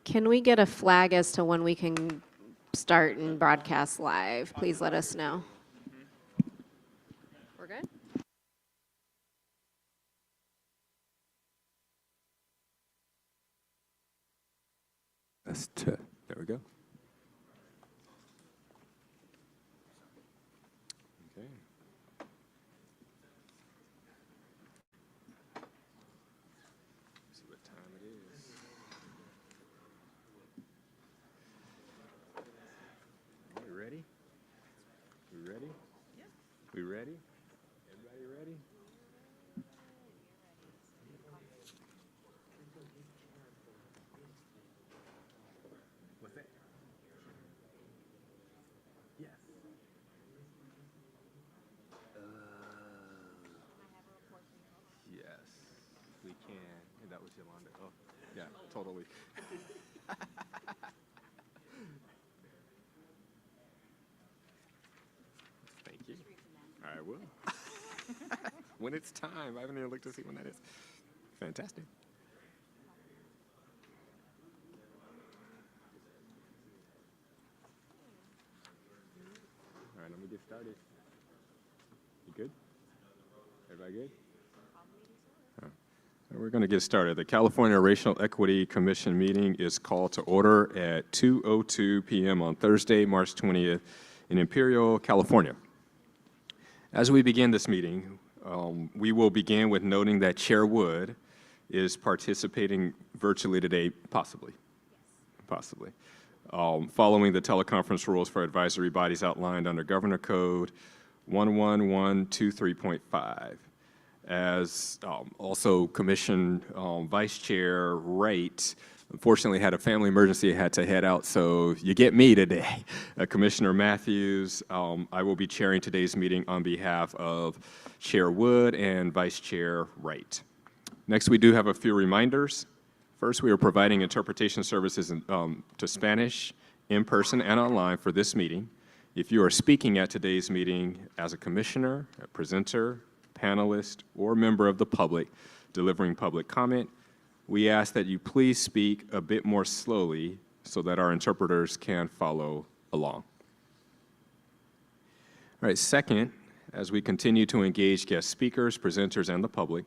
Can we get a flag as to when we can start and broadcast live? Please let us know. We're good? There we go. Okay. See what time it is. We ready? We ready? Yeah. We ready? Everybody ready? What's that? Yes. Yes, we can. And that was Yolanda. Oh, yeah, totally. Thank you. I will. When it's time. I haven't even looked to see when that is. Fantastic. All right, let me get started. You good? Everybody good? We're going to get started. The California Racial Equity Commission meeting is called to order at 2:02 p.m. on Thursday, March 20th in Imperial, California. As we begin this meeting, we will begin with noting that Chair Wood is participating virtually today, possibly, following the teleconference rules for advisory bodies outlined under Governor Code 11123.5. As also Commission Vice Chair Wright, unfortunately had a family emergency, had to head out, so you get me today. Commissioner Matthews, I will be chairing today's meeting on behalf of Chair Wood and Vice Chair Wright. Next, we do have a few reminders. First, we are providing interpretation services to Spanish, in person and online for this meeting. If you are speaking at today's meeting as a commissioner, a presenter, panelist, or member of the public delivering public comment, we ask that you please speak a bit more slowly so that our interpreters can follow along. All right, second, as we continue to engage guest speakers, presenters, and the public,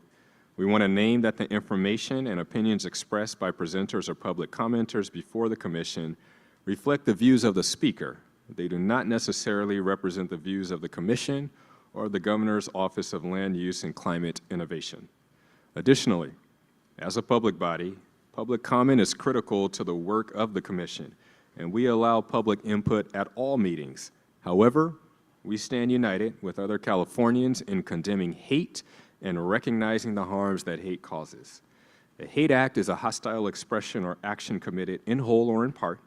we want to name that the information and opinions expressed by presenters or public commenters before the commission reflect the views of the speaker. They do not necessarily represent the views of the commission or the Governor's Office of Land Use and Climate Innovation. Additionally, as a public body, public comment is critical to the work of the Commission, and we allow public input at all meetings. However, we stand united with other Californians in condemning hate and recognizing the harms that hate causes. A hate act is a hostile expression or action committed in whole or in part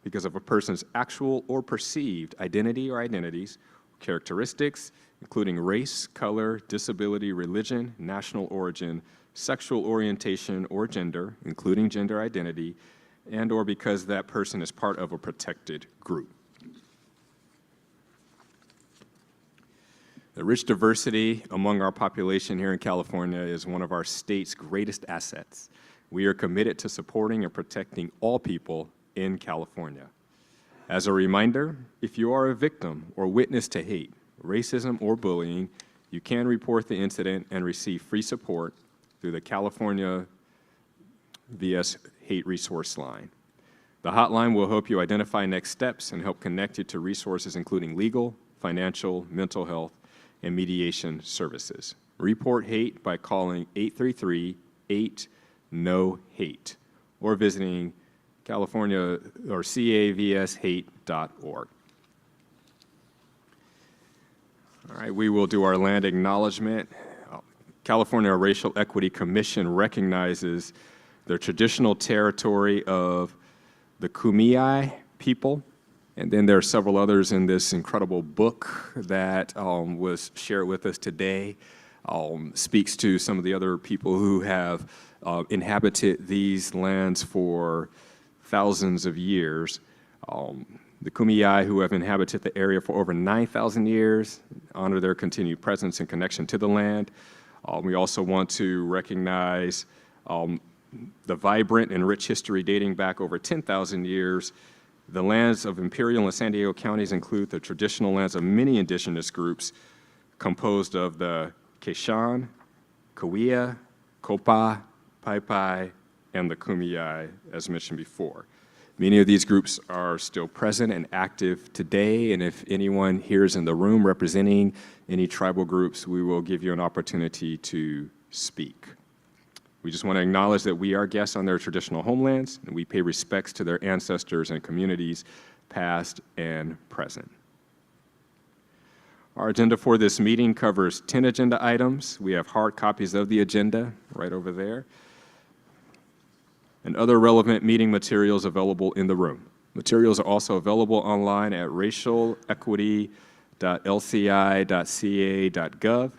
because of a person's actual or perceived identity or identities, characteristics, including race, color, disability, religion, national origin, sexual orientation or gender, including gender identity, and or because that person is part of a protected group. The rich diversity among our population here in California is one of our state's greatest assets. We are committed to supporting and protecting all people in California. As a reminder, if you are a victim or witness to hate, racism, or bullying, you can report the incident and receive free support through the California VS Hate Resource Line. The hotline will help you identify next steps and help connect you to resources including legal, financial, mental health, and mediation services. Report hate by calling 833-8-NO-HATE or visiting California or cavshate.org. All right, we will do our land acknowledgement. California Racial Equity Commission recognizes the traditional territory of the Kumeyaay people. And then there are several others in this incredible book that was shared with us today. Speaks to some of the other people who have inhabited these lands for thousands of years. The Kumeyaay, who have inhabited the area for over 9,000 years, honor their continued presence and connection to the land. We also want to recognize the vibrant and rich history dating back over 10,000 years. The lands of Imperial and San Diego counties include the traditional lands of many indigenous groups composed of the Quechan, Cahuilla, Copa, Pai, and the Kumeyaay, as mentioned before. Many of these groups are still present and active today, and if anyone here is in the room representing any tribal groups, we will give you an opportunity to speak. We just want to acknowledge that we are guests on their traditional homelands, and we pay respects to their ancestors and communities, past and present. Our agenda for this meeting covers 10 agenda items. We have hard copies of the agenda right over there, and other relevant meeting materials available in the room. Materials are also available online at racialequity.lci.ca.gov.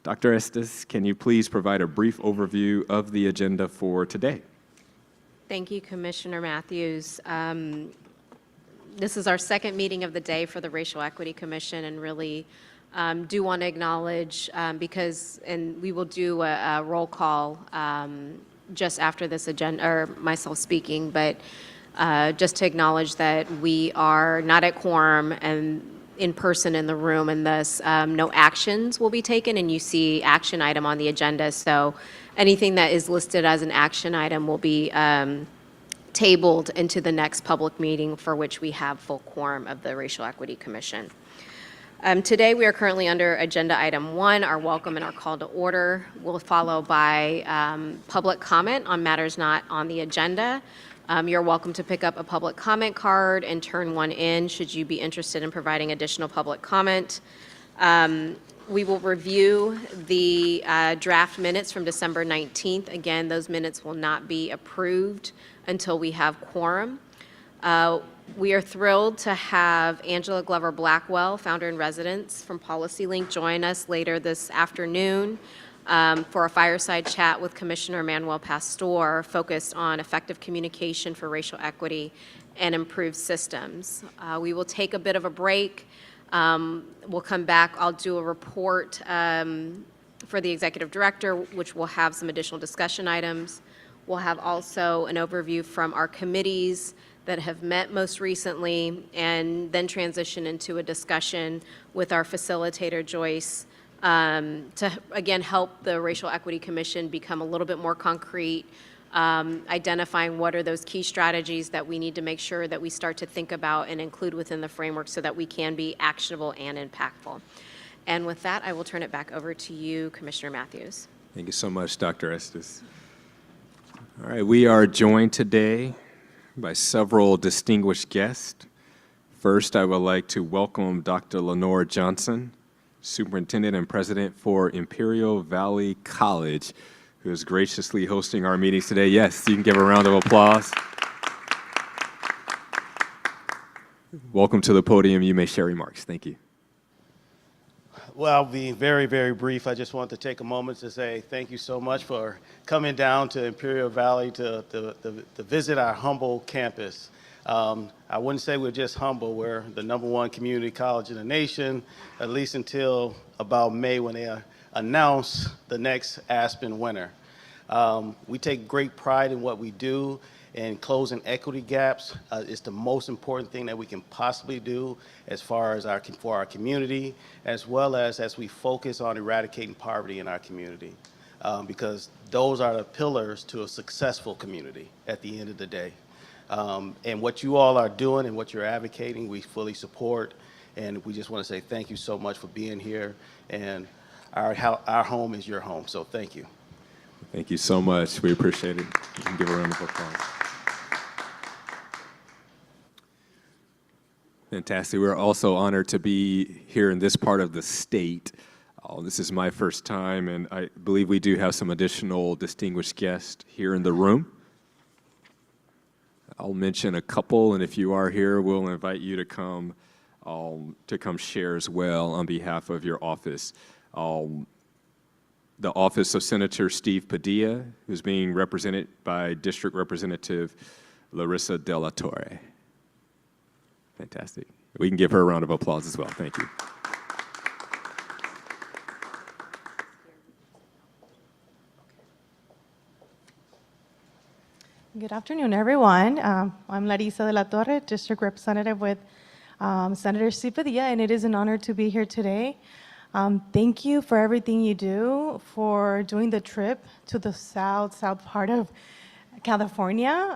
Dr. Estes, can you please provide a brief overview of the agenda for today? Thank you, Commissioner Matthews. This is our second meeting of the day for the Racial Equity Commission, and really do want to acknowledge and we will do a roll call just after this agenda, or myself speaking, but just to acknowledge that we are not at quorum and in person in the room, and thus no actions will be taken, and you see action item on the agenda. So anything that is listed as an action item will be tabled into the next public meeting for which we have full quorum of the Racial Equity Commission. Today we are currently under agenda item 1, our welcome and our call to order. Will follow by public comment on matters not on the agenda. You're welcome to pick up a public comment card and turn one in should you be interested in providing additional public comment. We will review the draft minutes from December 19th. Again, those minutes will not be approved until we have quorum. We are thrilled to have Angela Glover Blackwell, founder and residence from PolicyLink, join us later this afternoon for a fireside chat with Commissioner Manuel Pastor focused on effective communication for racial equity and improved systems. We will take a bit of a break. We'll come back. I'll do a report for the executive director, which will have some additional discussion items. We'll have also an overview from our committees that have met most recently, and then transition into a discussion with our facilitator, Joyce, to, again, help the Racial Equity Commission become a little bit more concrete, identifying what are those key strategies that we need to make sure that we start to think about and include within the framework so that we can be actionable and impactful. And with that, I will turn it back over to you, Commissioner Matthews. Thank you so much, Dr. Estes. All right, we are joined today by several distinguished guests. First, I would like to welcome Dr. Lenore Johnson, Superintendent and President for Imperial Valley College, who is graciously hosting our meetings today. Yes, you can give a round of applause. welcome to the podium. You may share remarks. Thank you. Well, I'll be very, very brief. I just want to take a moment to say thank you so much for coming down to Imperial Valley to visit our humble campus. I wouldn't say we're just humble. We're the #1 community college in the nation, at least until about May when they announce the next Aspen winner. We take great pride in what we do, and closing equity gaps is the most important thing that we can possibly do as far as for our community, as well as we focus on eradicating poverty in our community, because those are the pillars to a successful community at the end of the day. And what you all are doing and what you're advocating, we fully support, and we just want to say thank you so much for being here, and our home is your home, so thank you. Thank you so much. We appreciate it. You can give a round of applause. Fantastic. We're also honored to be here in this part of the state. This is my first time, and I believe we do have some additional distinguished guests here in the room. I'll mention a couple, and if you are here, we'll invite you to come share as well on behalf of your office. The office of Senator Steve Padilla, who's being represented by District Representative Larissa De La Torre. Fantastic. We can give her a round of applause as well. Thank you. Good afternoon, everyone. I'm Larissa De La Torre, District Representative with Senator Steve Padilla, and it is an honor to be here today. Thank you for everything you do, for doing the trip to the south part of California.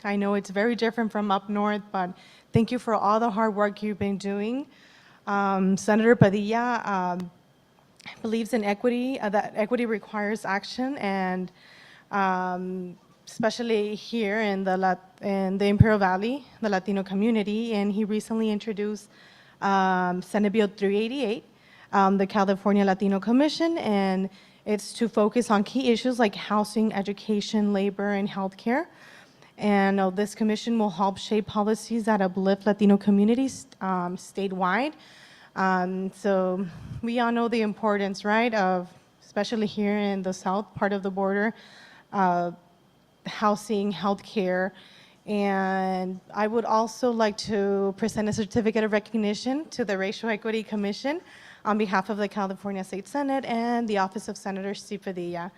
I know it's very different from up north, but thank you for all the hard work you've been doing. Senator Padilla believes in equity, that equity requires action, and especially here in the Imperial Valley, the Latino community, and he recently introduced Senate Bill 388, the California Latino Commission, and it's to focus on key issues like housing, education, labor, and healthcare. And this commission will help shape policies that uplift Latino communities statewide. So we all know the importance, right, of, especially here in the south part of the border, housing, healthcare. And I would also like to present a certificate of recognition to the Racial Equity Commission on behalf of the California State Senate and the Office of Senator Steve Padilla.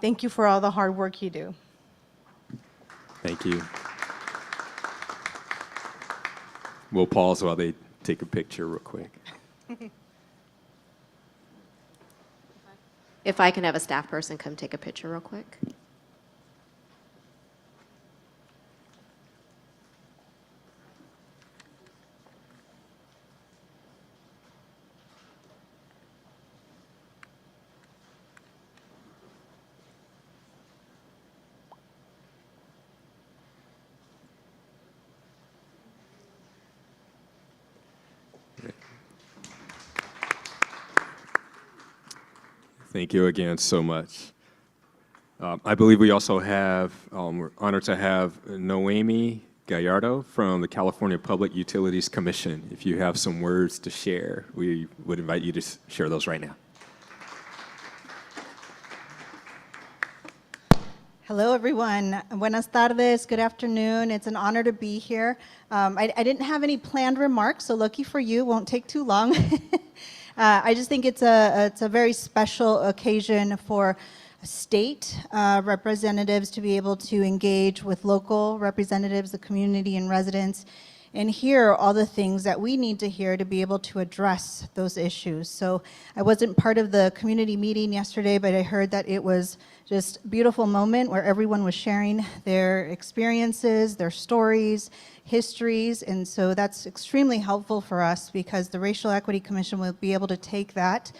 Thank you for all the hard work you do. Thank you. We'll pause while they take a picture real quick. If I can have a staff person come take a picture real quick. Thank you again so much. I believe we also have, we're honored to have Noemi Gallardo from the California Public Utilities Commission. If you have some words to share, we would invite you to share those right now. Hello, everyone. Buenas tardes. Good afternoon. It's an honor to be here. I didn't have any planned remarks, so lucky for you, won't take too long. I just think it's a very special occasion for state representatives to be able to engage with local representatives, the community and residents, and hear all the things that we need to hear to be able to address those issues. So I wasn't part of the community meeting yesterday, but I heard that it was just a beautiful moment where everyone was sharing their experiences, their stories, histories, and so that's extremely helpful for us because the Racial Equity Commission will be able to take that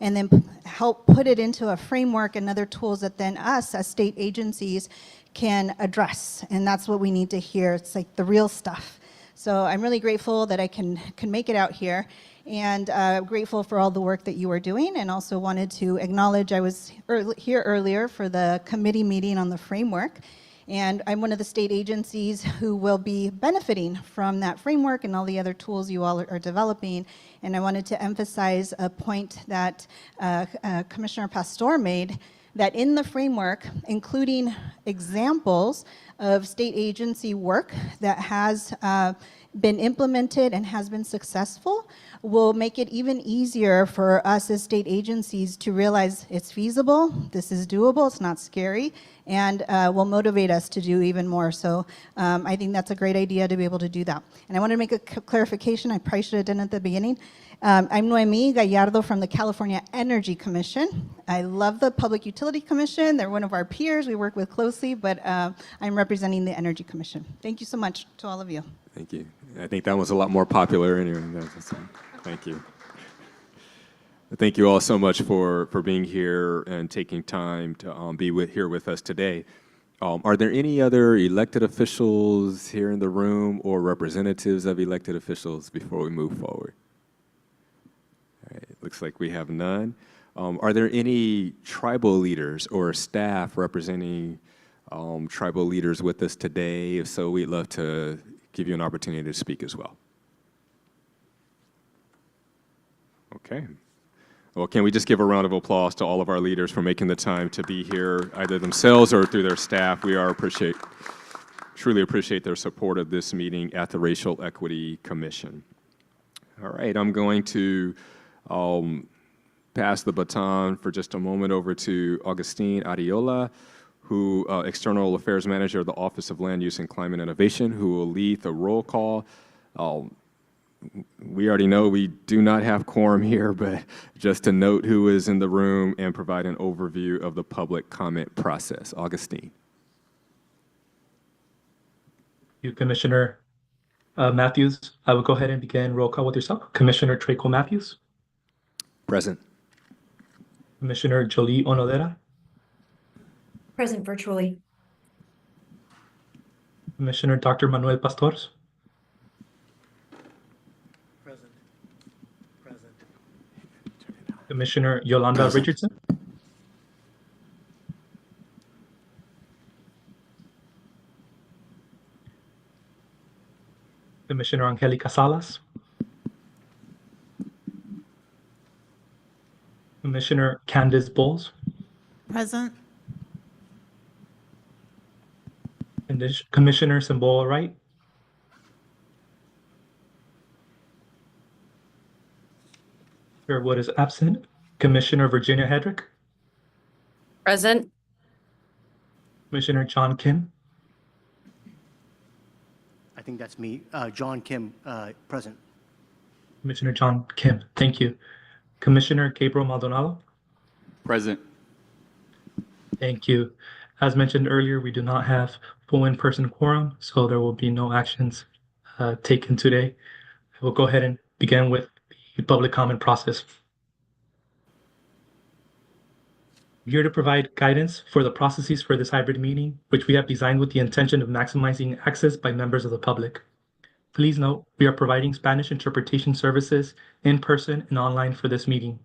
and then help put it into a framework and other tools that then us as state agencies can address, and that's what we need to hear. It's like the real stuff. So I'm really grateful that I can make it out here, and grateful for all the work that you are doing, and also wanted to acknowledge I was here earlier for the committee meeting on the framework, And I'm one of the state agencies who will be benefiting from that framework and all the other tools you all are developing. And I wanted to emphasize a point that Commissioner Pastor made, that in the framework, including examples of state agency work that has been implemented and has been successful, will make it even easier for us as state agencies to realize it's feasible, this is doable, it's not scary, and will motivate us to do even more. So I think that's a great idea to be able to do that. And I want to make a clarification, I probably should have done it at the beginning. I'm Noemi Gallardo from the California Energy Commission. I love the Public Utility Commission. They're one of our peers we work with closely, but I'm representing the Energy Commission. Thank you so much to all of you. Thank you. I think that was a lot more popular anyway. Thank you. Thank you all so much for being here and taking time to be here with us today. Are there any other elected officials here in the room or representatives of elected officials before we move forward? All right, looks like we have none. Are there any tribal leaders or staff representing tribal leaders with us today? If so, we'd love to give you an opportunity to speak as well. Okay. Well, can we just give a round of applause to all of our leaders for making the time to be here, either themselves or through their staff. We truly appreciate their support of this meeting at the Racial Equity Commission. All right, I'm going to pass the baton for just a moment over to Augustine Ariola, who External Affairs Manager of the Office of Land Use and Climate Innovation, who will lead the roll call. We already know we do not have quorum here, but just to note who is in the room and provide an overview of the public comment process. Augustine. You, Commissioner Matthews. I will go ahead and begin roll call with yourself. Commissioner Traco Matthews. Present. Commissioner Jolie Onodera. Present virtually. Commissioner Dr. Manuel Pastors. Present. Commissioner Yolanda Richardson. Commissioner Angelica Salas. Commissioner Candace Bowles. Present. And Commissioner Simboa Wright. Chair Wood is absent. Commissioner Virginia Hedrick. Present. Commissioner John Kim. I think that's me. John Kim, present. Commissioner John Kim, thank you. Commissioner Gabriel Maldonado. Present. Thank you. As mentioned earlier, we do not have full in-person quorum, so there will be no actions taken today. I will go ahead and begin with the public comment process. I'm here to provide guidance for the processes for this hybrid meeting, which we have designed with the intention of maximizing access by members of the public. Please note, we are providing Spanish interpretation services in person and online for this meeting.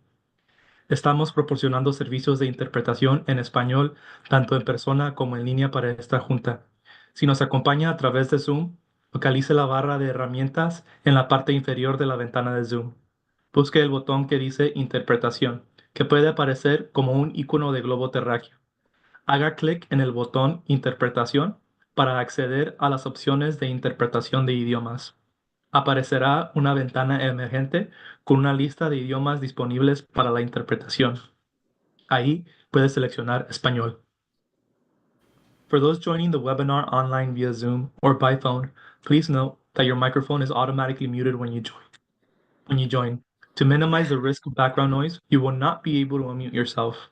Estamos proporcionando servicios de interpretación en español, tanto en persona como en línea para esta junta. Si nos acompaña a través de Zoom, localice la barra de herramientas en la parte inferior de la ventana de Zoom. Busque el botón que dice Interpretación, que puede aparecer como un icono de globo terráqueo. Haga clic en el botón Interpretación para acceder a las opciones de interpretación de idiomas. Aparecerá una ventana emergente con una lista de idiomas disponibles para la interpretación. Ahí puede seleccionar Español. For those joining the webinar online via Zoom or by phone, please note that your microphone is automatically muted when you join. To minimize the risk of background noise, you will not be able to unmute yourself.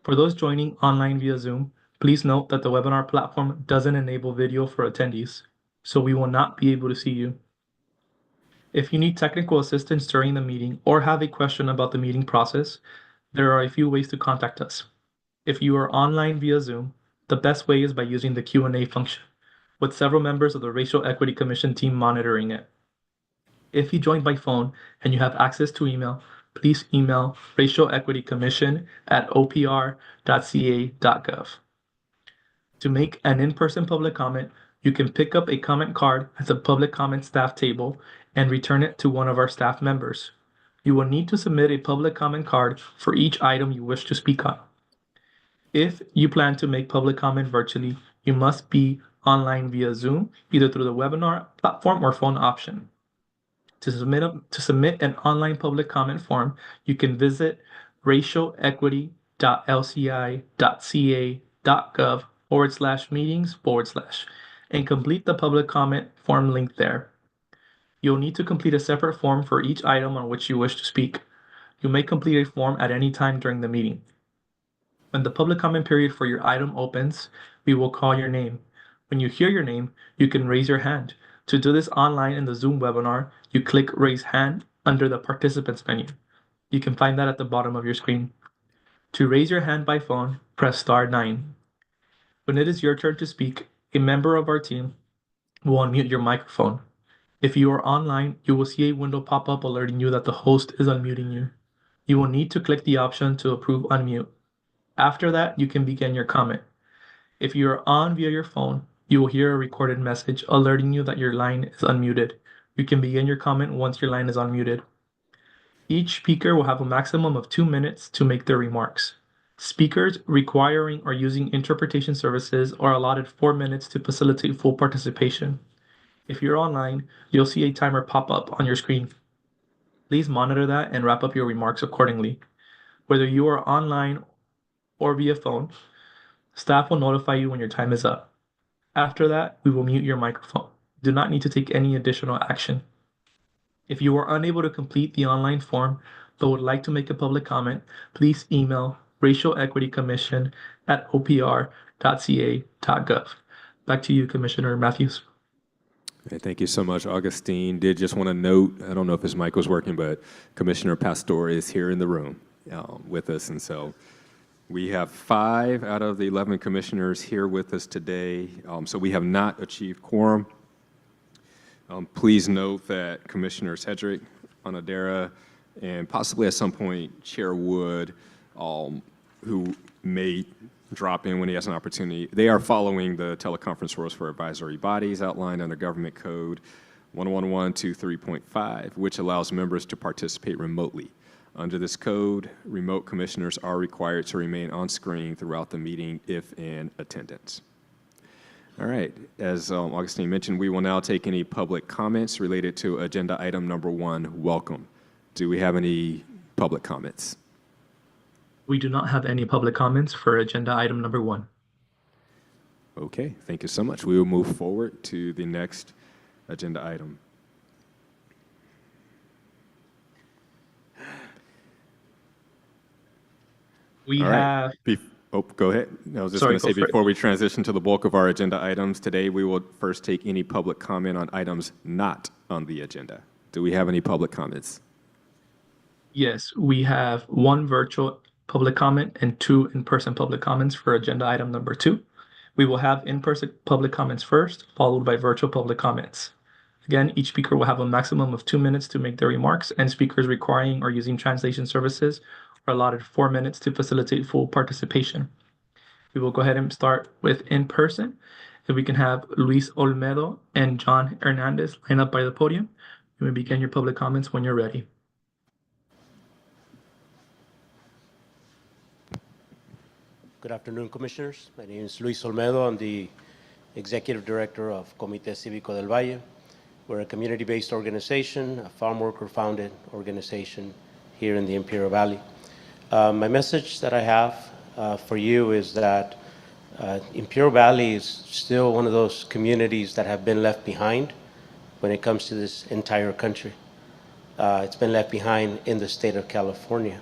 For those joining online via Zoom, please note that the webinar platform doesn't enable video for attendees, so we will not be able to see you. If you need technical assistance during the meeting or have a question about the meeting process, there are a few ways to contact us. If you are online via Zoom, the best way is by using the Q&A function, with several members of the Racial Equity Commission team monitoring it. If you joined by phone and you have access to email, please email racialequitycommission@opr.ca.gov. To make an in-person public comment, you can pick up a comment card at the public comment staff table and return it to one of our staff members. You will need to submit a public comment card for each item you wish to speak on. If you plan to make public comment virtually, you must be online via Zoom, either through the webinar platform or phone option. To submit an online public comment form, you can visit racialequity.lci.ca.gov/meetings/ and complete the public comment form link there. You'll need to complete a separate form for each item on which you wish to speak. You may complete a form at any time during the meeting. When the public comment period for your item opens, we will call your name. When you hear your name, you can raise your hand. To do this online in the Zoom webinar, you click Raise Hand under the Participants menu. You can find that at the bottom of your screen. To raise your hand by phone, press *9. When it is your turn to speak, a member of our team will unmute your microphone. If you are online, you will see a window pop up alerting you that the host is unmuting you. You will need to click the option to approve unmute. After that, you can begin your comment. If you are on via your phone, you will hear a recorded message alerting you that your line is unmuted. You can begin your comment once your line is unmuted. Each speaker will have a maximum of 2 minutes to make their remarks. Speakers requiring or using interpretation services are allotted 4 minutes to facilitate full participation. If you're online, you'll see a timer pop up on your screen. Please monitor that and wrap up your remarks accordingly. Whether you are online or via phone, staff will notify you when your time is up. After that, we will mute your microphone. You do not need to take any additional action. If you are unable to complete the online form but would like to make a public comment, please email racialequitycommission@opr.ca.gov. Back to you, Commissioner Matthews. Okay, thank you so much, Augustine. Did just want to note, I don't know if his mic was working, but Commissioner Pastor is here in the room with us. And so we have 5 out of the 11 commissioners here with us today. So we have not achieved quorum. Please note that Commissioners Hedrick, Onodera, and possibly at some point Chair Wood, who may drop in when he has an opportunity, they are following the teleconference rules for advisory bodies outlined under Government Code 11123.5, which allows members to participate remotely. Under this code, remote commissioners are required to remain on screen throughout the meeting if in attendance. All right, as Augustine mentioned, we will now take any public comments related to agenda item number 1, welcome. Do we have any public comments? We do not have any public comments for agenda item number 1. Okay, thank you so much. We will move forward to the next agenda item. We All right. have... Go ahead. I was just going to say, before we transition to the bulk of our agenda items, today we will first take any public comment on items not on the agenda. Do we have any public comments? Yes, we have 1 virtual public comment and 2 in-person public comments for agenda item number 2. We will have in-person public comments first, followed by virtual public comments. Again, each speaker will have a maximum of 2 minutes to make their remarks, and speakers requiring or using translation services are allotted 4 minutes to facilitate full participation. We will go ahead and start with in-person. If we can have Luis Olmedo and John Hernandez line up by the podium, you may begin your public comments when you're ready. Good afternoon, Commissioners. My name is Luis Olmedo. I'm the Executive Director of Comité Cívico del Valle. We're a community-based organization, a farm worker-founded organization here in the Imperial Valley. My message that I have for you is that Imperial Valley is still one of those communities that have been left behind when it comes to this entire country. It's been left behind in the state of California.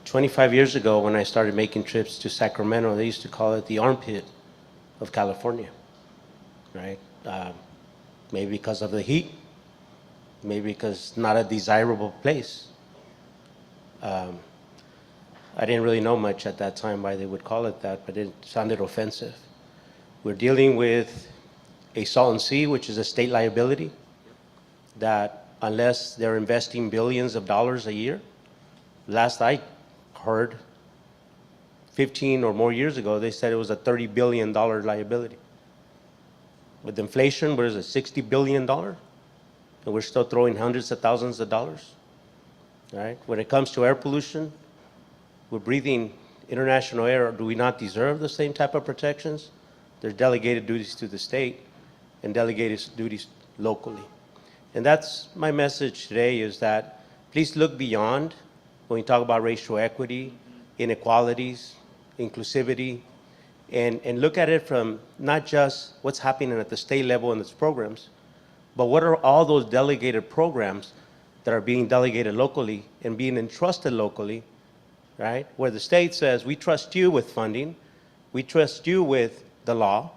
25 years ago, when I started making trips to Sacramento, they used to call it the armpit of California, right? Maybe because of the heat, maybe because it's not a desirable place. I didn't really know much at that time why they would call it that, but it sounded offensive. We're dealing with a Salton Sea, which is a state liability, that unless they're investing billions of dollars a year, last I heard, 15 or more years ago, they said it was a $30 billion liability. With inflation, what is it, $60 billion? And we're still throwing hundreds of thousands of dollars. All right? When it comes to air pollution, we're breathing international air. Do we not deserve the same type of protections? There's delegated duties to the state and delegated duties locally. And that's my message today, is that please look beyond when we talk about racial equity, inequalities, inclusivity, and look at it from not just what's happening at the state level in its programs, but what are all those delegated programs that are being delegated locally and being entrusted locally, right? Where the state says, we trust you with funding, we trust you with the law,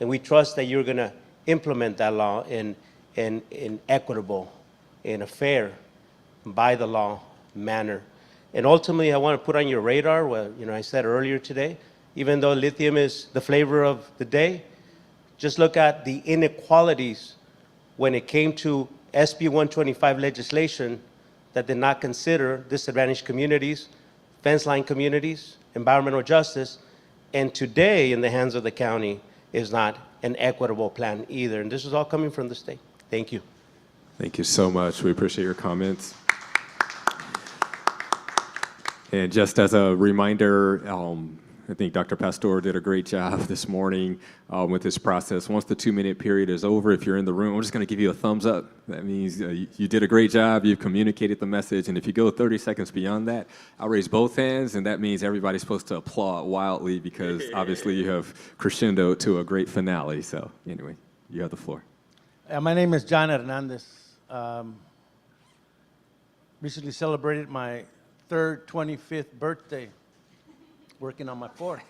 and we trust that you're going to implement that law in equitable, in a fair, by the law manner. And ultimately, I want to put on your radar what I said earlier today, even though lithium is the flavor of the day, just look at the inequalities when it came to SB 125 legislation that did not consider disadvantaged communities, fence line communities, environmental justice, and today in the hands of the county is not an equitable plan either. And this is all coming from the state. Thank you. Thank you so much. We appreciate your comments. And just as a reminder, I think Dr. Pastor did a great job this morning with this process. Once the 2-minute period is over, if you're in the room, I'm just going to give you a thumbs up. That means you did a great job. You've communicated the message. And if you go 30 seconds beyond that, I'll raise both hands, and that means everybody's supposed to applaud wildly because obviously you have crescendoed to a great finale. So anyway, you have the floor. My name is John Hernandez. Recently celebrated my 25th birthday, working on my 4th.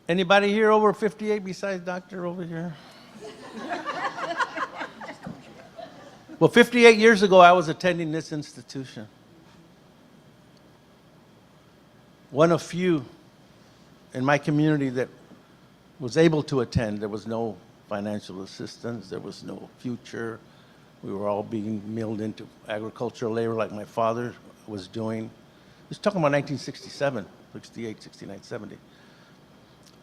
Anybody here over 58 besides Doctor over here? Well, 58 years ago, I was attending this institution. One of few in my community that was able to attend. There was no financial assistance. There was no future. We were all being milled into agricultural labor like my father was doing. This is talking about 1967, 68, 69, 70.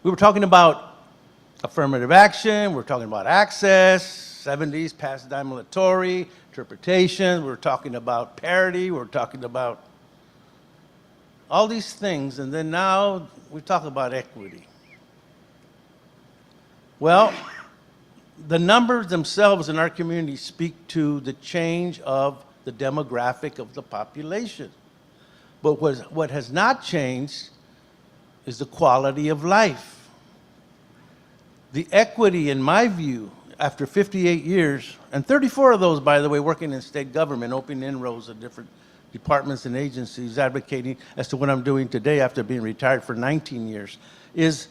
We were talking about affirmative action. We were talking about access, 70s, past dimilatory, interpretation. We were talking about parity. We were talking about all these things. And then now we talk about equity. Well, the numbers themselves in our community speak to the change of the demographic of the population. But what has not changed is the quality of life. The equity, in my view, after 58 years, and 34 of those, by the way, working in state government, opening inroads at different departments and agencies, advocating as to what I'm doing today after being retired for 19 years, is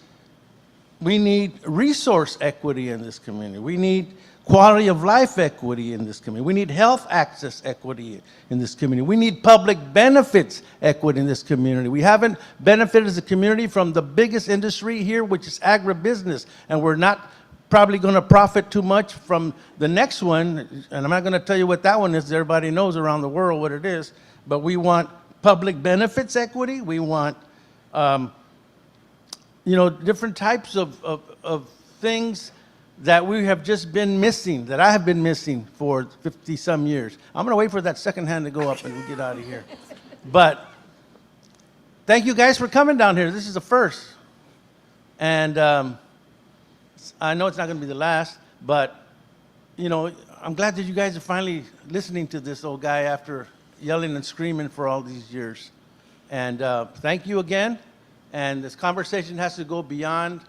we need resource equity in this community. We need quality of life equity in this community. We need health access equity in this community. We need public benefits equity in this community. We haven't benefited as a community from the biggest industry here, which is agribusiness, and we're not probably going to profit too much from the next one, and I'm not going to tell you what that one is. Everybody knows around the world what it is, but we want public benefits equity. We want different types of things that we have just been missing, that I have been missing for 50-some years. I'm going to wait for that second hand to go up and we get out of here. But thank you guys for coming down here. This is the first. And I know it's not going to be the last, but, I'm glad that you guys are finally listening to this old guy after yelling and screaming for all these years. And thank you again. And this conversation has to go beyond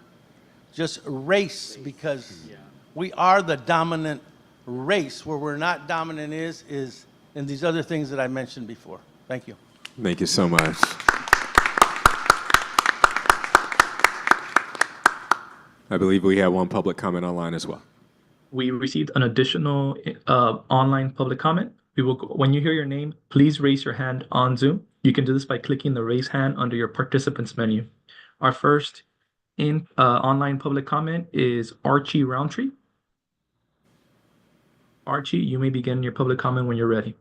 just race, because we are the dominant race. Where we're not dominant is in these other things that I mentioned before. Thank you. Thank you so much. I believe we have one public comment online as well. We received an additional online public comment. When you hear your name, please raise your hand on Zoom. You can do this by clicking the raise hand under your participants menu. Our first online public comment is Archie Roundtree. Archie, you may begin your public comment when you're ready.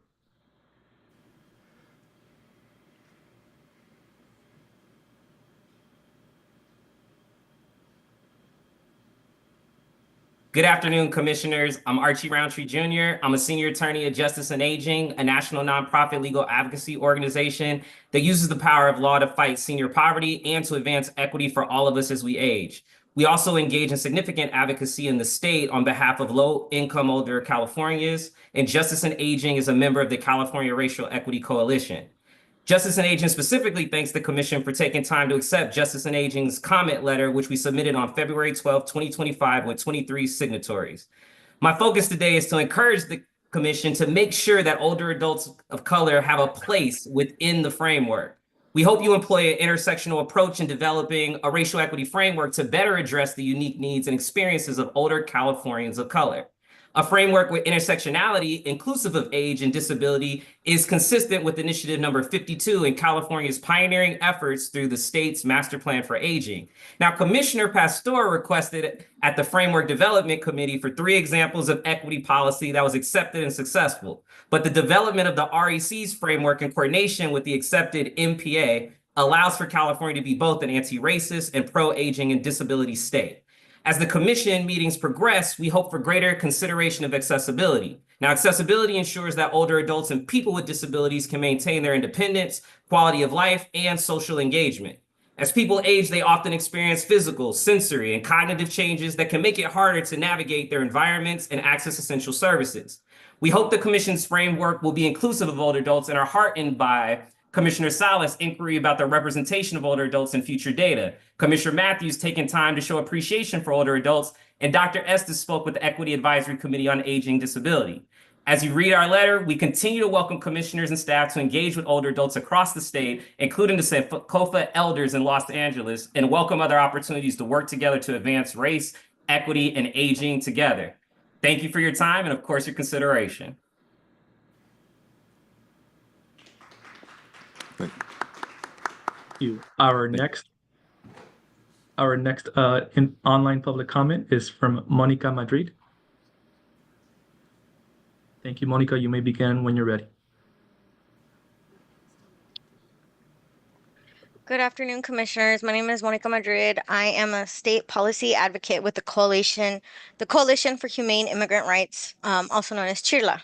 Good afternoon, commissioners. I'm Archie Roundtree Jr. I'm a senior attorney at Justice and Aging, a national nonprofit legal advocacy organization that uses the power of law to fight senior poverty and to advance equity for all of us as we age. We also engage in significant advocacy in the state on behalf of low-income older Californians, and Justice and Aging is a member of the California Racial Equity Coalition. Justice and Aging specifically thanks the Commission for taking time to accept Justice and Aging's comment letter, which we submitted on February 12, 2025, with 23 signatories. My focus today is to encourage the Commission to make sure that older adults of color have a place within the framework. We hope you employ an intersectional approach in developing a racial equity framework to better address the unique needs and experiences of older Californians of color. A framework with intersectionality, inclusive of age and disability, is consistent with initiative number 52 in California's pioneering efforts through the state's Master Plan for Aging. Now, Commissioner Pastor requested at the Framework Development Committee for 3 examples of equity policy that was accepted and successful. But the development of the REC's framework in coordination with the accepted MPA allows for California to be both an anti-racist and pro-aging and disability state. As the Commission meetings progress, we hope for greater consideration of accessibility. Now, accessibility ensures that older adults and people with disabilities can maintain their independence, quality of life, and social engagement. As people age, they often experience physical, sensory, and cognitive changes that can make it harder to navigate their environments and access essential services. We hope the Commission's framework will be inclusive of older adults and are heartened by Commissioner Salas' inquiry about the representation of older adults in future data, Commissioner Matthews taking time to show appreciation for older adults, and Dr. Estes spoke with the Equity Advisory Committee on Aging Disability. As you read our letter, we continue to welcome commissioners and staff to engage with older adults across the state, including the Sankofa elders in Los Angeles, and welcome other opportunities to work together to advance race, equity, and aging together. Thank you for your time and, of course, your consideration. Thank you. Our next online public comment is from Monica Madrid. Thank you, Monica. You may begin when you're ready. Good afternoon, commissioners. My name is Monica Madrid. I am a state policy advocate with the Coalition for Humane Immigrant Rights, also known as CHIRLA.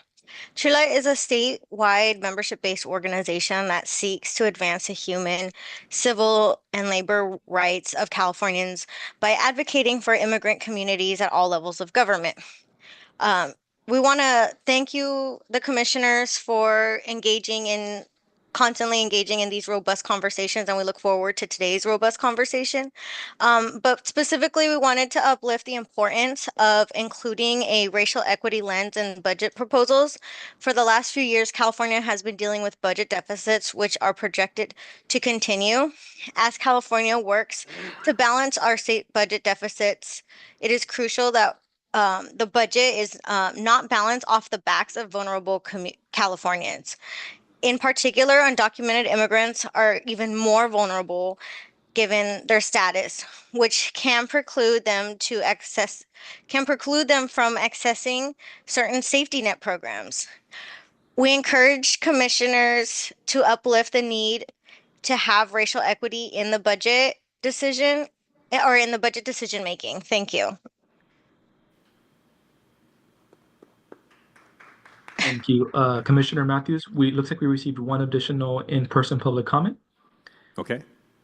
CHIRLA is a statewide membership-based organization that seeks to advance the human, civil, and labor rights of Californians by advocating for immigrant communities at all levels of government. We want to thank you, the commissioners, for constantly engaging in these robust conversations, and we look forward to today's robust conversation. But specifically, we wanted to uplift the importance of including a racial equity lens in budget proposals. For the last few years, California has been dealing with budget deficits, which are projected to continue. As California works to balance our state budget deficits, it is crucial that the budget is not balanced off the backs of vulnerable Californians. In particular, undocumented immigrants are even more vulnerable given their status, which can preclude them from accessing certain safety net programs. We encourage commissioners to uplift the need to have racial equity in the budget decision making. Thank you. Thank you. Commissioner Matthews, looks like we received one additional in-person public comment. Okay.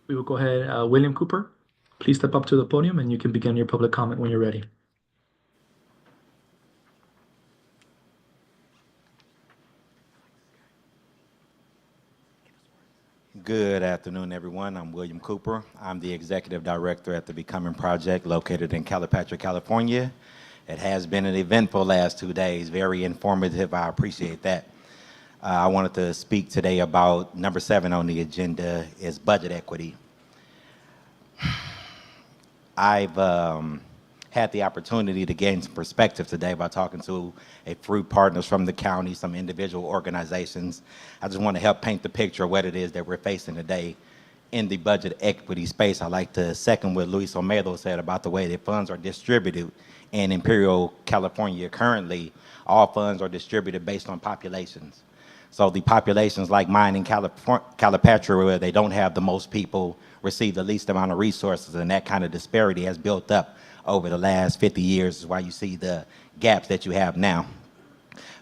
We will go ahead. William Cooper, please step up to the podium and you can begin your public comment when you're ready. Good afternoon, everyone. I'm William Cooper. I'm the Executive Director at the Becoming Project located in Calipatria, California. It has been an eventful last 2 days, very informative. I appreciate that. I wanted to speak today about number 7 on the agenda is budget equity. I've had the opportunity to gain some perspective today by talking to a few partners from the county, some individual organizations. I just want to help paint the picture of what it is that we're facing today in the budget equity space. I like to second what Luis Olmedo said about the way that funds are distributed in Imperial, California. Currently, all funds are distributed based on populations. So the populations like mine in Calipatria, where they don't have the most people, receive the least amount of resources, and that kind of disparity has built up over the last 50 years is why you see the gaps that you have now.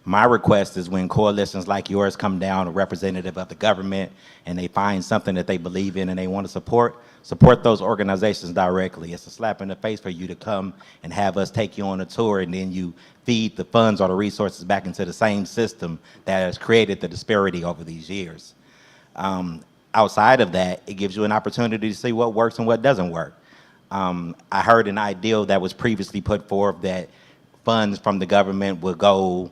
My request is when coalitions like yours come down, a representative of the government, and they find something that they believe in and they want to support those organizations directly. It's a slap in the face for you to come and have us take you on a tour and then you feed the funds or the resources back into the same system that has created the disparity over these years. Outside of that, it gives you an opportunity to see what works and what doesn't work. I heard an ideal that was previously put forth that funds from the government would go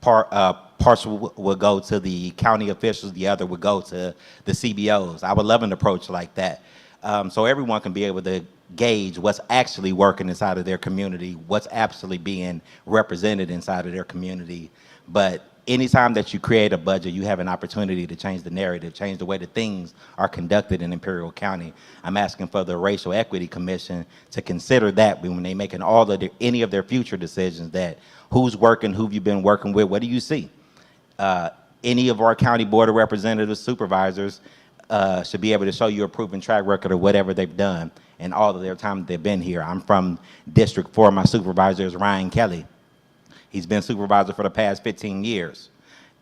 partial would go to the county officials, the other would go to the CBOs. I would love an approach like that. So everyone can be able to gauge what's actually working inside of their community, what's actually being represented inside of their community. But anytime that you create a budget, you have an opportunity to change the narrative, change the way that things are conducted in Imperial County. I'm asking for the Racial Equity Commission to consider that when they're making any of their future decisions, that who's working, who you've been working with, what do you see? Any of our county board of representatives, supervisors, should be able to show you a proven track record of whatever they've done in all of their time that they've been here. I'm from District 4. My supervisor is Ryan Kelly. He's been supervisor for the past 15 years.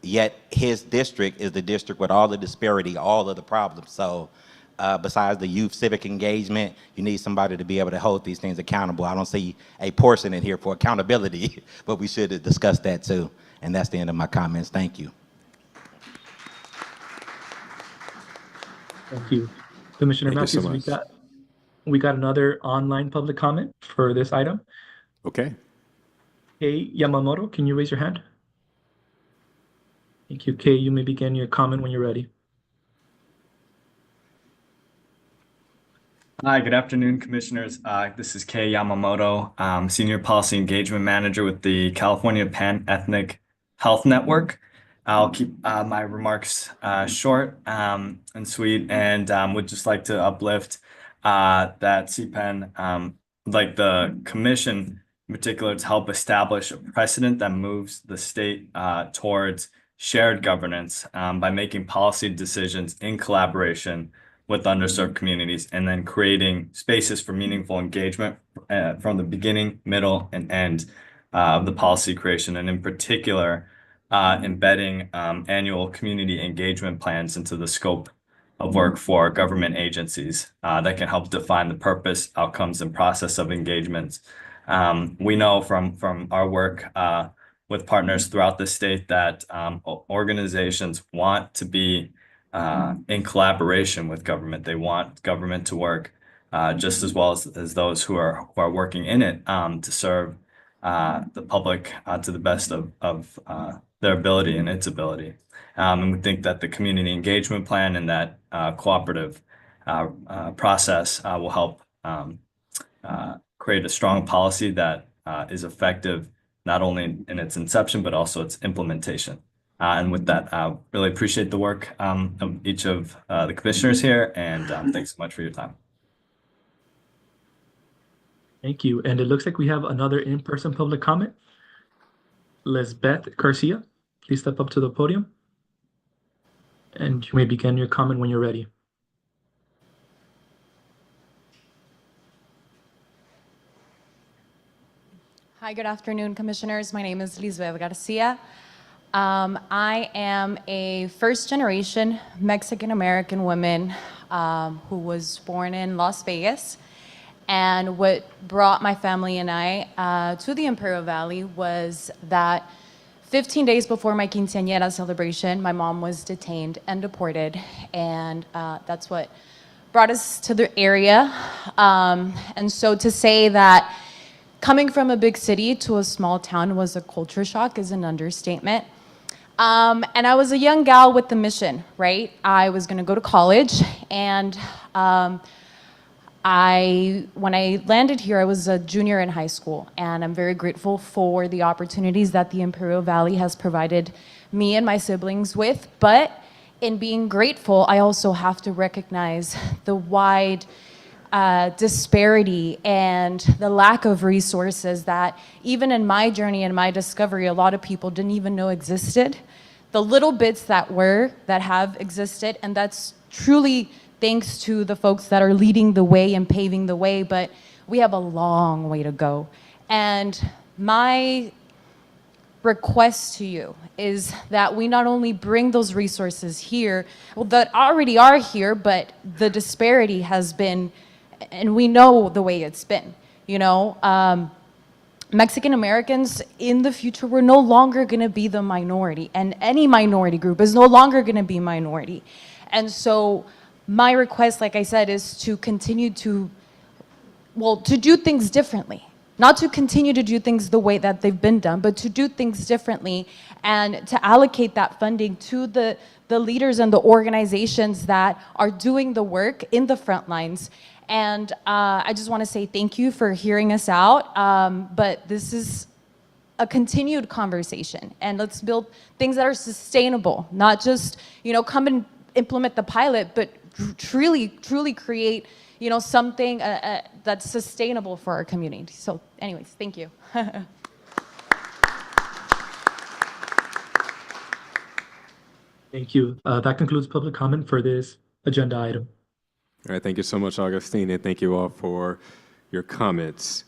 Yet his district is the district with all the disparity, all of the problems. So besides the youth civic engagement, you need somebody to be able to hold these things accountable. I don't see a portion in here for accountability, but we should discuss that too. And that's the end of my comments. Thank you. Thank you. Commissioner Thank you so Matthews, much. we got another online public comment for this item. Okay. Kei Yamamoto, can you raise your hand? Thank you. Kei, you may begin your comment when you're ready. Hi, good afternoon, commissioners. This is Kei Yamamoto, Senior Policy Engagement Manager with the California Pan-Ethnic Health Network. I'll keep my remarks short and sweet, and would just like to uplift that CPEN, like the commission in particular, to help establish a precedent that moves the state towards shared governance by making policy decisions in collaboration with underserved communities, and then creating spaces for meaningful engagement from the beginning, middle, and end of the policy creation, and in particular, embedding annual community engagement plans into the scope of work for government agencies that can help define the purpose, outcomes, and process of engagements. We know from our work with partners throughout the state that organizations want to be in collaboration with government. They want government to work just as well as those who are working in it to serve the public to the best of their ability and its ability. And we think that the community engagement plan and that cooperative process will help create a strong policy that is effective not only in its inception, but also its implementation. And with that, I really appreciate the work of each of the commissioners here, and thanks so much for your time. Thank you. And it looks like we have another in-person public comment. Lisbeth Garcia, please step up to the podium. And you may begin your comment when you're ready. Hi, good afternoon, commissioners. My name is Lisbeth Garcia. I am a first-generation Mexican-American woman who was born in Las Vegas. And what brought my family and I to the Imperial Valley was that 15 days before my quinceañera celebration, my mom was detained and deported. And that's what brought us to the area. And so to say that coming from a big city to a small town was a culture shock is an understatement. And I was a young gal with the mission, right? I was gonna go to college, and when I landed here, I was a junior in high school, and I'm very grateful for the opportunities that the Imperial Valley has provided me and my siblings with. But in being grateful, I also have to recognize the wide disparity and the lack of resources that even in my journey and my discovery, a lot of people didn't even know existed. The little bits that have existed, and that's truly thanks to the folks that are leading the way and paving the way. But we have a long way to go. And my request to you is that we not only bring those resources here, well, that already are here, but the disparity has been, and we know the way it's been, you know. Mexican Americans in the future, we're no longer going to be the minority, and any minority group is no longer going to be minority. And so my request, like I said, is to continue to, well, to do things differently. Not to continue to do things the way that they've been done, but to do things differently and to allocate that funding to the leaders and the organizations that are doing the work in the front lines. And I just want to say thank you for hearing us out. But this is a continued conversation, and let's build things that are sustainable, not just, you know, come and implement the pilot, but truly create, you know, something that's sustainable for our community. So anyways, thank you. Thank you. That concludes public comment for this agenda item. All right, thank you so much, Augustine, and thank you all for your comments.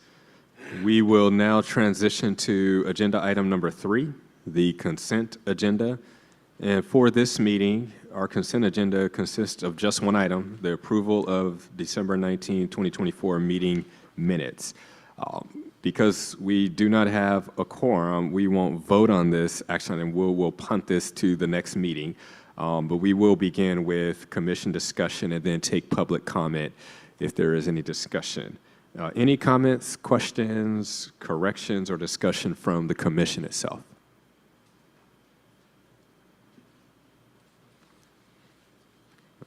We will now transition to agenda item number 3, the consent agenda. And for this meeting, our consent agenda consists of just one item, the approval of December 19, 2024 meeting minutes. Because we do not have a quorum, we won't vote on this action, and we'll punt this to the next meeting. But we will begin with commission discussion and then take public comment if there is any discussion. Any comments, questions, corrections, or discussion from the commission itself?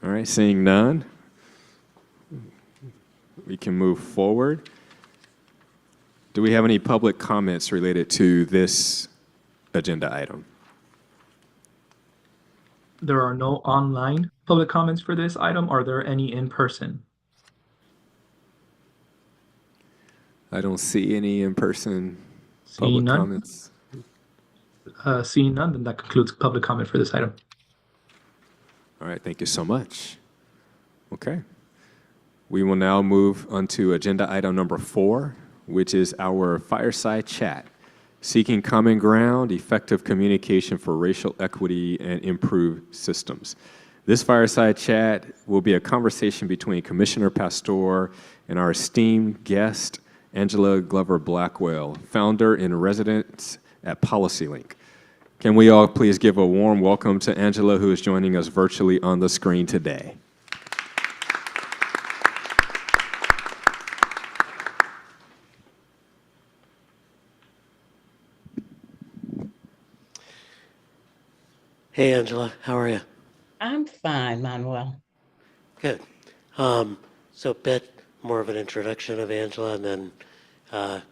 All right, seeing none, we can move forward. Do we have any public comments related to this agenda item? There are no online public comments for this item. Are there any in person? I don't see any in-person Seeing public none. comments. Seeing none, then that concludes public comment for this item. All right, thank you so much. Okay. We will now move on to agenda item number 4, which is our fireside chat, seeking common ground, effective communication for racial equity and improved systems. This fireside chat will be a conversation between Commissioner Pastor and our esteemed guest, Angela Glover Blackwell, founder and resident at PolicyLink. Can we all please give a warm welcome to Angela, who is joining us virtually on the screen today. Hey, Angela, how are you? I'm fine, Manuel. Good. So a bit more of an introduction of Angela and then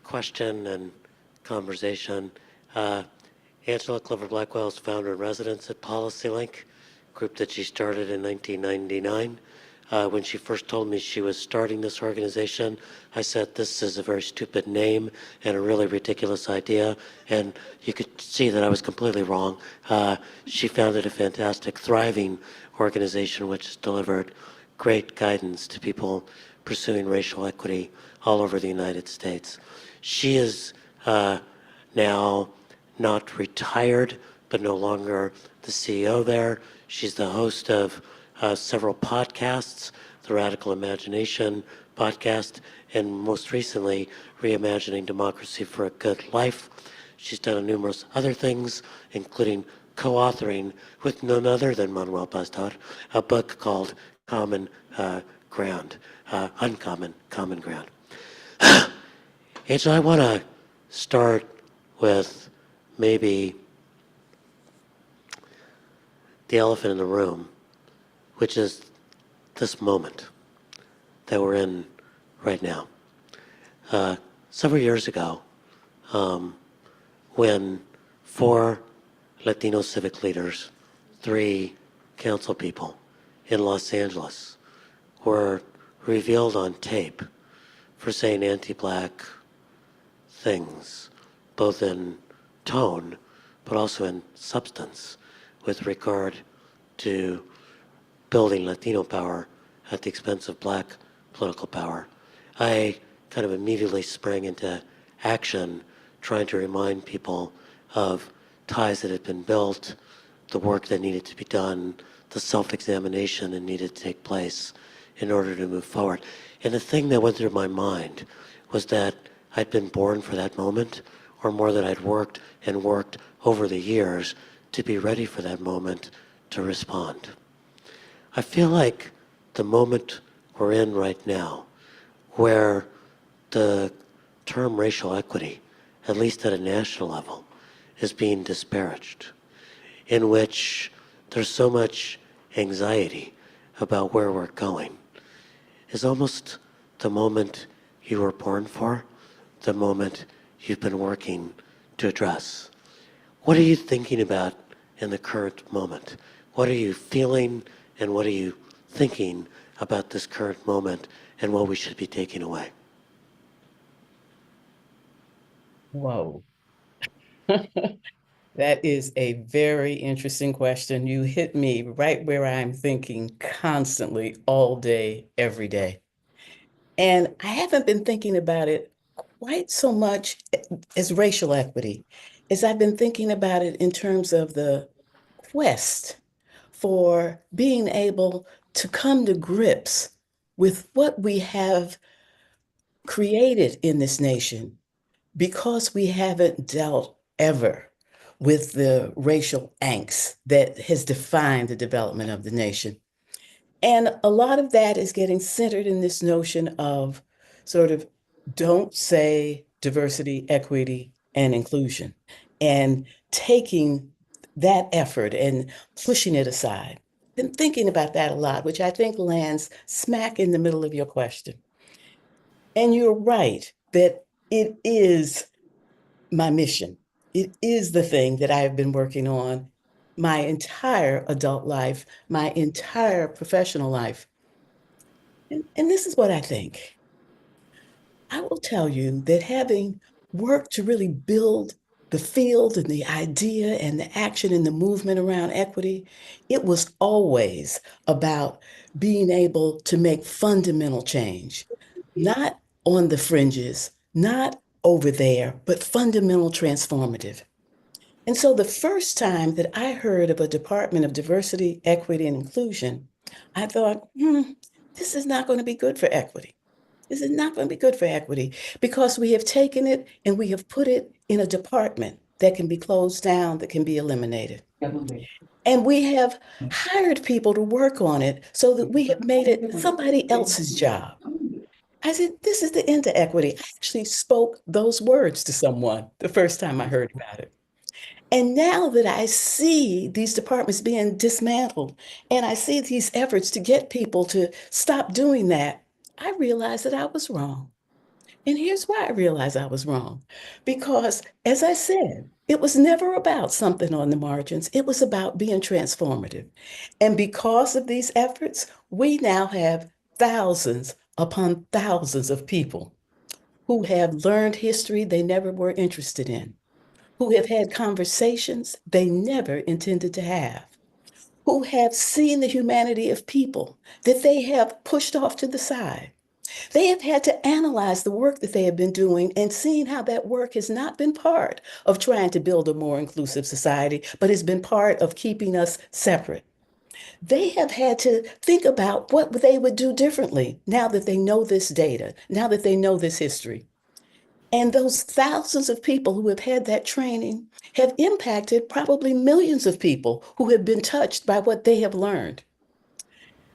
question and conversation. Angela Glover Blackwell is founder and resident at PolicyLink, a group that she started in 1999. When she first told me she was starting this organization, I said, this is a very stupid name and a really ridiculous idea. And you could see that I was completely wrong. She founded a fantastic, thriving organization which has delivered great guidance to people pursuing racial equity all over the United States. She is now not retired, but no longer the CEO there. She's the host of several podcasts, the Radical Imagination podcast, and most recently, Reimagining Democracy for a Good Life. She's done numerous other things, including co-authoring with none other than Manuel Pastor, a book called Common Ground, Uncommon Common Ground. Angela, I want to start with maybe the elephant in the room, which is this moment that we're in right now. Several years ago, when 4 Latino civic leaders, 3 council people in Los Angeles were revealed on tape for saying anti-Black things, both in tone, but also in substance, with regard to building Latino power at the expense of Black political power. I kind of immediately sprang into action, trying to remind people of ties that had been built, the work that needed to be done, the self-examination that needed to take place in order to move forward. And the thing that went through my mind was that I'd been born for that moment, or more that I'd worked and worked over the years to be ready for that moment to respond. I feel like the moment we're in right now, where the term racial equity, at least at a national level, is being disparaged, in which there's so much anxiety about where we're going, is almost the moment you were born for, the moment you've been working to address. What are you thinking about in the current moment? What are you feeling and what are you thinking about this current moment and what we should be taking away? Whoa. That is a very interesting question. You hit me right where I'm thinking constantly, all day, every day. And I haven't been thinking about it quite so much as racial equity, as I've been thinking about it in terms of the quest for being able to come to grips with what we have created in this nation because we haven't dealt ever with the racial angst that has defined the development of the nation. And a lot of that is getting centered in this notion of sort of don't say diversity, equity, and inclusion, and taking that effort and pushing it aside. Been thinking about that a lot, which I think lands smack in the middle of your question. And you're right that it is my mission. It is the thing that I have been working on my entire adult life, my entire professional life. And this is what I think. I will tell you that having worked to really build the field and the idea and the action and the movement around equity, it was always about being able to make fundamental change, not on the fringes, not over there, but fundamental transformative. And so the first time that I heard of a Department of Diversity, Equity, and Inclusion, I thought, this is not going to be good for equity. This is not going to be good for equity because we have taken it and we have put it in a department that can be closed down, that can be eliminated. And we have hired people to work on it so that we have made it somebody else's job. I said, this is the end to equity. I actually spoke those words to someone the first time I heard about it. And now that I see these departments being dismantled and I see these efforts to get people to stop doing that, I realize that I was wrong. And here's why I realized I was wrong. Because, as I said, it was never about something on the margins. It was about being transformative. And because of these efforts, we now have thousands upon thousands of people who have learned history they never were interested in, who have had conversations they never intended to have, who have seen the humanity of people that they have pushed off to the side. They have had to analyze the work that they have been doing and seen how that work has not been part of trying to build a more inclusive society, but has been part of keeping us separate. They have had to think about what they would do differently now that they know this data, now that they know this history. And those thousands of people who have had that training have impacted probably millions of people who have been touched by what they have learned.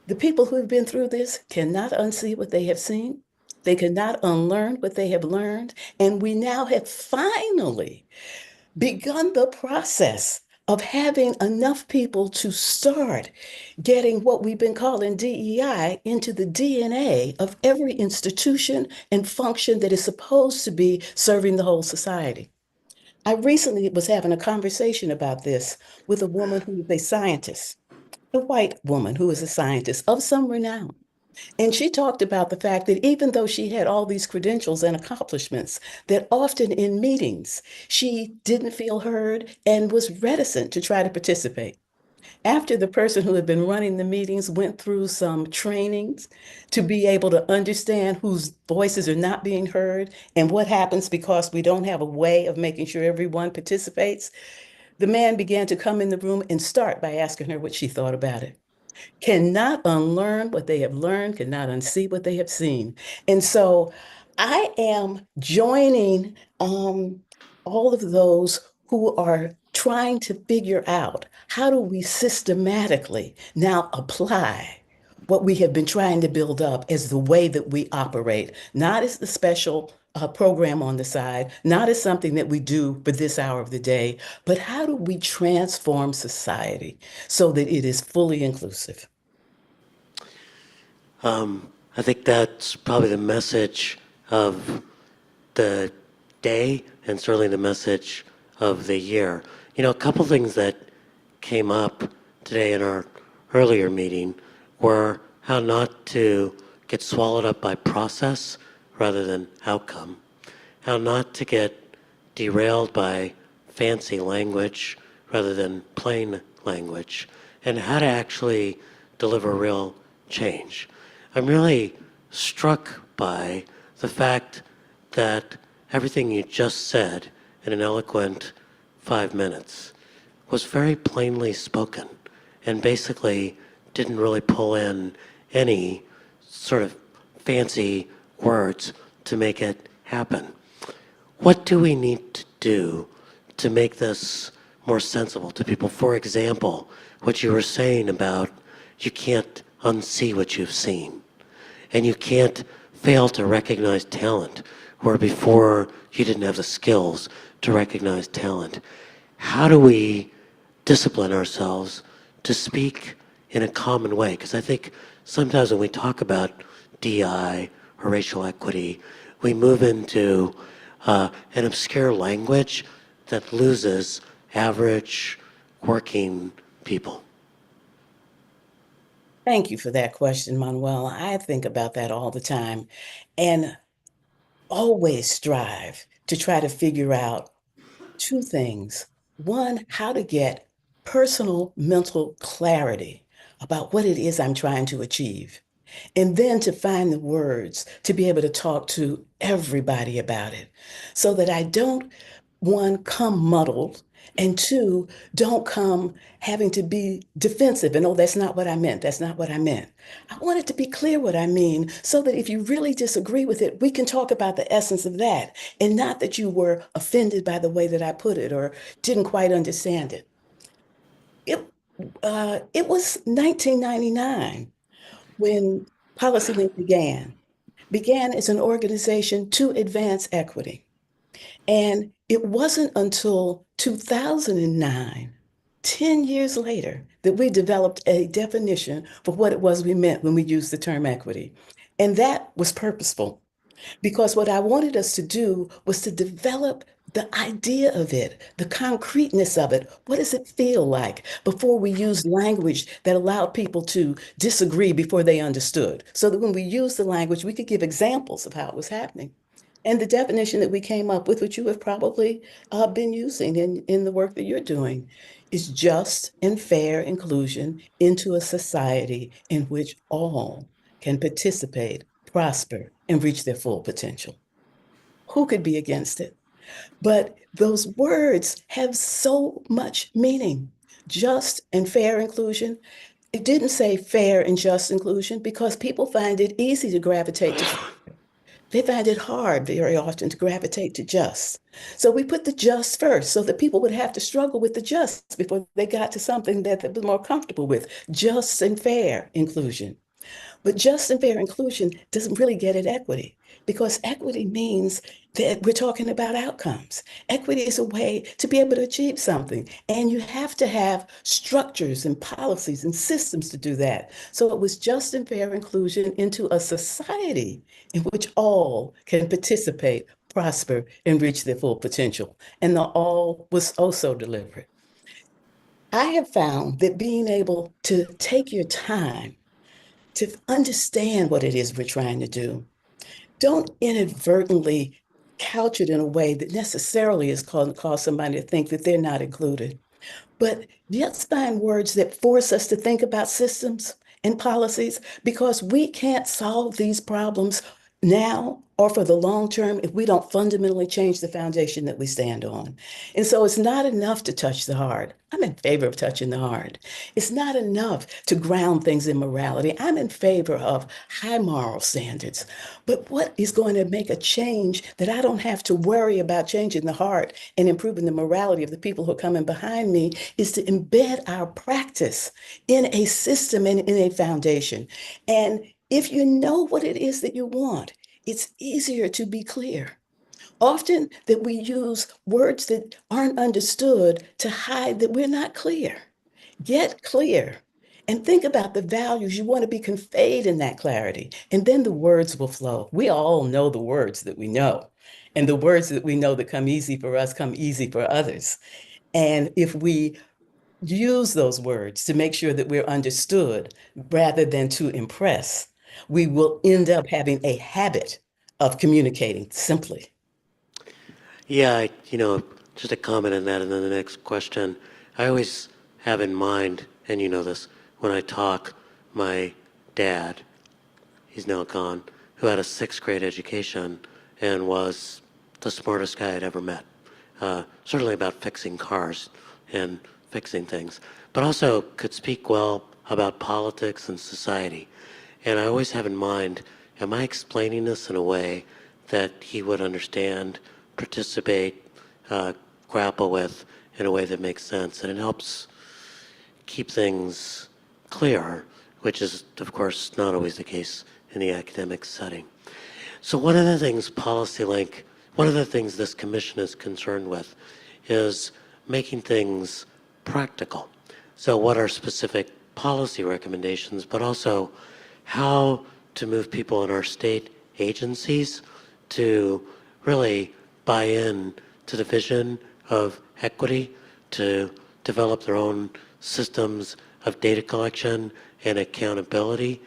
The people who have been through this cannot unsee what they have seen. They cannot unlearn what they have learned. And we now have finally begun the process of having enough people to start getting what we've been calling DEI into the DNA of every institution and function that is supposed to be serving the whole society. I recently was having a conversation about this with a woman who is a scientist, a white woman who is a scientist of some renown. And she talked about the fact that even though she had all these credentials and accomplishments, that often in meetings, she didn't feel heard and was reticent to try to participate. After the person who had been running the meetings went through some trainings to be able to understand whose voices are not being heard and what happens because we don't have a way of making sure everyone participates, the man began to come in the room and start by asking her what she thought about it. Cannot unlearn what they have learned, cannot unsee what they have seen. And so I am joining all of those who are trying to figure out how do we systematically now apply what we have been trying to build up as the way that we operate, not as the special program on the side, not as something that we do for this hour of the day, but how do we transform society so that it is fully inclusive? I think that's probably the message of the day and certainly the message of the year. You know, a couple things that came up today in our earlier meeting were how not to get swallowed up by process rather than outcome, how not to get derailed by fancy language rather than plain language, and how to actually deliver real change. I'm really struck by the fact that everything you just said in an eloquent 5 minutes was very plainly spoken and basically didn't really pull in any sort of fancy words to make it happen. What do we need to do to make this more sensible to people? For example, what you were saying about you can't unsee what you've seen, and you can't fail to recognize talent where before you didn't have the skills to recognize talent. How do we discipline ourselves to speak in a common way? Because I think sometimes when we talk about DI or racial equity, we move into an obscure language that loses average working people. Thank you for that question, Manuel. I think about that all the time and always strive to try to figure out two things. One, how to get personal mental clarity about what it is I'm trying to achieve. And then to find the words to be able to talk to everybody about it so that I don't, one, come muddled, and two, don't come having to be defensive and, oh, that's not what I meant. That's not what I meant. I want it to be clear what I mean so that if you really disagree with it, we can talk about the essence of that and not that you were offended by the way that I put it or didn't quite understand it. It was 1999 when PolicyLink began as an organization to advance equity. And it wasn't until 2009, 10 years later, that we developed a definition for what it was we meant when we used the term equity. And that was purposeful because what I wanted us to do was to develop the idea of it, the concreteness of it. What does it feel like before we used language that allowed people to disagree before they understood? So that when we used the language, we could give examples of how it was happening. And the definition that we came up with, which you have probably been using in the work that you're doing, is just and fair inclusion into a society in which all can participate, prosper, and reach their full potential. Who could be against it? But those words have so much meaning. Just and fair inclusion. It didn't say fair and just inclusion because people find it easy to gravitate to. They find it hard very often to gravitate to just. So we put the just first so that people would have to struggle with the just before they got to something that they were more comfortable with. Just and fair inclusion. But just and fair inclusion doesn't really get at equity because equity means that we're talking about outcomes. Equity is a way to be able to achieve something, and you have to have structures and policies and systems to do that. So it was just and fair inclusion into a society in which all can participate, prosper, and reach their full potential. And the all was also deliberate. I have found that being able to take your time to understand what it is we're trying to do. Don't inadvertently couch it in a way that necessarily is going to cause somebody to think that they're not included. But let's find words that force us to think about systems and policies, because we can't solve these problems now or for the long term if we don't fundamentally change the foundation that we stand on. And so it's not enough to touch the heart. I'm in favor of touching the heart. It's not enough to ground things in morality. I'm in favor of high moral standards. But what is going to make a change that I don't have to worry about changing the heart and improving the morality of the people who are coming behind me is to embed our practice in a system and in a foundation. And if you know what it is that you want, it's easier to be clear. Often that we use words that aren't understood to hide that we're not clear. Get clear and think about the values you want to be conveyed in that clarity, and then the words will flow. We all know the words that we know, and the words that we know that come easy for us come easy for others. And if we use those words to make sure that we're understood rather than to impress, we will end up having a habit of communicating simply. Yeah, just a comment on that, and then the next question. I always have in mind, and you know this, when I talk, my dad, he's now gone, who had a sixth grade education and was the smartest guy I'd ever met. Certainly about fixing cars and fixing things, but also could speak well about politics and society. And I always have in mind, am I explaining this in a way that he would understand, participate, grapple with in a way that makes sense? And it helps keep things clear, which is, of course, not always the case in the academic setting. So one of the things one of the things this commission is concerned with is making things practical. So what are specific policy recommendations, but also how to move people in our state agencies to really buy in to the vision of equity, to develop their own systems of data collection and accountability,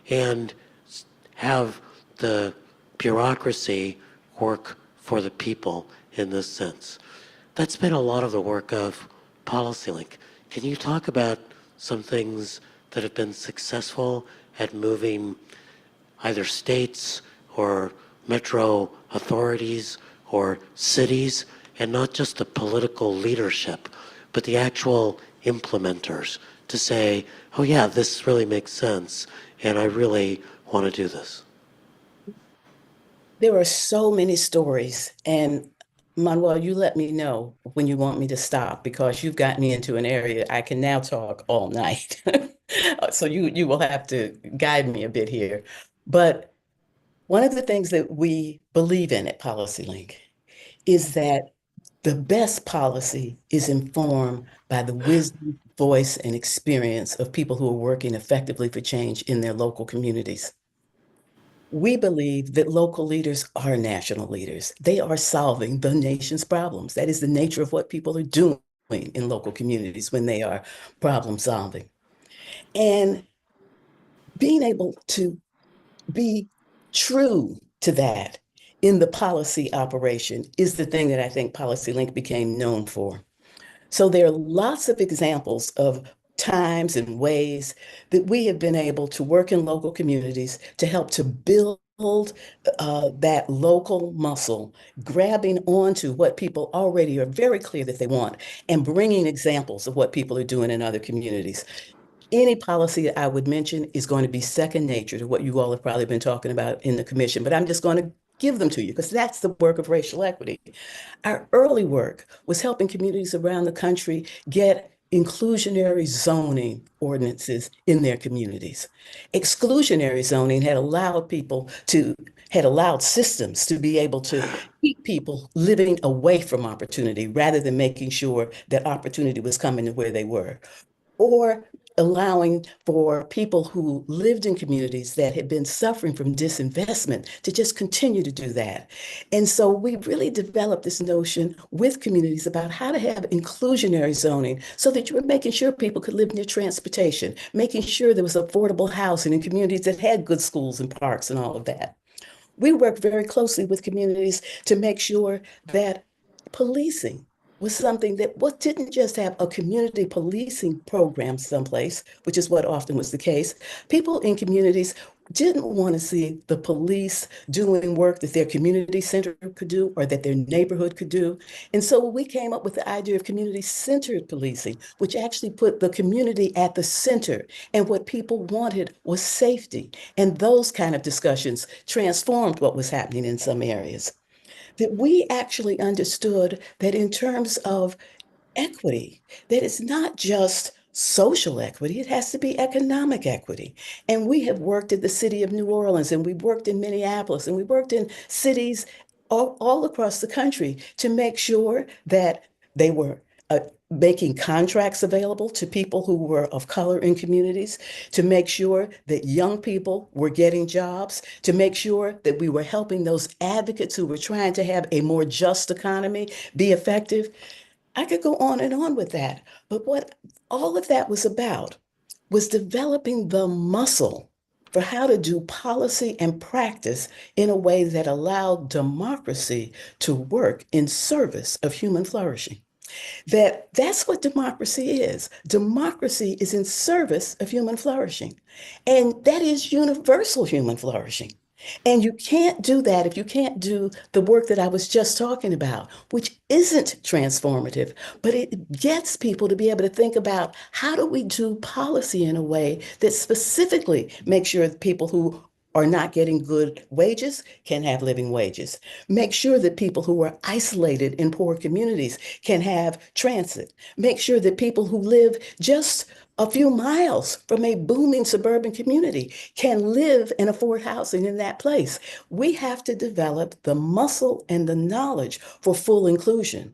and have the bureaucracy work for the people in this sense. That's been a lot of the work of PolicyLink. Can you talk about some things that have been successful at moving either states or metro authorities or cities, and not just the political leadership, but the actual implementers to say, oh yeah, this really makes sense, and I really want to do this? There are so many stories, and Manuel, you let me know when you want me to stop, because you've got me into an area I can now talk all night. So you will have to guide me a bit here. But one of the things that we believe in at PolicyLink is that the best policy is informed by the wisdom, voice, and experience of people who are working effectively for change in their local communities. We believe that local leaders are national leaders. They are solving the nation's problems. That is the nature of what people are doing in local communities when they are problem solving. And being able to be true to that in the policy operation is the thing that I think PolicyLink became known for. So there are lots of examples of times and ways that we have been able to work in local communities to help to build that local muscle, grabbing onto what people already are very clear that they want, and bringing examples of what people are doing in other communities. Any policy that I would mention is going to be second nature to what you all have probably been talking about in the commission, but I'm just going to give them to you because that's the work of racial equity. Our early work was helping communities around the country get inclusionary zoning ordinances in their communities. Exclusionary zoning had allowed systems to be able to keep people living away from opportunity rather than making sure that opportunity was coming to where they were, or allowing for people who lived in communities that had been suffering from disinvestment to just continue to do that. And so we really developed this notion with communities about how to have inclusionary zoning so that you were making sure people could live near transportation, making sure there was affordable housing in communities that had good schools and parks and all of that. We work very closely with communities to make sure that policing was something that didn't just have a community policing program someplace, which is what often was the case. People in communities didn't want to see the police doing work that their community center could do or that their neighborhood could do. And so we came up with the idea of community-centered policing, which actually put the community at the center. And what people wanted was safety. And those kind of discussions transformed what was happening in some areas. That we actually understood that in terms of equity, that it's not just social equity, it has to be economic equity. And we have worked at the city of New Orleans, and we worked in Minneapolis, and we worked in cities all across the country to make sure that they were making contracts available to people who were of color in communities, to make sure that young people were getting jobs, to make sure that we were helping those advocates who were trying to have a more just economy be effective. I could go on and on with that. But what all of that was about was developing the muscle for how to do policy and practice in a way that allowed democracy to work in service of human flourishing. That's what democracy is. Democracy is in service of human flourishing. And that is universal human flourishing. And you can't do that if you can't do the work that I was just talking about, which isn't transformative, but it gets people to be able to think about how do we do policy in a way that specifically makes sure that people who are not getting good wages can have living wages. Make sure that people who are isolated in poor communities can have transit. Make sure that people who live just a few miles from a booming suburban community can live and afford housing in that place. We have to develop the muscle and the knowledge for full inclusion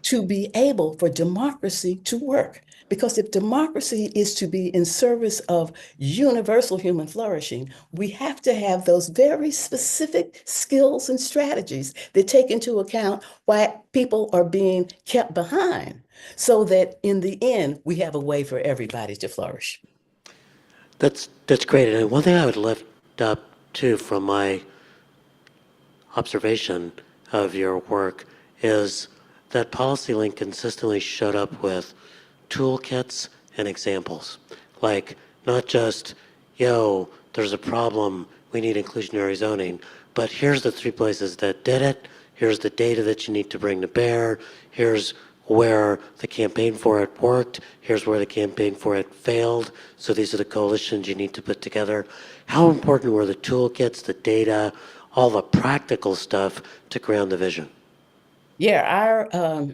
to be able for democracy to work. Because if democracy is to be in service of universal human flourishing, we have to have those very specific skills and strategies that take into account why people are being kept behind, so that in the end, we have a way for everybody to flourish. That's great. And one thing I would lift up too from my observation of your work is that PolicyLink consistently showed up with toolkits and examples. Like not just, yo, there's a problem, we need inclusionary zoning, but here's the 3 places that did it, here's the data that you need to bring to bear, here's where the campaign for it worked, here's where the campaign for it failed, so these are the coalitions you need to put together. How important were the toolkits, the data, all the practical stuff to ground the vision? Yeah, our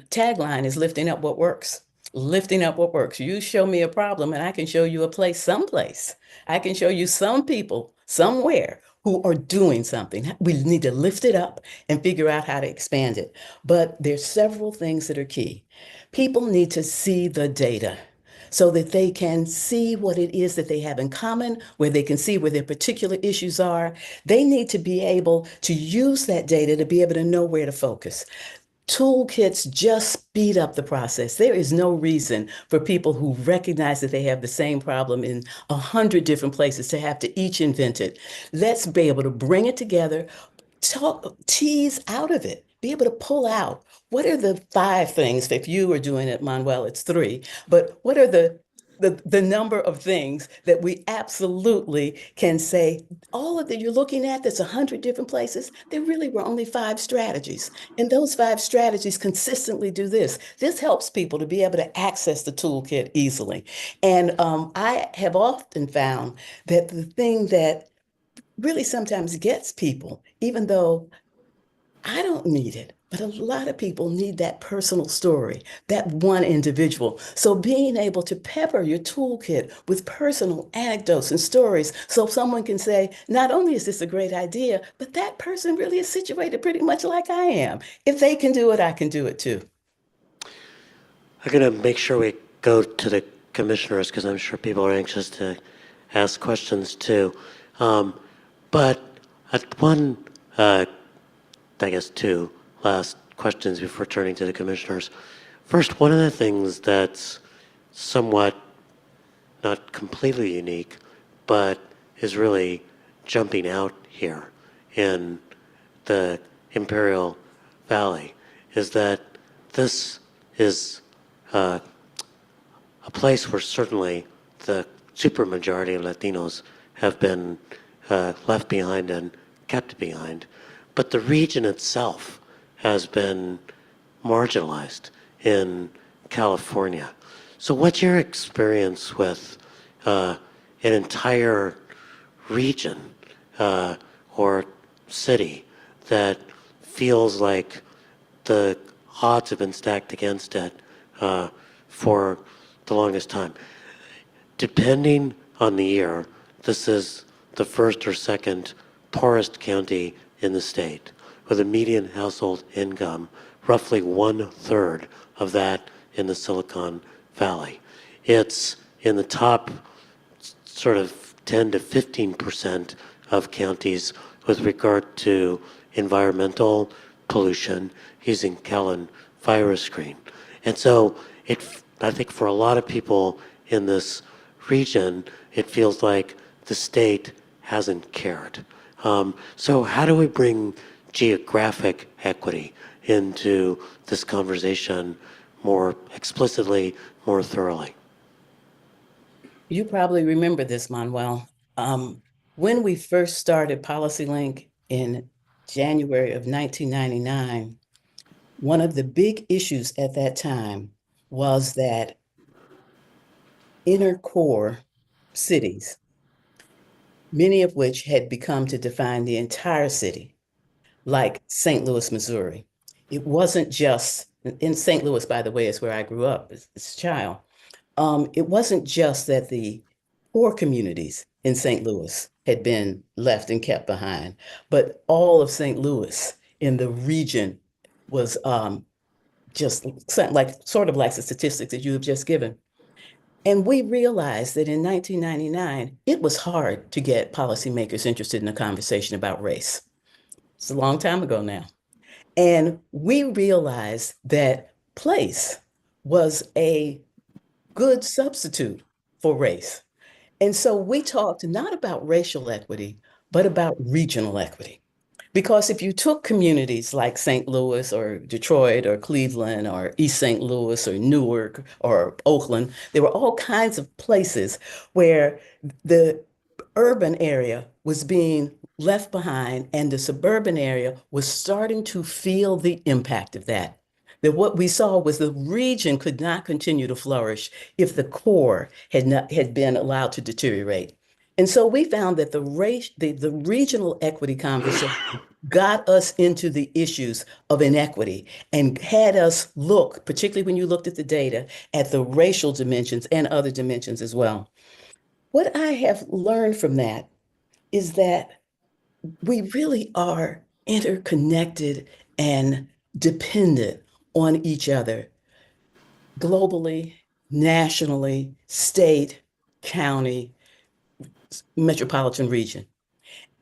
tagline is lifting up what works. Lifting up what works. You show me a problem and I can show you a place someplace. I can show you some people somewhere who are doing something. We need to lift it up and figure out how to expand it. But there's several things that are key. People need to see the data so that they can see what it is that they have in common, where they can see where their particular issues are. They need to be able to use that data to be able to know where to focus. Toolkits just speed up the process. There is no reason for people who recognize that they have the same problem in 100 different places to have to each invent it. Let's be able to bring it together, tease out of it, be able to pull out what are the 5 things. If you are doing it, Manuel, it's 3, but what are the number of things that we absolutely can say, all of that you're looking at, that's 100 different places, there really were only 5 strategies. And those 5 strategies consistently do this. This helps people to be able to access the toolkit easily. And I have often found that the thing that really sometimes gets people, even though I don't need it, but a lot of people need that personal story, that one individual. So being able to pepper your toolkit with personal anecdotes and stories so someone can say, not only is this a great idea, but that person really is situated pretty much like I am. If they can do it, I can do it too. I'm going to make sure we go to the commissioners because I'm sure people are anxious to ask questions too. But at one, I guess 2 last questions before turning to the commissioners. First, one of the things that's somewhat not completely unique, but is really jumping out here in the Imperial Valley is that this is a place where certainly the supermajority of Latinos have been left behind and kept behind, but the region itself has been marginalized in California. So what's your experience with an entire region or city that feels like the odds have been stacked against it for the longest time? Depending on the year, this is the first or second poorest county in the state, with a median household income roughly 1/3 of that in the Silicon Valley. It's in the top sort of 10 to 15% of counties with regard to environmental pollution using Callan virus screen. And so I think for a lot of people in this region, it feels like the state hasn't cared. So how do we bring geographic equity into this conversation more explicitly, more thoroughly? You probably remember this, Manuel. When we first started PolicyLink in January of 1999, one of the big issues at that time was that inner core cities, many of which had become to define the entire city, like St. Louis, Missouri. It wasn't just, in St. Louis, by the way, is where I grew up as a child. It wasn't just that the poor communities in St. Louis had been left and kept behind, but all of St. Louis in the region was just sort of like the statistics that you have just given. And we realized that in 1999, it was hard to get policymakers interested in a conversation about race. It's a long time ago now. And we realized that place was a good substitute for race. And so we talked not about racial equity, but about regional equity. Because if you took communities like St. Louis or Detroit or Cleveland or East St. Louis or Newark or Oakland, there were all kinds of places where the urban area was being left behind and the suburban area was starting to feel the impact of that. That what we saw was the region could not continue to flourish if the core had been allowed to deteriorate. And so we found that the regional equity conversation got us into the issues of inequity and had us look, particularly when you looked at the data, at the racial dimensions and other dimensions as well. What I have learned from that is that we really are interconnected and dependent on each other globally, nationally, state, county, metropolitan region.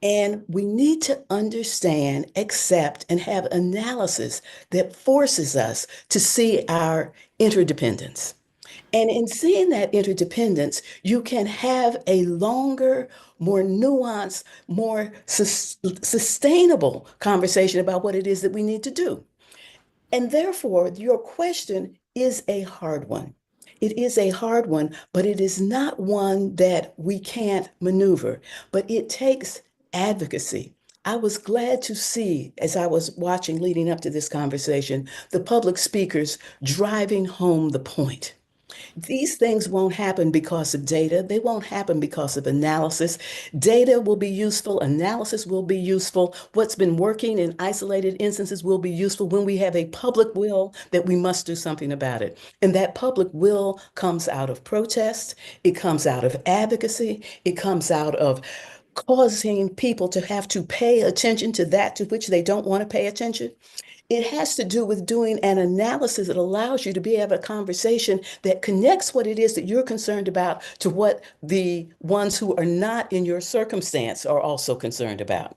And we need to understand, accept, and have analysis that forces us to see our interdependence. And in seeing that interdependence, you can have a longer, more nuanced, more sustainable conversation about what it is that we need to do. And therefore, your question is a hard one. It is a hard one, but it is not one that we can't maneuver. But it takes advocacy. I was glad to see, as I was watching leading up to this conversation, the public speakers driving home the point. These things won't happen because of data. They won't happen because of analysis. Data will be useful. Analysis will be useful. What's been working in isolated instances will be useful when we have a public will that we must do something about it. And that public will comes out of protest. It comes out of advocacy. It comes out of causing people to have to pay attention to that to which they don't want to pay attention. It has to do with doing an analysis that allows you to be able to have a conversation that connects what it is that you're concerned about to what the ones who are not in your circumstance are also concerned about.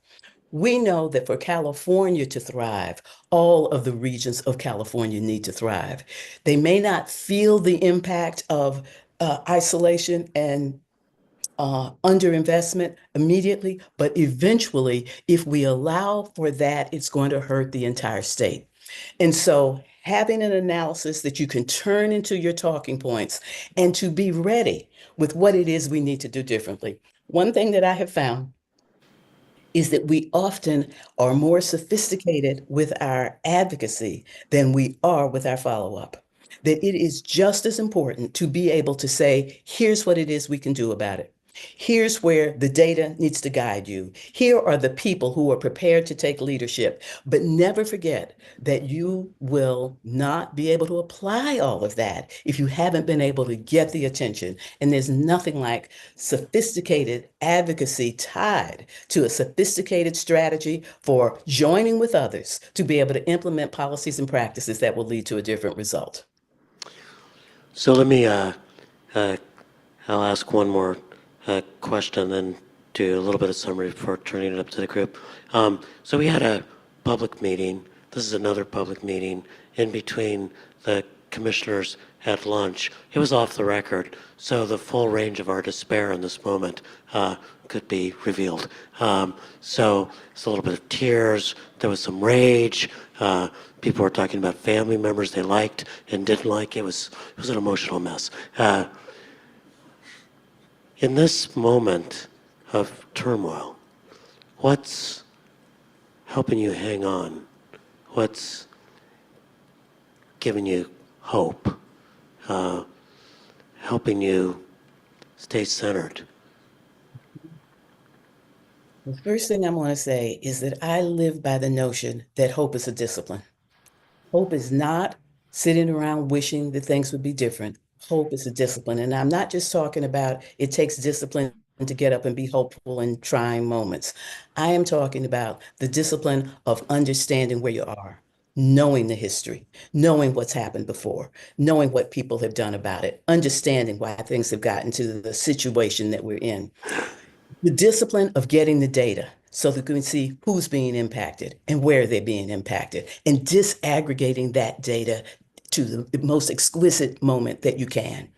We know that for California to thrive, all of the regions of California need to thrive. They may not feel the impact of isolation and underinvestment immediately, but eventually, if we allow for that, it's going to hurt the entire state. And so having an analysis that you can turn into your talking points, and to be ready with what it is we need to do differently. One thing that I have found is that we often are more sophisticated with our advocacy than we are with our follow-up. That it is just as important to be able to say, here's what it is we can do about it. Here's where the data needs to guide you. Here are the people who are prepared to take leadership. But never forget that you will not be able to apply all of that if you haven't been able to get the attention. And there's nothing like sophisticated advocacy tied to a sophisticated strategy for joining with others to be able to implement policies and practices that will lead to a different result. So let me, I'll ask one more question, then do a little bit of summary before turning it up to the group. So we had a public meeting. This is another public meeting in between the commissioners at lunch. It was off the record, so the full range of our despair in this moment could be revealed. So it's a little bit of tears. There was some rage. People were talking about family members they liked and didn't like. It was an emotional mess. In this moment of turmoil, what's helping you hang on? What's giving you hope? Helping you stay centered? The first thing I'm going to say is that I live by the notion that hope is a discipline. Hope is not sitting around wishing that things would be different. Hope is a discipline. And I'm not just talking about it takes discipline to get up and be hopeful in trying moments. I am talking about the discipline of understanding where you are, knowing the history, knowing what's happened before, knowing what people have done about it, understanding why things have gotten to the situation that we're in. The discipline of getting the data so that we can see who's being impacted and where they're being impacted, and disaggregating that data to the most exquisite moment that you can.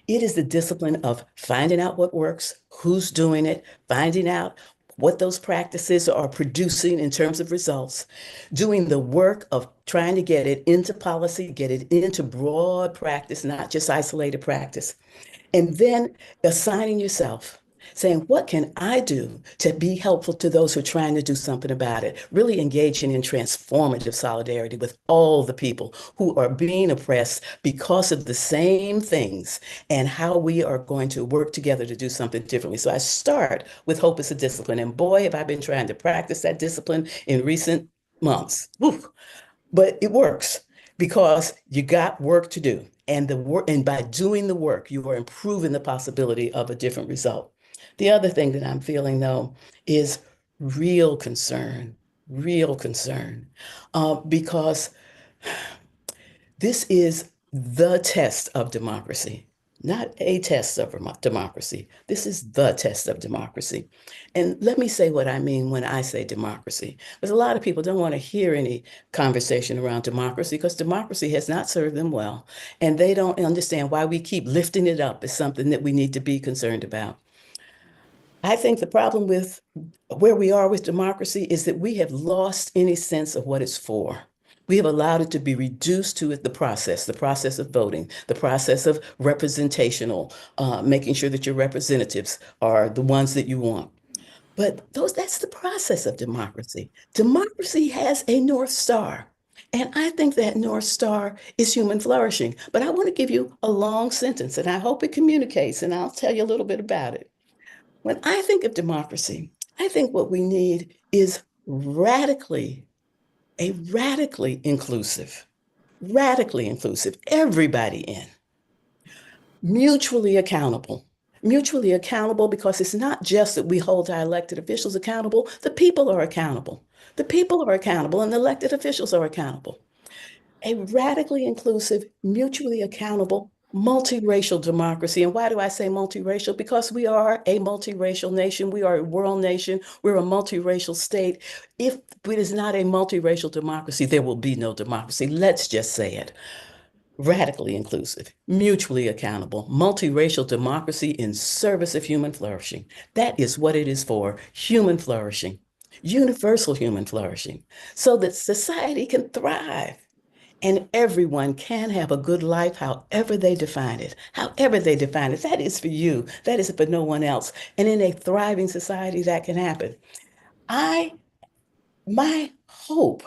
It is the discipline of finding out what works, who's doing it, finding out what those practices are producing in terms of results, doing the work of trying to get it into policy, get it into broad practice, not just isolated practice, and then assigning yourself, saying, what can I do to be helpful to those who are trying to do something about it? Really engaging in transformative solidarity with all the people who are being oppressed because of the same things, and how we are going to work together to do something differently. So I start with hope as a discipline. And boy, have I been trying to practice that discipline in recent months. Woo. But it works because you got work to do. And by doing the work, you are improving the possibility of a different result. The other thing that I'm feeling, though, is real concern, because this is the test of democracy, not a test of democracy. This is the test of democracy. And let me say what I mean when I say democracy, because a lot of people don't want to hear any conversation around democracy, because democracy has not served them well, and they don't understand why we keep lifting it up as something that we need to be concerned about. I think the problem with where we are with democracy is that we have lost any sense of what it's for. We have allowed it to be reduced to the process of voting, the process of representational, making sure that your representatives are the ones that you want. But that's the process of democracy. Democracy has a North Star. And I think that North Star is human flourishing. But I want to give you a long sentence, and I hope it communicates, and I'll tell you a little bit about it. When I think of democracy, I think what we need is radically inclusive, everybody in, mutually accountable. Mutually accountable because it's not just that we hold our elected officials accountable, the people are accountable. The people are accountable and the elected officials are accountable. A radically inclusive, mutually accountable, multiracial democracy. And why do I say multiracial? Because we are a multiracial nation. We are a world nation. We're a multiracial state. If it is not a multiracial democracy, there will be no democracy. Let's just say it. Radically inclusive, mutually accountable, multiracial democracy in service of human flourishing. That is what it is for, human flourishing, universal human flourishing, so that society can thrive. and everyone can have a good life however they define it. However they define it. That is for you. That is for no one else. And in a thriving society, that can happen. My hope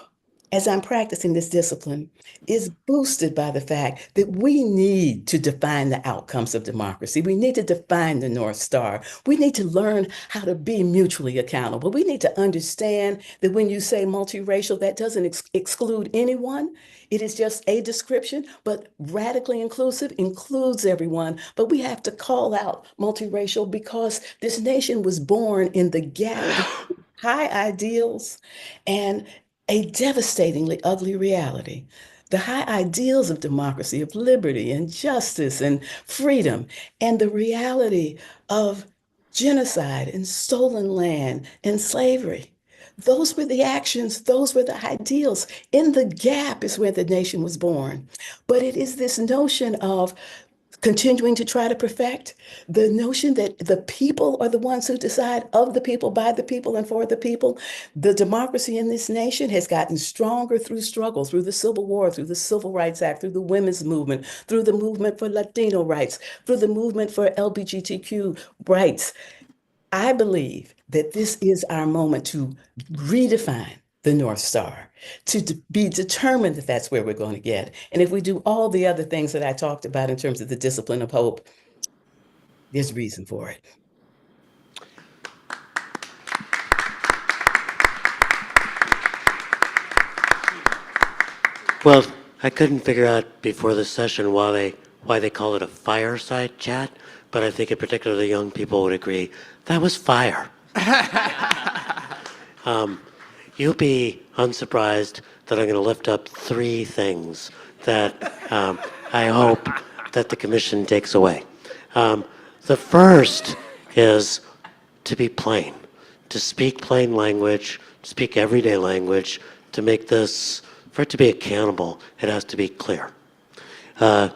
as I'm practicing this discipline is boosted by the fact that we need to define the outcomes of democracy. We need to define the North Star. We need to learn how to be mutually accountable. We need to understand that when you say multiracial, that doesn't exclude anyone. It is just a description, but radically inclusive includes everyone. But we have to call out multiracial because this nation was born in the gap between high ideals and a devastatingly ugly reality. The high ideals of democracy, of liberty and justice and freedom, and the reality of genocide and stolen land and slavery. Those were the actions, those were the ideals. In the gap is where the nation was born. But it is this notion of continuing to try to perfect the notion that the people are the ones who decide of the people, by the people, and for the people. The democracy in this nation has gotten stronger through struggle, through the Civil War, through the Civil Rights Act, through the women's movement, through the movement for Latino rights, through the movement for LGBTQ rights. I believe that this is our moment to redefine the North Star, to be determined that that's where we're going to get. And if we do all the other things that I talked about in terms of the discipline of hope, there's reason for it. Well, I couldn't figure out before the session why they call it a fireside chat, but I think in particular the young people would agree that was fire. You'll be unsurprised that I'm going to lift up 3 things that I hope that the commission takes away. The first is to be plain, to speak plain language, to speak everyday language, to make this, for it to be accountable, it has to be clear. The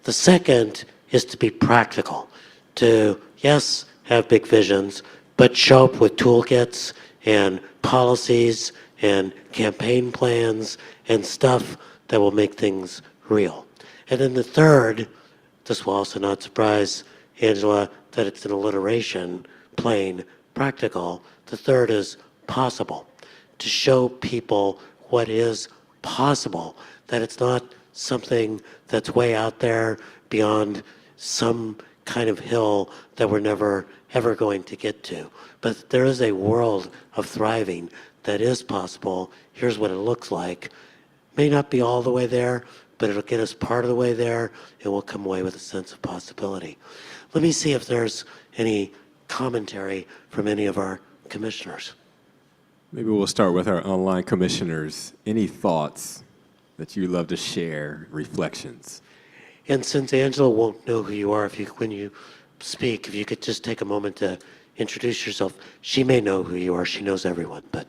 second is to be practical, to, yes, have big visions, but show up with toolkits and policies and campaign plans and stuff that will make things real. And then the third, this will also not surprise Angela that it's an alliteration, plain, practical. The third is possible, to show people what is possible, that it's not something that's way out there beyond some kind of hill that we're never ever going to get to. But there is a world of thriving that is possible. Here's what it looks like. May not be all the way there, but it'll get us part of the way there, and we'll come away with a sense of possibility. Let me see if there's any commentary from any of our commissioners. Maybe we'll start with our online commissioners. Any thoughts that you'd love to share, reflections? And since Angela won't know who you are when you speak, if you could just take a moment to introduce yourself. She may know who you are. She knows everyone, but.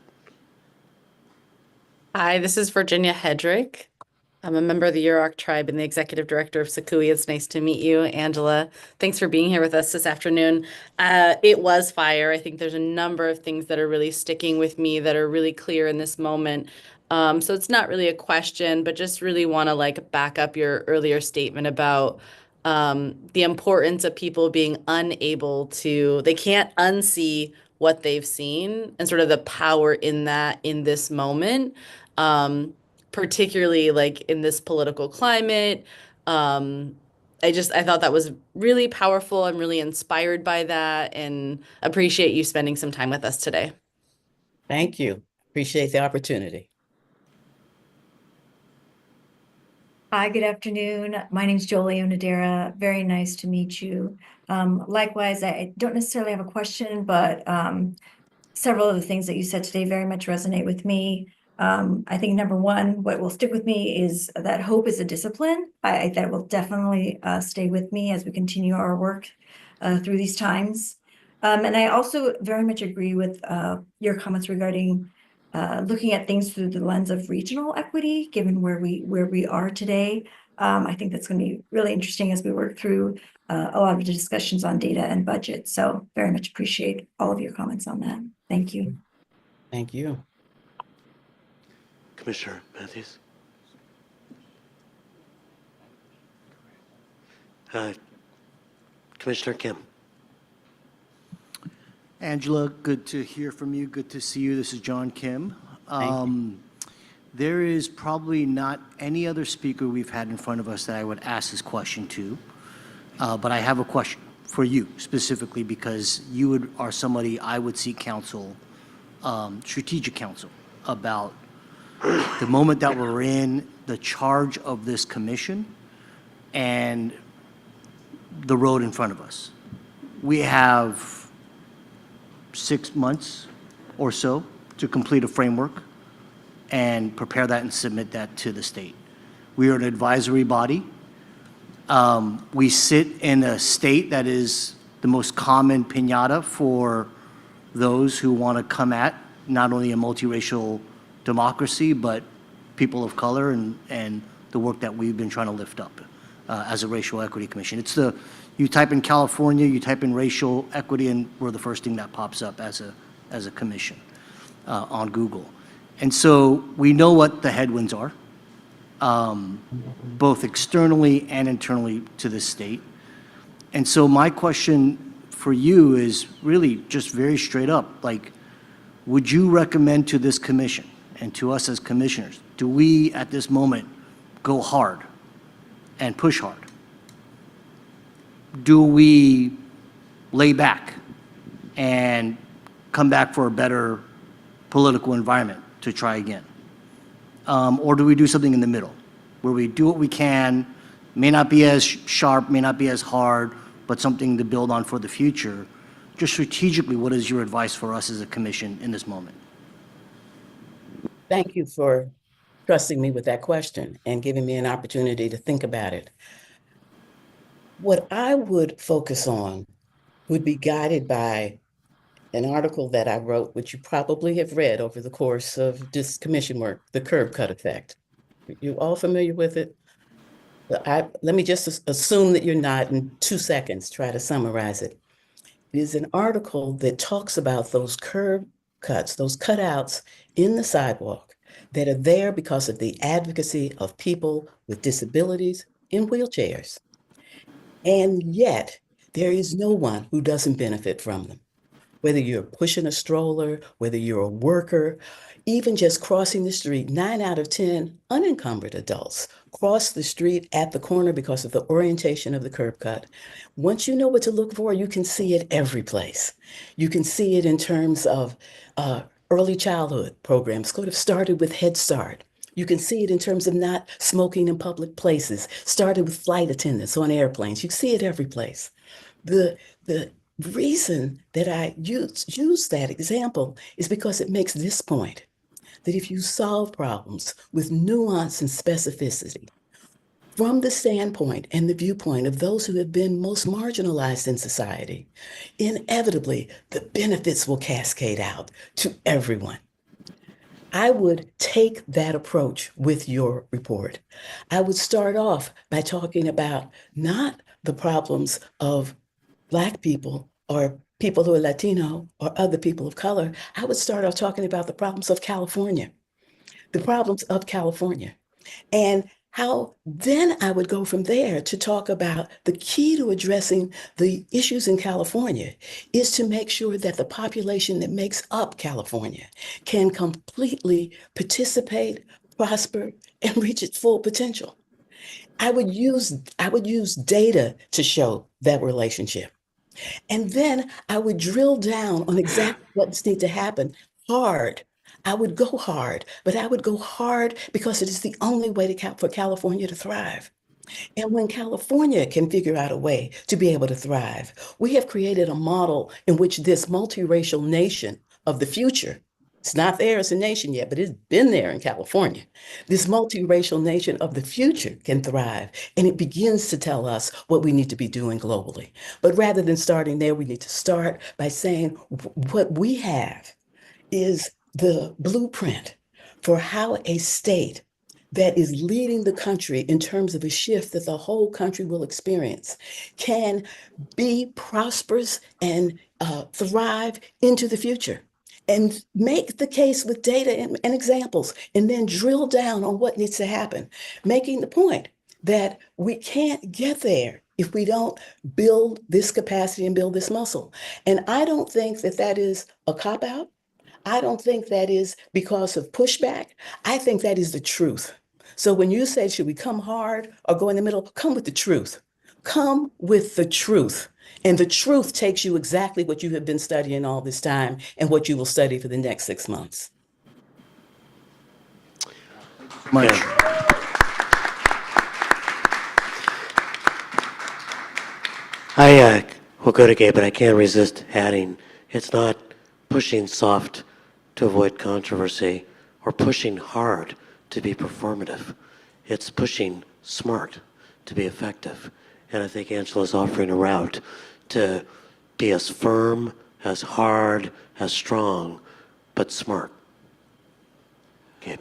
Hi, this is Virginia Hedrick. I'm a member of the Yurok tribe and the executive director of Sakui. It's nice to meet you, Angela. Thanks for being here with us this afternoon. It was fire. I think there's a number of things that are really sticking with me that are really clear in this moment. So it's not really a question, but just really want to back up your earlier statement about the importance of people being unable to, they can't unsee what they've seen and sort of the power in that in this moment. Particularly in this political climate. I thought that was really powerful. I'm really inspired by that and appreciate you spending some time with us today. Thank you. Appreciate the opportunity. Hi, good afternoon. My name is Jolie Onodera. Very nice to meet you. Likewise, I don't necessarily have a question, but several of the things that you said today very much resonate with me. I think number one, what will stick with me is that hope is a discipline. That will definitely stay with me as we continue our work through these times. And I also very much agree with your comments regarding looking at things through the lens of regional equity, given where we are today. I think that's going to be really interesting as we work through a lot of the discussions on data and budget. So very much appreciate all of your comments on that. Thank you. Thank you. Commissioner Matthews. Commissioner Kim. Angela, good to hear from you. Good to see you. This is John Kim. Thank you. There is probably not any other speaker we've had in front of us that I would ask this question to, but I have a question for you specifically because you are somebody I would seek counsel, strategic counsel, about the moment that we're in, the charge of this commission, and the road in front of us. We have 6 months or so to complete a framework and prepare that and submit that to the state. We are an advisory body. We sit in a state that is the most common piñata for those who want to come at not only a multiracial democracy, but people of color and the work that we've been trying to lift up as a racial equity commission. You type in California, you type in racial equity, and we're the first thing that pops up as a commission on Google. And so we know what the headwinds are, both externally and internally to the state. And so my question for you is really just very straight up, like, would you recommend to this commission and to us as commissioners, do we at this moment go hard and push hard? Do we lay back and come back for a better political environment to try again? Or do we do something in the middle where we do what we can, may not be as sharp, may not be as hard, but something to build on for the future? Just strategically, what is your advice for us as a commission in this moment? Thank you for trusting me with that question and giving me an opportunity to think about it. What I would focus on would be guided by an article that I wrote, which you probably have read over the course of this commission work, The Curb Cut Effect. You all familiar with it? Let me just assume that you're not in 2 seconds, try to summarize it. It is an article that talks about those curb cuts, those cutouts in the sidewalk that are there because of the advocacy of people with disabilities in wheelchairs. And yet, there is no one who doesn't benefit from them. Whether you're pushing a stroller, whether you're a worker, even just crossing the street, 9 out of 10 unencumbered adults cross the street at the corner because of the orientation of the curb cut. Once you know what to look for, you can see it every place. You can see it in terms of early childhood programs, could have started with Head Start. You can see it in terms of not smoking in public places, started with flight attendants on airplanes. You see it every place. The reason that I use that example is because it makes this point, that if you solve problems with nuance and specificity from the standpoint and the viewpoint of those who have been most marginalized in society, inevitably the benefits will cascade out to everyone. I would take that approach with your report. I would start off by talking about not the problems of Black people or people who are Latino or other people of color. I would start off talking about the problems of California, and how then I would go from there to talk about the key to addressing the issues in California is to make sure that the population that makes up California can completely participate, prosper, and reach its full potential. I would use data to show that relationship. And then I would drill down on exactly what needs to happen hard. I would go hard, but I would go hard because it is the only way for California to thrive. And when California can figure out a way to be able to thrive, we have created a model in which this multiracial nation of the future, it's not there as a nation yet, but it's been there in California. This multiracial nation of the future can thrive, and it begins to tell us what we need to be doing globally. But rather than starting there, we need to start by saying what we have is the blueprint for how a state that is leading the country in terms of a shift that the whole country will experience can be prosperous and thrive into the future. And make the case with data and examples, and then drill down on what needs to happen, making the point that we can't get there if we don't build this capacity and build this muscle. And I don't think that that is a cop-out. I don't think that is because of pushback. I think that is the truth. So when you say, should we come hard or go in the middle? Come with the truth. Come with the truth. And the truth takes you exactly what you have been studying all this time and what you will study for the next 6 months. Much. I will go to Gabe, but I can't resist adding, it's not pushing soft to avoid controversy or pushing hard to be performative. It's pushing smart to be effective. And I think Angela's offering a route to be as firm, as hard, as strong, but smart. Gabe.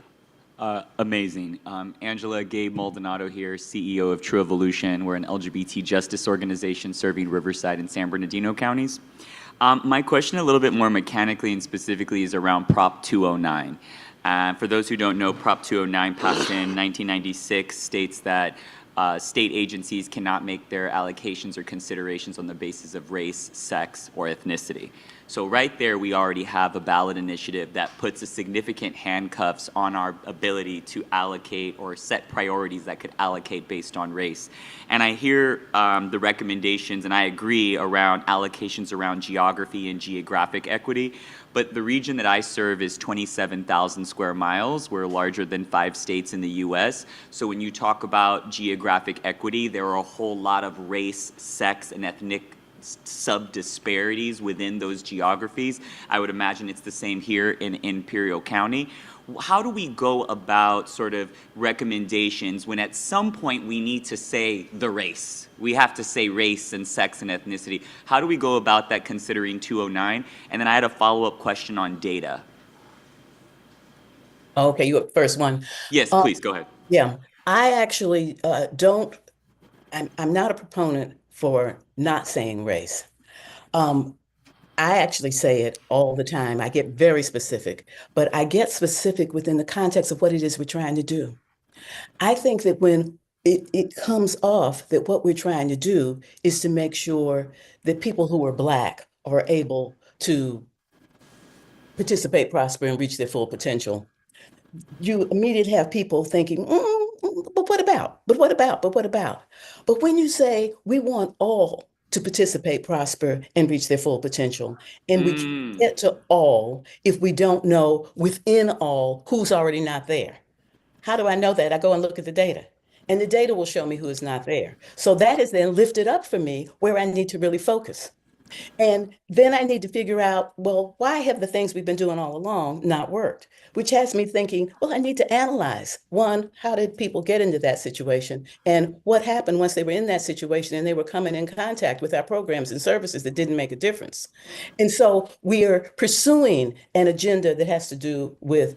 Amazing. Angela, Gabe Maldonado here, CEO of True Evolution. We're an LGBT justice organization serving Riverside and San Bernardino counties. My question a little bit more mechanically and specifically is around Prop 209. For those who don't know, Prop 209 passed in 1996, states that state agencies cannot make their allocations or considerations on the basis of race, sex, or ethnicity. So right there, we already have a ballot initiative that puts a significant handcuffs on our ability to allocate or set priorities that could allocate based on race. And I hear the recommendations, and I agree, around allocations around geography and geographic equity. But the region that I serve is 27,000 square miles. We're larger than 5 states in the US. So when you talk about geographic equity, there are a whole lot of race, sex, and ethnic sub-disparities within those geographies. I would imagine it's the same here in Imperial County. How do we go about sort of recommendations when at some point we need to say the race? We have to say race and sex and ethnicity. How do we go about that considering 209? And then I had a follow-up question on data. Okay, you up first one. Yes, please, go ahead. Yeah, I actually I'm not a proponent for not saying race. I actually say it all the time. I get very specific, but I get specific within the context of what it is we're trying to do. I think that when it comes off that what we're trying to do is to make sure that people who are Black are able to participate, prosper, and reach their full potential, you immediately have people thinking, but what about? But what about? But what about? But when you say we want all to participate, prosper, and reach their full potential, and we can't get to all if we don't know within all who's already not there. How do I know that? I go and look at the data, and the data will show me who is not there. So that is then lifted up for me where I need to really focus. And then I need to figure out, well, why have the things we've been doing all along not worked? Which has me thinking, well, I need to analyze. One, how did people get into that situation? And what happened once they were in that situation and they were coming in contact with our programs and services that didn't make a difference? And so we are pursuing an agenda that has to do with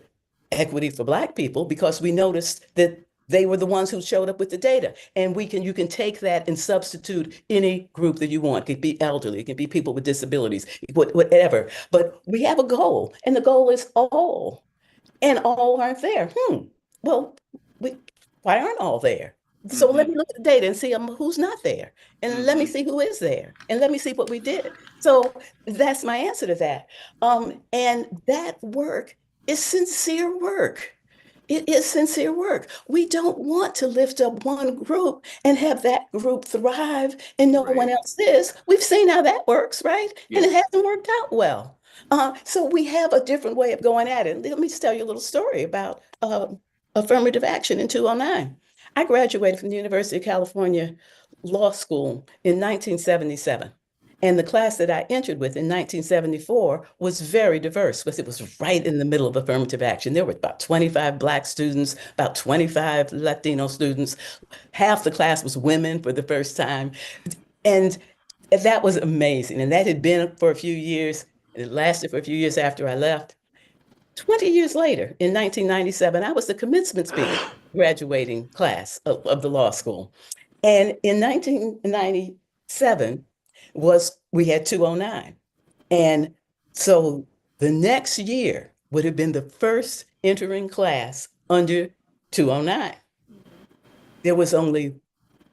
equity for Black people because we noticed that they were the ones who showed up with the data. And you can take that and substitute any group that you want. It could be elderly, it can be people with disabilities, whatever. But we have a goal, and the goal is all. And all aren't there. Well, why aren't all there? So let me look at the data and see who's not there. And let me see who is there. And let me see what we did. So that's my answer to that. And that work is sincere work. It is sincere work. We don't want to lift up one group and have that group thrive and no one else is. We've seen how that works, right? And it hasn't worked out well. So we have a different way of going at it. Let me just tell you a little story about affirmative action in 209. I graduated from the University of California Law School in 1977. And the class that I entered with in 1974 was very diverse because it was right in the middle of affirmative action. There were about 25 Black students, about 25 Latino students. Half the class was women for the first time. And that was amazing. And that had been for a few years. It lasted for a few years after I left. 20 years later, in 1997, I was the commencement speaker, graduating class of the law school. And in 1997, we had 209. And so the next year would have been the first entering class under 209. There was only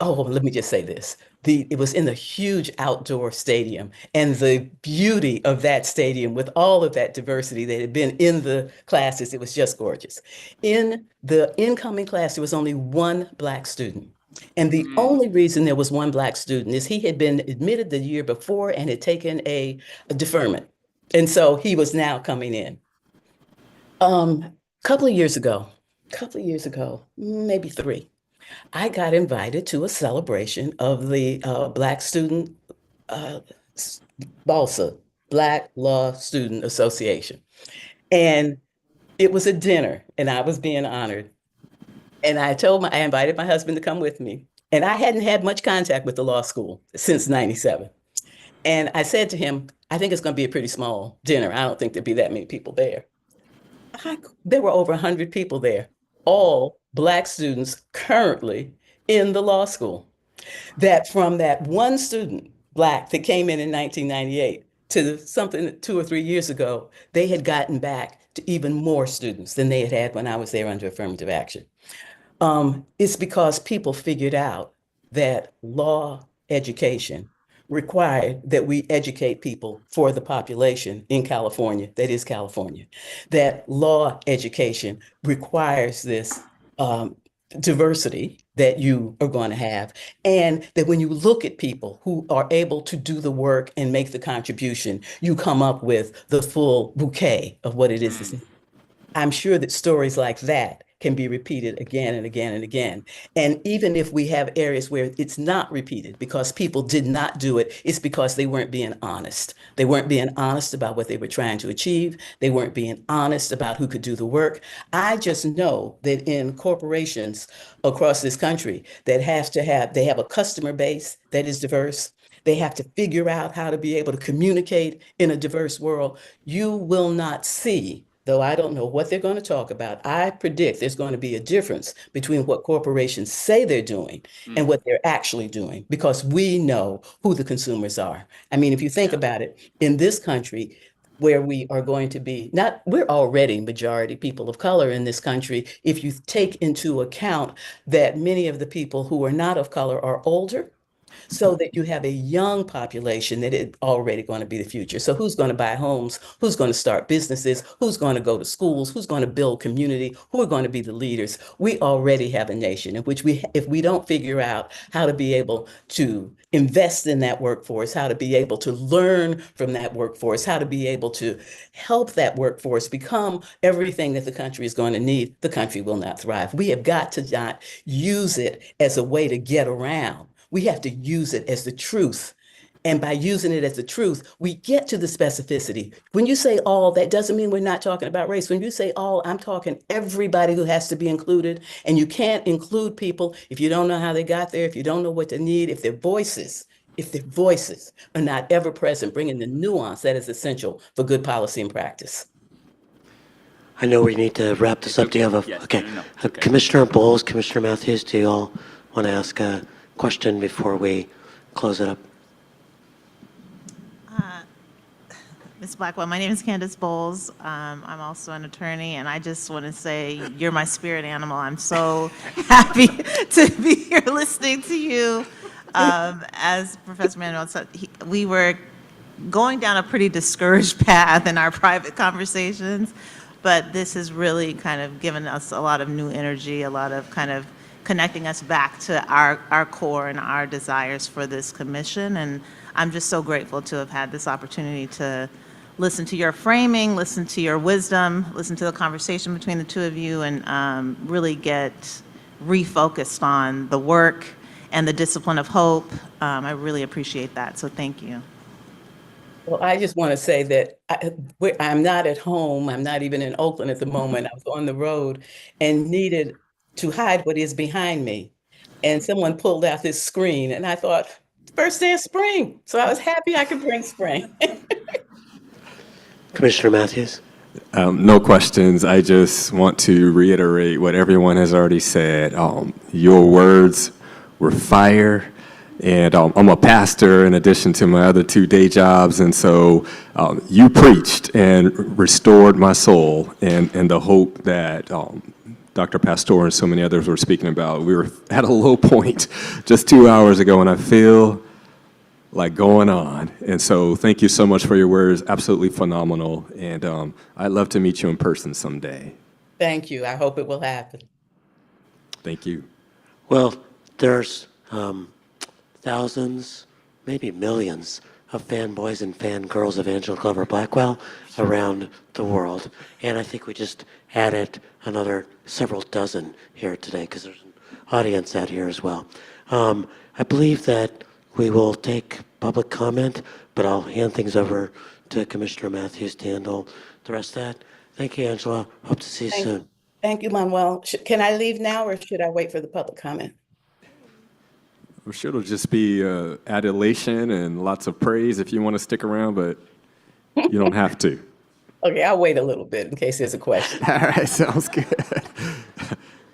oh, let me just say this. It was in a huge outdoor stadium, and the beauty of that stadium with all of that diversity that had been in the classes, it was just gorgeous. In the incoming class, there was only one Black student. And the only reason there was one Black student is he had been admitted the year before and had taken a deferment. And so he was now coming in. Couple of years ago, maybe 3, I got invited to a celebration of the Black Student BALSA, Black Law Student Association. And it was a dinner, and I was being honored. And I invited my husband to come with me. And I hadn't had much contact with the law school since 97. And I said to him, I think it's going to be a pretty small dinner. I don't think there'll be that many people there. There were over 100 people there, all Black students currently in the law school. That from that one student, Black, that came in 1998 to something 2 or 3 years ago, they had gotten back to even more students than they had had when I was there under affirmative action. It's because people figured out that law education required that we educate people for the population in California, that is California, that law education requires this diversity that you are going to have, and that when you look at people who are able to do the work and make the contribution, you come up with the full bouquet of what it is. I'm sure that stories like that can be repeated again and again and again. And even if we have areas where it's not repeated because people did not do it, it's because they weren't being honest. They weren't being honest about what they were trying to achieve. They weren't being honest about who could do the work. I just know that in corporations across this country they have a customer base that is diverse. They have to figure out how to be able to communicate in a diverse world. You will not see, though I don't know what they're going to talk about, I predict there's going to be a difference between what corporations say they're doing and what they're actually doing, because we know who the consumers are. I mean, if you think about it, in this country, where we are going to be, we're already majority people of color in this country. If you take into account that many of the people who are not of color are older, so that you have a young population that is already going to be the future. So who's going to buy homes? Who's going to start businesses? Who's going to go to schools? Who's going to build community? Who are going to be the leaders? We already have a nation in which if we don't figure out how to be able to invest in that workforce, how to be able to learn from that workforce, how to be able to help that workforce become everything that the country is going to need, the country will not thrive. We have got to not use it as a way to get around. We have to use it as the truth. And by using it as the truth, we get to the specificity. When you say all, that doesn't mean we're not talking about race. When you say all, I'm talking everybody who has to be included. And you can't include people if you don't know how they got there, if you don't know what they need, if their voices are not ever present, bringing the nuance that is essential for good policy and practice. I know we need to wrap this up. Do you have okay. Commissioner Bowles, Commissioner Matthews, do you all want to ask a question before we close it up? Ms. Blackwell, my name is Candace Bowles. I'm also an attorney, and I just want to say you're my spirit animal. I'm so happy to be here listening to you. As Professor Manuel said, we were going down a pretty discouraged path in our private conversations, but this has really kind of given us a lot of new energy, a lot of kind of connecting us back to our core and our desires for this commission. And I'm just so grateful to have had this opportunity to listen to your framing, listen to your wisdom, listen to the conversation between the two of you, and really get refocused on the work and the discipline of hope. I really appreciate that, so thank you. Well, I just want to say that I'm not at home. I'm not even in Oakland at the moment. I was on the road and needed to hide what is behind me. And someone pulled out this screen, and I thought, first day of spring. So I was happy I could bring spring. Commissioner Matthews? No questions. I just want to reiterate what everyone has already said. Your words were fire. And I'm a pastor in addition to my other 2 day jobs. And so you preached and restored my soul and the hope that Dr. Pastor and so many others were speaking about. We were at a low point just 2 hours ago, and I feel like going on. And so thank you so much for your words. Absolutely phenomenal. And I'd love to meet you in person someday. Thank you. I hope it will happen. Thank you. Well, there's thousands, maybe millions of fanboys and fangirls of Angela Glover Blackwell around the world. And I think we just added another several dozen here today because there's an audience out here as well. I believe that we will take public comment, but I'll hand things over to Commissioner Matthews to handle the rest of that. Thank you, Angela. Hope to see you soon. Thank you, Manuel. Can I leave now or should I wait for the public comment? I'm sure it'll just be adulation and lots of praise if you want to stick around, but you don't have to. Okay, I'll wait a little bit in case there's a question. All right, sounds good.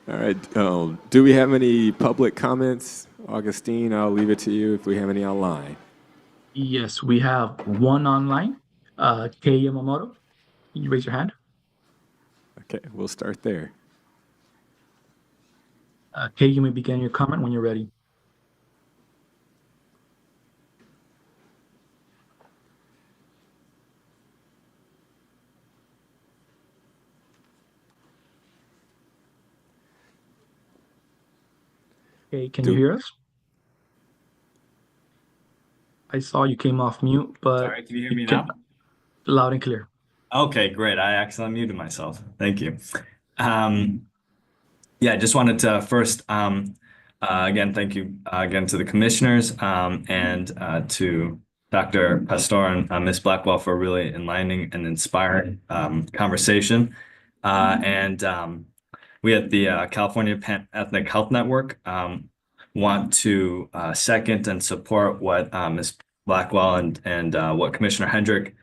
All right, do we have any public comments? Augustine, I'll leave it to you if we have any online. Yes, we have one online. Kei Yamamoto, can you raise your hand? Okay, we'll start there. Kei, you may begin your comment when you're ready. Okay, can you hear us? I saw you came off mute, but Sorry, can you hear me now? Loud and clear. Okay, great. I accidentally muted myself. Thank you. Yeah, I just wanted to first, again, thank you again to the commissioners and to Dr. Pastor and Ms. Blackwell for a really enlightening and inspiring conversation. We at the California Pan Ethnic Health Network want to second and support what Ms. Blackwell and what Commissioner Hendrick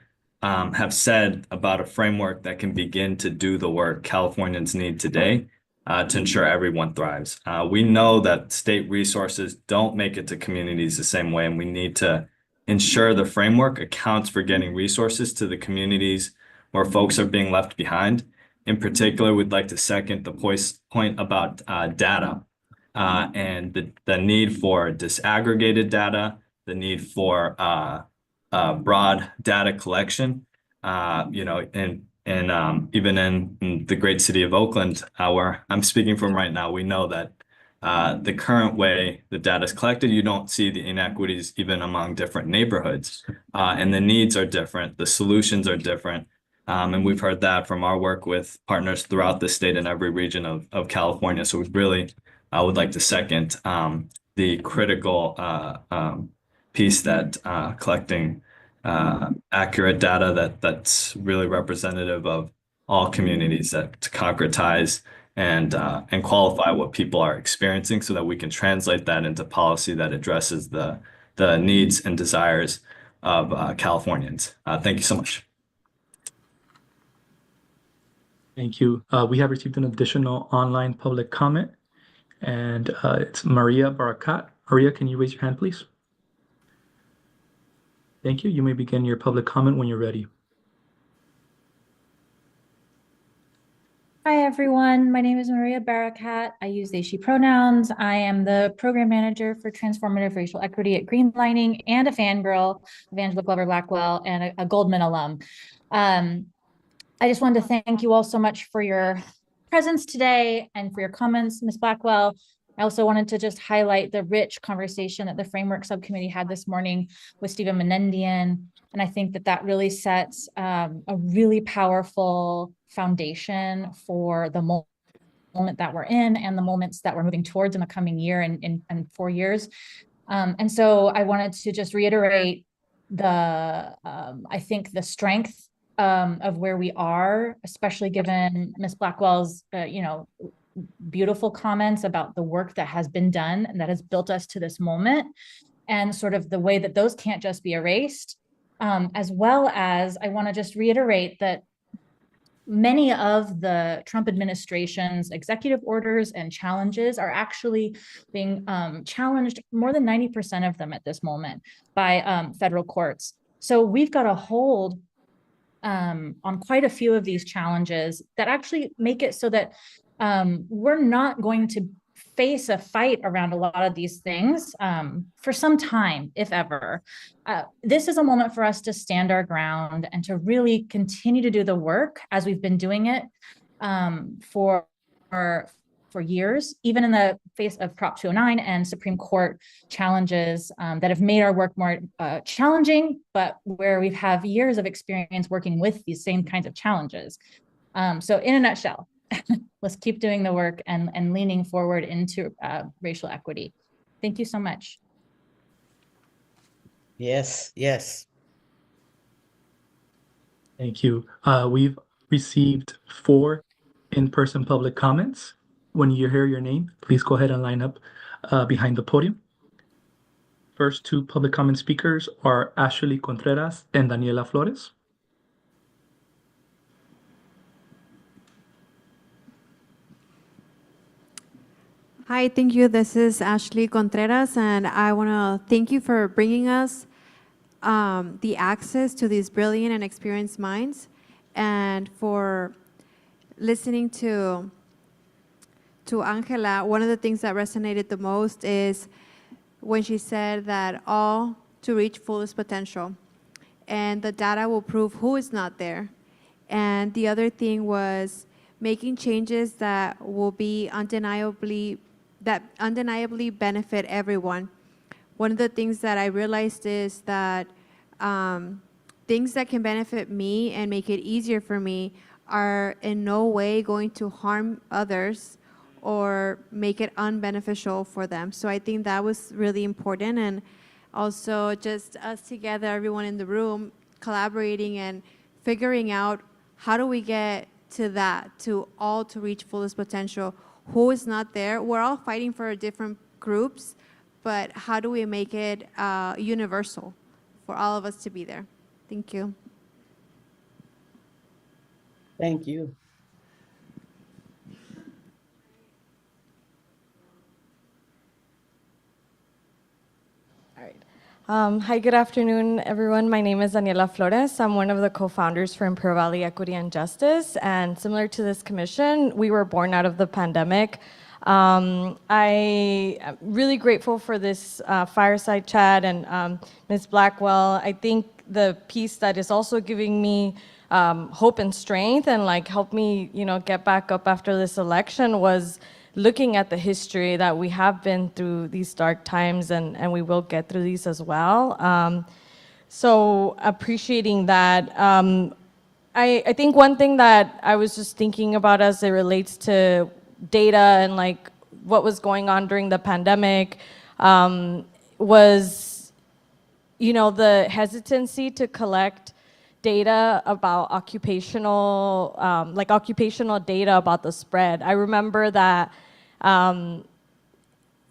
have said about a framework that can begin to do the work Californians need today to ensure everyone thrives. We know that state resources don't make it to communities the same way, and we need to ensure the framework accounts for getting resources to the communities where folks are being left behind. In particular, we'd like to second the point about data and the need for disaggregated data, the need for broad data collection. Even in the great city of Oakland, where I'm speaking from right now, we know that the current way the data is collected, you don't see the inequities even among different neighborhoods. And the needs are different, the solutions are different. And we've heard that from our work with partners throughout the state and every region of California. So we really would like to second the critical piece that collecting accurate data that's really representative of all communities, that to concretize and qualify what people are experiencing so that we can translate that into policy that addresses the needs and desires of Californians. Thank you so much. Thank you. We have received an additional online public comment, and it's Maria Barakat. Maria, can you raise your hand, please? Thank you. You may begin your public comment when you're ready. Hi, everyone. My name is Maria Barakat. I use they, she pronouns. I am the program manager for transformative racial equity at Greenlining and a fangirl of Angela Glover Blackwell and a Goldman alum. I just wanted to thank you all so much for your presence today and for your comments, Ms. Blackwell. I also wanted to just highlight the rich conversation that the Framework Subcommittee had this morning with Stephen Menendian. And I think that really sets a really powerful foundation for the moment that we're in and the moments that we're moving towards in the coming year and 4 years. And so I wanted to just reiterate I think the strength of where we are, especially given Ms. Blackwell's, beautiful comments about the work that has been done and that has built us to this moment, and sort of the way that those can't just be erased, as well as I want to just reiterate that many of the Trump administration's executive orders and challenges are actually being challenged, more than 90% of them at this moment, by federal courts. So we've got a hold on quite a few of these challenges that actually make it so that we're not going to face a fight around a lot of these things for some time, if ever. This is a moment for us to stand our ground and to really continue to do the work as we've been doing it for years, even in the face of Prop 209 and Supreme Court challenges that have made our work more challenging, but where we've have years of experience working with these same kinds of challenges. So in a nutshell, let's keep doing the work and leaning forward into racial equity. Thank you so much. Yes, yes. Thank you. We've received 4 in-person public comments. When you hear your name, please go ahead and line up behind the podium. First 2 public comment speakers are Ashley Contreras and Daniela Flores. Hi, thank you. This is Ashley Contreras, and I want to thank you for bringing us the access to these brilliant and experienced minds, and for listening to Angela. One of the things that resonated the most is when she said that all to reach fullest potential, and the data will prove who is not there. And the other thing was making changes that will be undeniably benefit everyone. One of the things that I realized is that things that can benefit me and make it easier for me are in no way going to harm others or make it unbeneficial for them. So I think that was really important. And also just us together, everyone in the room, collaborating and figuring out how do we get to that, to all to reach fullest potential. Who is not there? We're all fighting for different groups, but how do we make it universal for all of us to be there? Thank you. Thank you. Hi, good afternoon, everyone. My name is Daniela Flores. I'm one of the co-founders for Imperial Valley Equity and Justice. And similar to this commission, we were born out of the pandemic. I am really grateful for this fireside chat and Ms. Blackwell. I think the piece that is also giving me hope and strength and like helped me, get back up after this election was looking at the history that we have been through these dark times and we will get through these as well. So appreciating that. I think one thing that I was just thinking about as it relates to data and like what was going on during the pandemic was, the hesitancy to collect data about occupational data about the spread. I remember that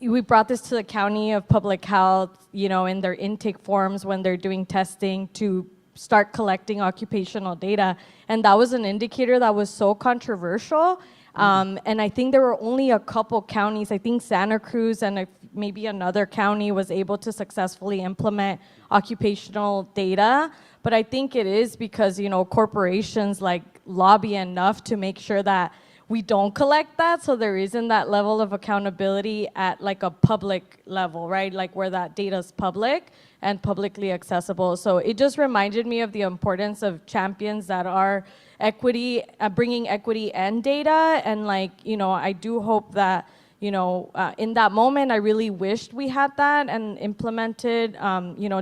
we brought this to the County of Public Health, in their intake forms when they're doing testing to start collecting occupational data. And that was an indicator that was so controversial. And I think there were only a couple counties, I think Santa Cruz and maybe another county was able to successfully implement occupational data. But I think it is because, corporations like lobby enough to make sure that we don't collect that, so there isn't that level of accountability at like a public level, right? Like where that data is public and publicly accessible. So it just reminded me of the importance of champions that are equity, bringing equity and data. And I do hope that, in that moment, I really wished we had that and implemented,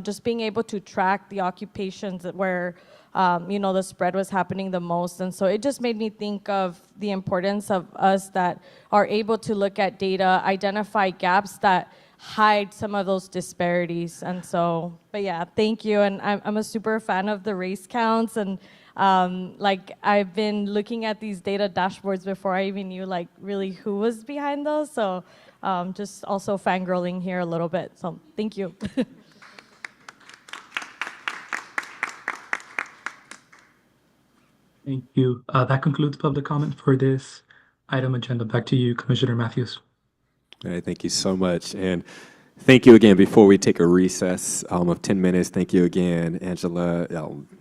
just being able to track the occupations where the spread was happening the most. And so it just made me think of the importance of us that are able to look at data, identify gaps that hide some of those disparities. And so, but yeah, thank you. And I'm a super fan of the race counts. And I've been looking at these data dashboards before I even knew really who was behind those. So just also fangirling here a little bit. So thank you. Thank you. That concludes public comment for this item agenda. Back to you, Commissioner Matthews. All right, thank you so much. And thank you again. Before we take a recess of 10 minutes, thank you again, Angela.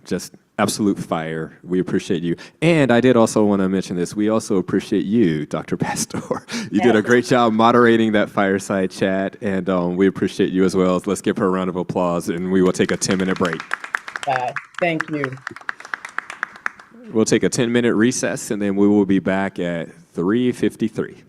Just absolute fire. We appreciate you. And I did also want to mention this. We also appreciate you, Dr. Pastor. You did a great job moderating that fireside chat, and we appreciate you as well. Let's give her a round of applause, and we will take a 10-minute break. Thank you. We'll take a 10-minute recess, and then we will be back at 3:53.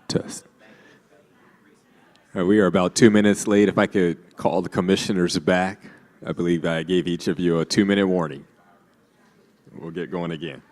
Test. All right, we are about 2 minutes late. If I could call the commissioners back, I believe I gave each of you a 2-minute warning. We'll get going again.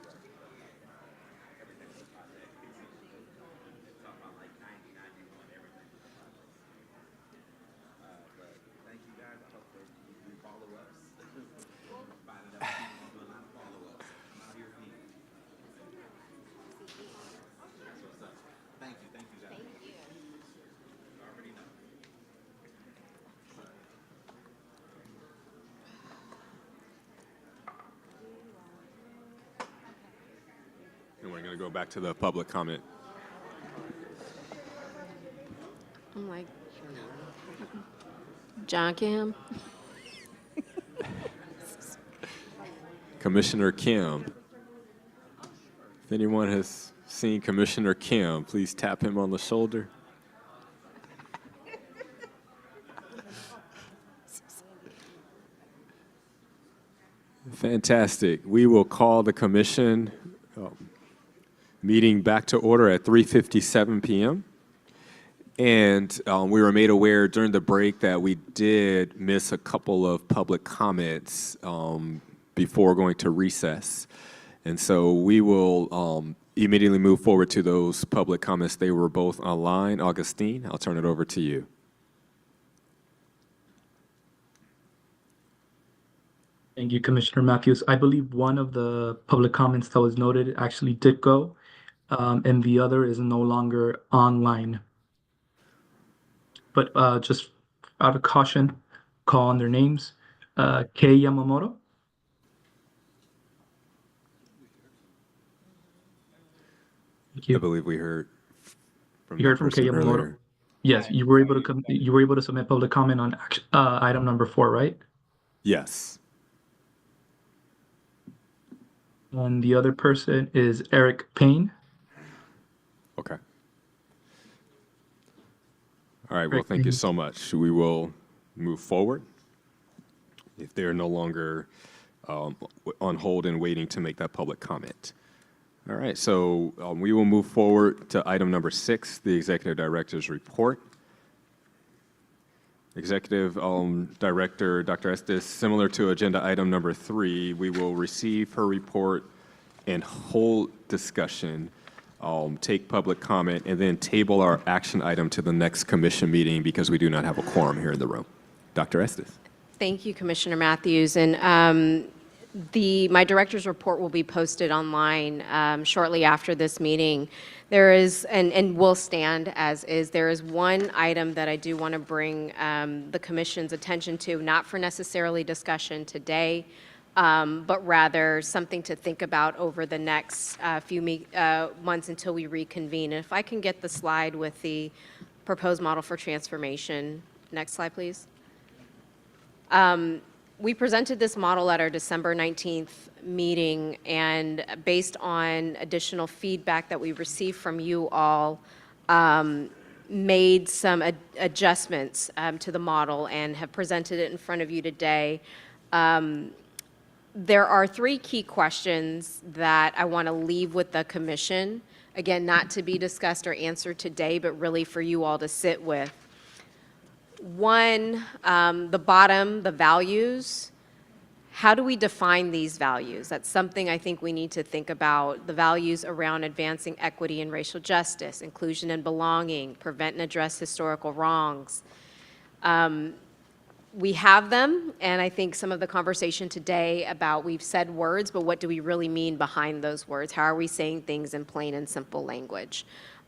And we're going to go back to the public comment. I'm like, John Kim. Commissioner Kim. If anyone has seen Commissioner Kim, please tap him on the shoulder. Fantastic. We will call the commission meeting back to order at 3:57 p.m. And we were made aware during the break that we did miss a couple of public comments before going to recess. And so we will immediately move forward to those public comments. They were both online. Augustine, I'll turn it over to you. Thank you, Commissioner Matthews. I believe one of the public comments that was noted actually did go, and the other is no longer online. But just out of caution, call on their names. Kei Yamamoto. Thank you. I believe we heard from You heard from Kei person Yamamoto. earlier. Yes, you were able to submit public comment on item number 4, right? Yes. And the other person is Eric Payne. Okay. All right, well, thank you so much. We will move forward if they're no longer on hold and waiting to make that public comment. All right, so we will move forward to item number 6, the Executive Director's report. Executive Director Dr. Estes, similar to agenda item number 3, we will receive her report and hold discussion, take public comment, and then table our action item to the next commission meeting because we do not have a quorum here in the room. Dr. Estes. Thank you, Commissioner Matthews. And my director's report will be posted online shortly after this meeting. There is, and will stand as is, there is one item that I do want to bring the commission's attention to, not for necessarily discussion today, but rather something to think about over the next few months until we reconvene. And if I can get the slide with the proposed model for transformation. Next slide, please. We presented this model at our December 19th meeting, and based on additional feedback that we received from you all, made some adjustments to the model and have presented it in front of you today. There are 3 key questions that I want to leave with the commission. Again, not to be discussed or answered today, but really for you all to sit with. One, the bottom, the values. How do we define these values? That's something I think we need to think about. The values around advancing equity and racial justice, inclusion and belonging, prevent and address historical wrongs. We have them, and I think some of the conversation today about we've said words, but what do we really mean behind those words? How are we saying things in plain and simple language?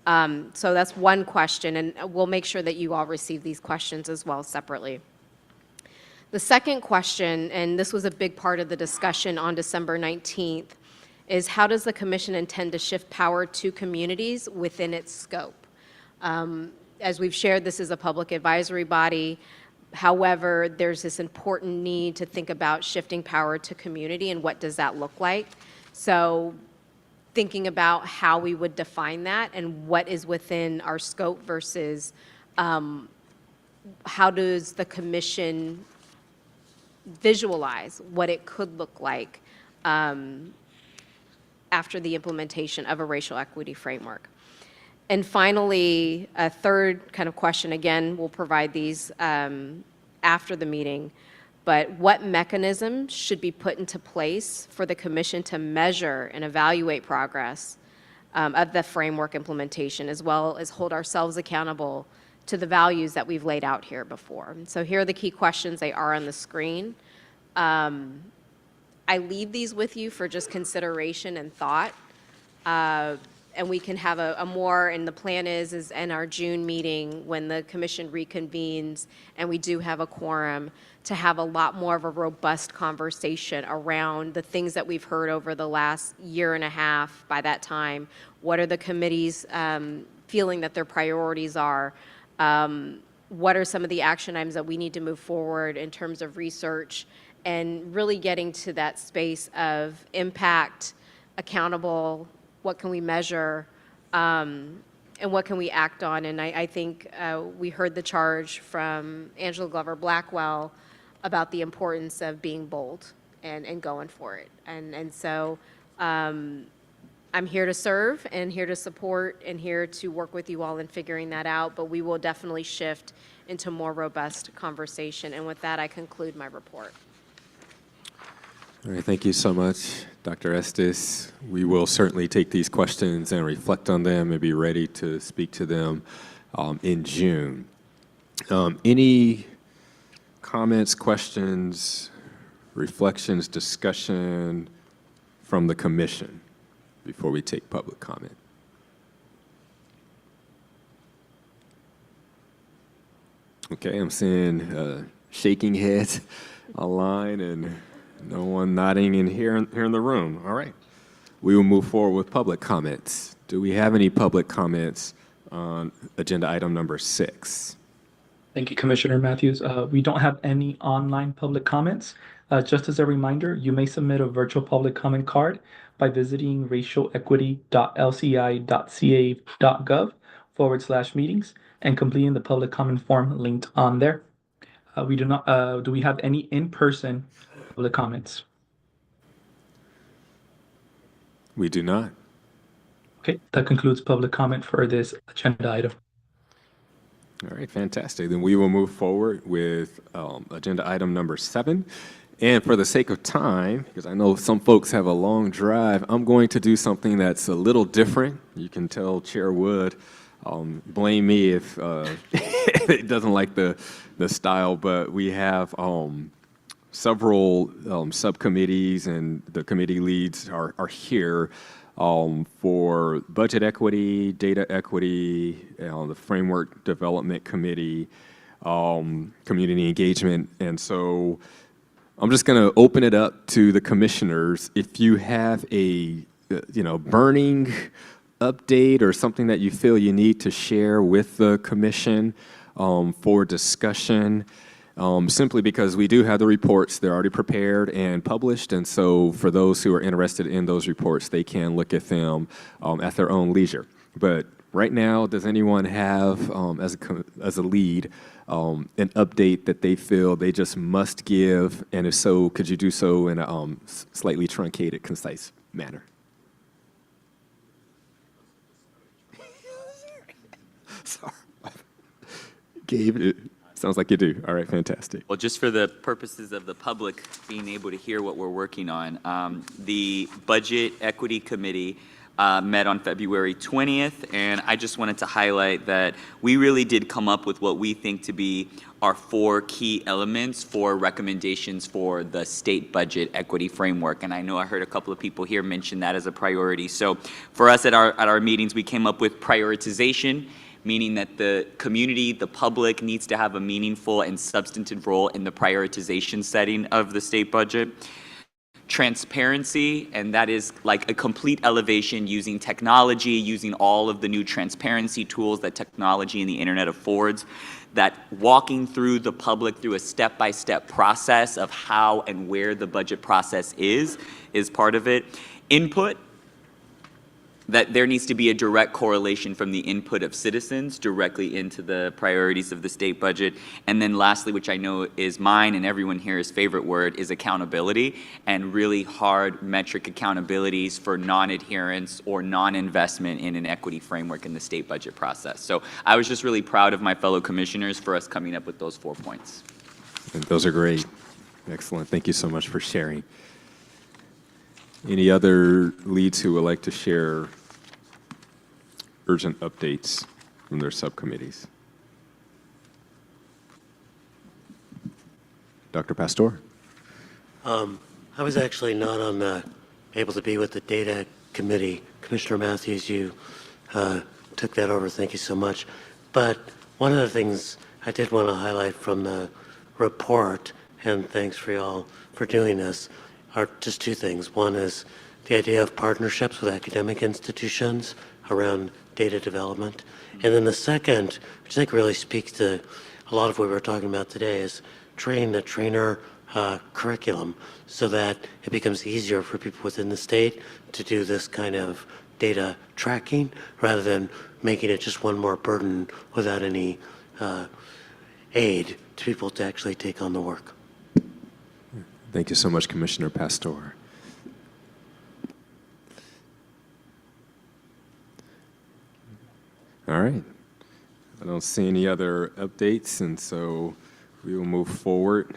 So that's one question, and we'll make sure that you all receive these questions as well separately. The second question, and this was a big part of the discussion on December 19th, is how does the commission intend to shift power to communities within its scope? As we've shared, this is a public advisory body. However, there's this important need to think about shifting power to community and what does that look like. So thinking about how we would define that and what is within our scope versus how does the commission visualize what it could look like after the implementation of a racial equity framework. And finally, a third kind of question, again, we'll provide these after the meeting, but what mechanisms should be put into place for the commission to measure and evaluate progress of the framework implementation, as well as hold ourselves accountable to the values that we've laid out here before? So here are the key questions. They are on the screen. I leave these with you for just consideration and thought. And we can have a more, and the plan is in our June meeting, when the commission reconvenes and we do have a quorum, to have a lot more of a robust conversation around the things that we've heard over the last year and a half by that time. What are the committees feeling that their priorities are? What are some of the action items that we need to move forward in terms of research, and really getting to that space of impact, accountable, what can we measure, and what can we act on? And I think we heard the charge from Angela Glover-Blackwell about the importance of being bold and going for it. And so I'm here to serve and here to support and here to work with you all in figuring that out, but we will definitely shift into more robust conversation. And with that, I conclude my report. All right, thank you so much, Dr. Estes. We will certainly take these questions and reflect on them and be ready to speak to them in June. Any comments, questions, reflections, discussion from the commission before we take public comment? Okay, I'm seeing shaking heads online and no one nodding in here in the room. All right. We will move forward with public comments. Do we have any public comments on agenda item number 6? Thank you, Commissioner Matthews. We don't have any online public comments. Just as a reminder, you may submit a virtual public comment card by visiting racialequity.lci.ca.gov/meetings and completing the public comment form linked on there. Do we have any in-person public comments? We do not. Okay, that concludes public comment for this agenda item. All right, fantastic. Then we will move forward with agenda item number 7. And for the sake of time, because I know some folks have a long drive, I'm going to do something that's a little different. You can tell Chair Wood, blame me if it doesn't like the style, but we have several subcommittees and the committee leads are here for budget equity, data equity, the Framework Development Committee, community engagement. And so I'm just going to open it up to the commissioners. If you have a burning update or something that you feel you need to share with the commission for discussion, simply because we do have the reports, they're already prepared and published, and so for those who are interested in those reports, they can look at them at their own leisure. But right now, does anyone have, as a lead, an update that they feel they just must give, and if so, could you do so in a slightly truncated, concise manner? Sorry. Gabe, sounds like you do. All right, fantastic. Well, just for the purposes of the public being able to hear what we're working on, the Budget Equity Committee met on February 20th, and I just wanted to highlight that we really did come up with what we think to be our 4 key elements for recommendations for the state budget equity framework. And I know I heard a couple of people here mention that as a priority. So for us at our meetings, we came up with prioritization, meaning that the community, the public, needs to have a meaningful and substantive role in the prioritization setting of the state budget. Transparency, and that is like a complete elevation using technology, using all of the new transparency tools that technology and the internet affords, that walking through the public through a step-by-step process of how and where the budget process is part of it. Input, that there needs to be a direct correlation from the input of citizens directly into the priorities of the state budget. And then lastly, which I know is mine and everyone here's favorite word, is accountability, and really hard metric accountabilities for non-adherence or non-investment in an equity framework in the state budget process. So I was just really proud of my fellow commissioners for us coming up with those 4 points. And those are great. Excellent. Thank you so much for sharing. Any other leads who would like to share urgent updates from their subcommittees? Dr. Pastor? I was actually not on able to be with the data committee. Commissioner Matthews, you took that over. Thank you so much. But one of the things I did want to highlight from the report, and thanks for y'all for doing this, are just 2 things. One is the idea of partnerships with academic institutions around data development. And then the second, which I think really speaks to a lot of what we're talking about today, is train the trainer curriculum so that it becomes easier for people within the state to do this kind of data tracking rather than making it just one more burden without any aid to people to actually take on the work. Thank you so much, Commissioner Pastor. All right. I don't see any other updates, and so we will move forward.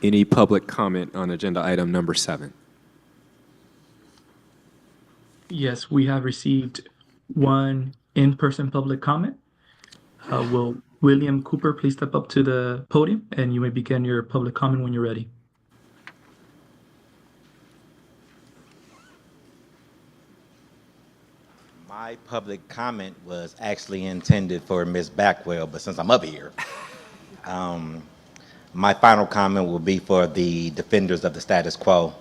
Any public comment on agenda item number 7? Yes, we have received 1 in-person public comment. Will William Cooper please step up to the podium, and you may begin your public comment when you're ready. My public comment was actually intended for Ms. Backwell, but since I'm up here, my final comment will be for the defenders of the status quo.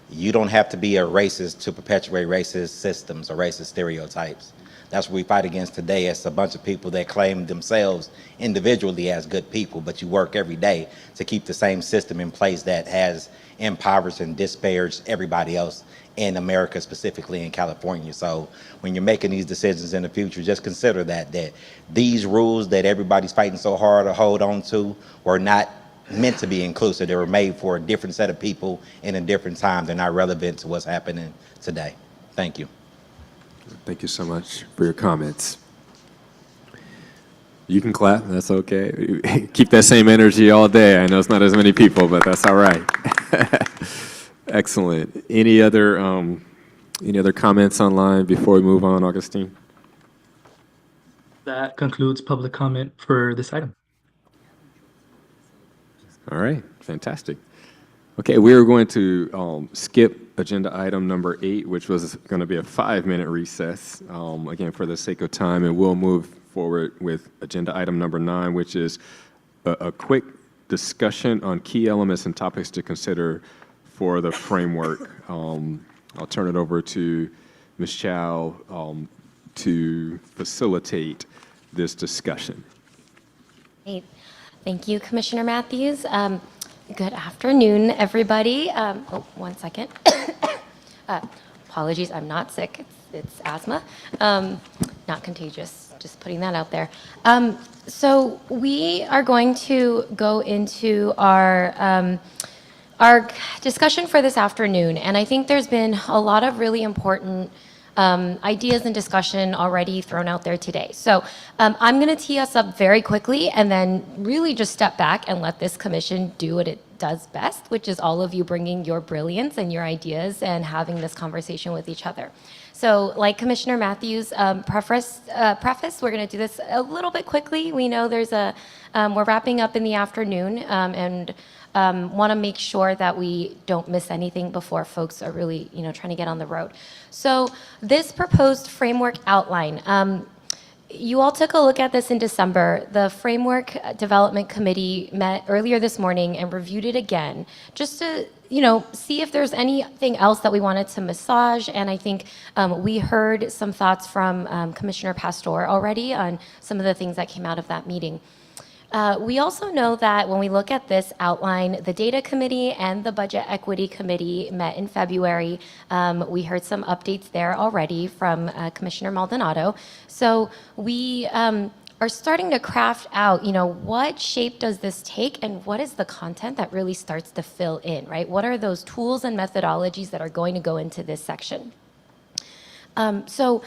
You don't have to be a racist to perpetuate racist systems or racist stereotypes. That's what we fight against today. It's a bunch of people that claim themselves individually as good people, but you work every day to keep the same system in place that has impoverished and disparaged everybody else in America, specifically in California. So when you're making these decisions in the future, just consider that these rules that everybody's fighting so hard to hold on to were not meant to be inclusive. They were made for a different set of people in a different time. They're not relevant to what's happening today. Thank you. Thank you so much for your comments. You can clap, that's okay. Keep that same energy all day. I know it's not as many people, but that's all right. Excellent. Any other comments online before we move on, Augustine? That concludes public comment for this item. All right, fantastic. Okay, we are going to skip agenda item number 8, which was going to be a 5-minute recess, again, for the sake of time, and we'll move forward with agenda item number 9, which is a quick discussion on key elements and topics to consider for the framework. I'll turn it over to Ms. Chow to facilitate this discussion. Great. Thank you, Commissioner Matthews. Good afternoon, everybody. One second. Apologies, I'm not sick. It's asthma. Not contagious, just putting that out there. So we are going to go into our discussion for this afternoon, and I think there's been a lot of really important ideas and discussion already thrown out there today. So I'm going to tee us up very quickly and then really just step back and let this commission do what it does best, which is all of you bringing your brilliance and your ideas and having this conversation with each other. So like Commissioner Matthews preface, we're going to do this a little bit quickly. We know we're wrapping up in the afternoon and want to make sure that we don't miss anything before folks are really, trying to get on the road. So this proposed framework outline, you all took a look at this in December. The Framework Development Committee met earlier this morning and reviewed it again, just to, see if there's anything else that we wanted to massage. And I think we heard some thoughts from Commissioner Pastor already on some of the things that came out of that meeting. We also know that when we look at this outline, the Data Committee and the Budget Equity Committee met in February. We heard some updates there already from Commissioner Maldonado. So we are starting to craft out, what shape does this take and what is the content that really starts to fill in, right? What are those tools and methodologies that are going to go into this section? So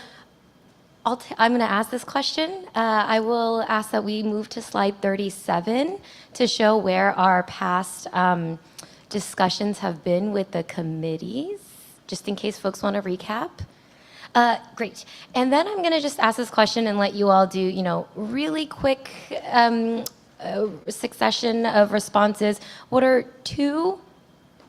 I'm going to ask this question. I will ask that we move to slide 37 to show where our past discussions have been with the committees, just in case folks want to recap. Great. And then I'm going to just ask this question and let you all do, really quick succession of responses. What are 2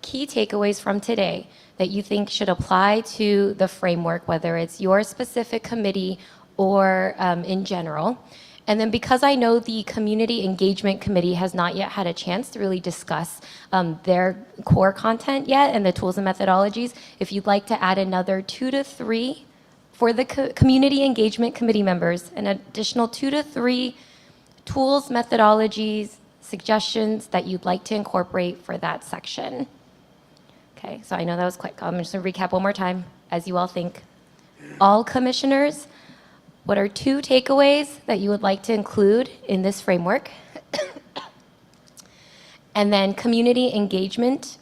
key takeaways from today that you think should apply to the framework, whether it's your specific committee or in general? And then because I know the Community Engagement Committee has not yet had a chance to really discuss their core content yet and the tools and methodologies, if you'd like to add another 2 to 3 for the Community Engagement Committee members, an additional 2 to 3 tools, methodologies, suggestions that you'd like to incorporate for that section. Okay, so I know that was quick. I'm just going to recap one more time as you all think. All commissioners, what are 2 takeaways that you would like to include in this framework? And then Community Engagement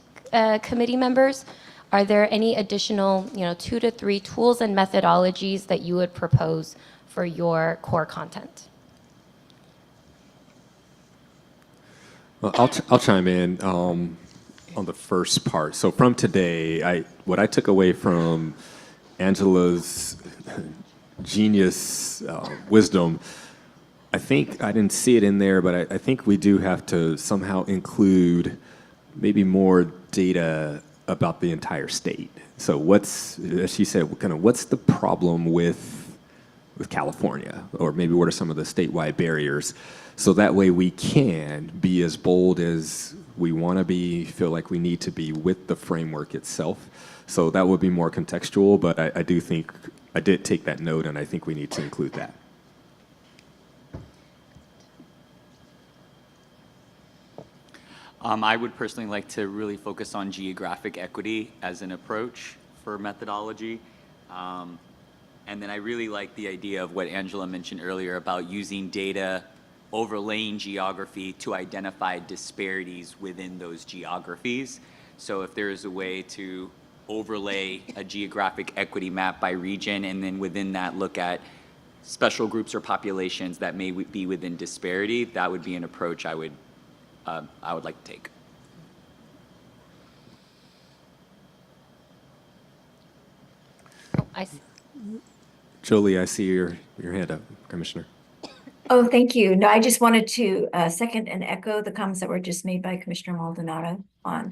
Committee members, are there any additional 2 to 3 tools and methodologies that you would propose for your core content? Well, I'll chime in on the first part. So from today, what I took away from Angela's genius wisdom, I think I didn't see it in there, but I think we do have to somehow include maybe more data about the entire state. So as she said, what's the problem with California? Or maybe what are some of the statewide barriers? So that way we can be as bold as we want to be, feel like we need to be with the framework itself. So that would be more contextual, but I do think, I did take that note and I think we need to include that. I would personally like to really focus on geographic equity as an approach for methodology. And then I really like the idea of what Angela mentioned earlier about using data, overlaying geography to identify disparities within those geographies. So if there is a way to overlay a geographic equity map by region and then within that look at special groups or populations that may be within disparity, that would be an approach I would like to take. I see. Jolie, I see your hand up, Commissioner. Oh, thank you. No, I just wanted to second and echo the comments that were just made by Commissioner Maldonado on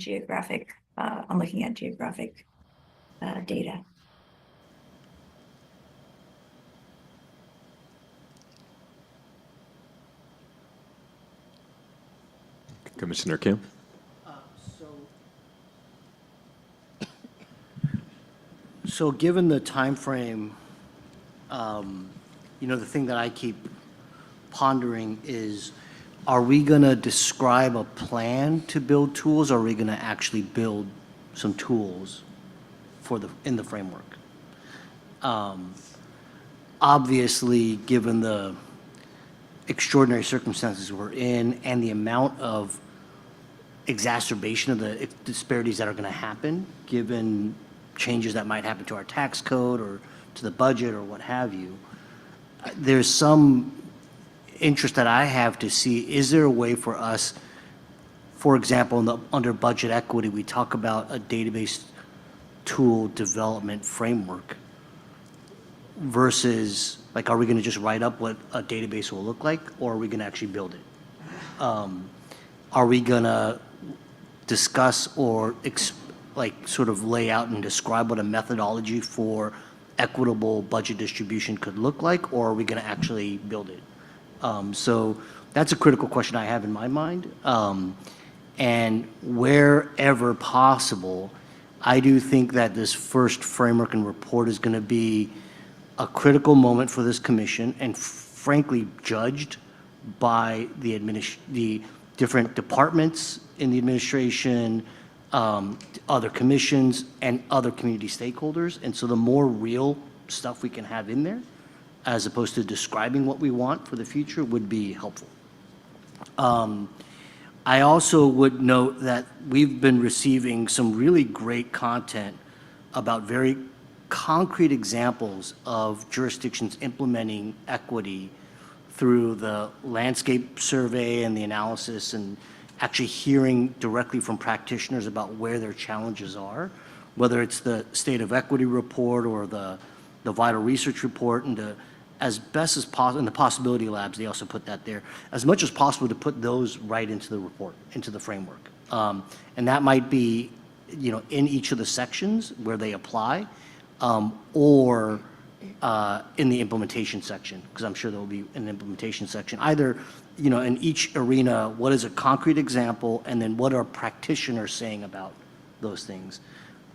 on looking at geographic data. Commissioner Kim? So given the time frame, the thing that I keep pondering is, are we going to describe a plan to build tools, or are we going to actually build some tools in the framework? Obviously, given the extraordinary circumstances we're in and the amount of exacerbation of the disparities that are going to happen, given changes that might happen to our tax code or to the budget or what have you, there's some interest that I have to see, is there a way for us, for example, under budget equity, we talk about a database tool development framework versus, are we going to just write up what a database will look like, or are we going to actually build it? Are we going to discuss or sort of lay out and describe what a methodology for equitable budget distribution could look like, or are we going to actually build it? So that's a critical question I have in my mind. And wherever possible, I do think that this first framework and report is going to be a critical moment for this commission and frankly judged by the different departments in the administration, other commissions, and other community stakeholders. And so the more real stuff we can have in there, as opposed to describing what we want for the future, would be helpful. I also would note that we've been receiving some really great content about very concrete examples of jurisdictions implementing equity through the landscape survey and the analysis, and actually hearing directly from practitioners about where their challenges are, whether it's the State of Equity report or the Vital Research report, and as best as possible, in the possibility labs, they also put that there, as much as possible to put those right into the report, into the framework. And that might be, in each of the sections where they apply, or in the implementation section, because I'm sure there will be an implementation section. Either, in each arena, what is a concrete example, and then what are practitioners saying about those things?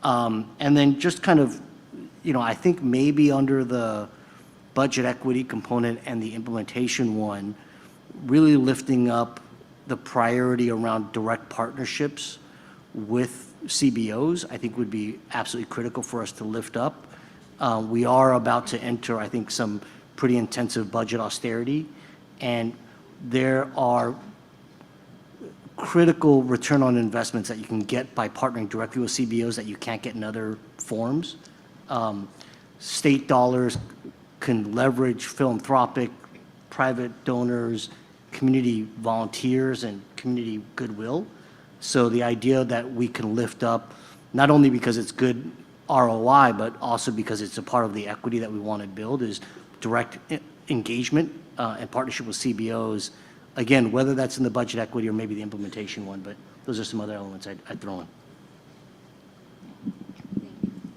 And then just kind of, I think maybe under the budget equity component and the implementation one, really lifting up the priority around direct partnerships with CBOs, I think would be absolutely critical for us to lift up. We are about to enter, I think, some pretty intensive budget austerity, and there are critical return on investments that you can get by partnering directly with CBOs that you can't get in other forms. State dollars can leverage philanthropic, private donors, community volunteers, and community goodwill. So the idea that we can lift up, not only because it's good ROI, but also because it's a part of the equity that we want to build, is direct engagement and partnership with CBOs. Again, whether that's in the budget equity or maybe the implementation one, but those are some other elements I'd throw in.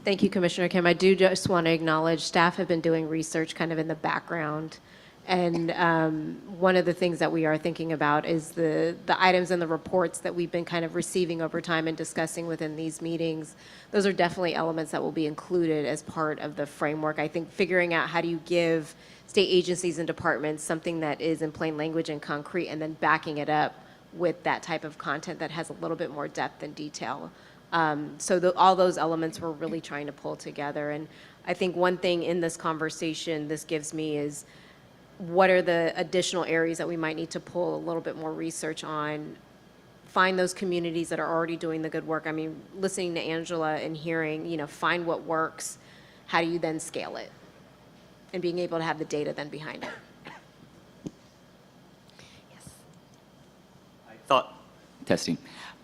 Thank you, Commissioner Kim. I do just want to acknowledge staff have been doing research kind of in the background. And one of the things that we are thinking about is the items in the reports that we've been kind of receiving over time and discussing within these meetings. Those are definitely elements that will be included as part of the framework. I think figuring out how do you give state agencies and departments something that is in plain language and concrete, and then backing it up with that type of content that has a little bit more depth and detail. So all those elements we're really trying to pull together. And I think one thing in this conversation this gives me is, what are the additional areas that we might need to pull a little bit more research on, find those communities that are already doing the good work. I mean, listening to Angela and hearing, find what works, how do you then scale it? And being able to have the data then behind it. Testing.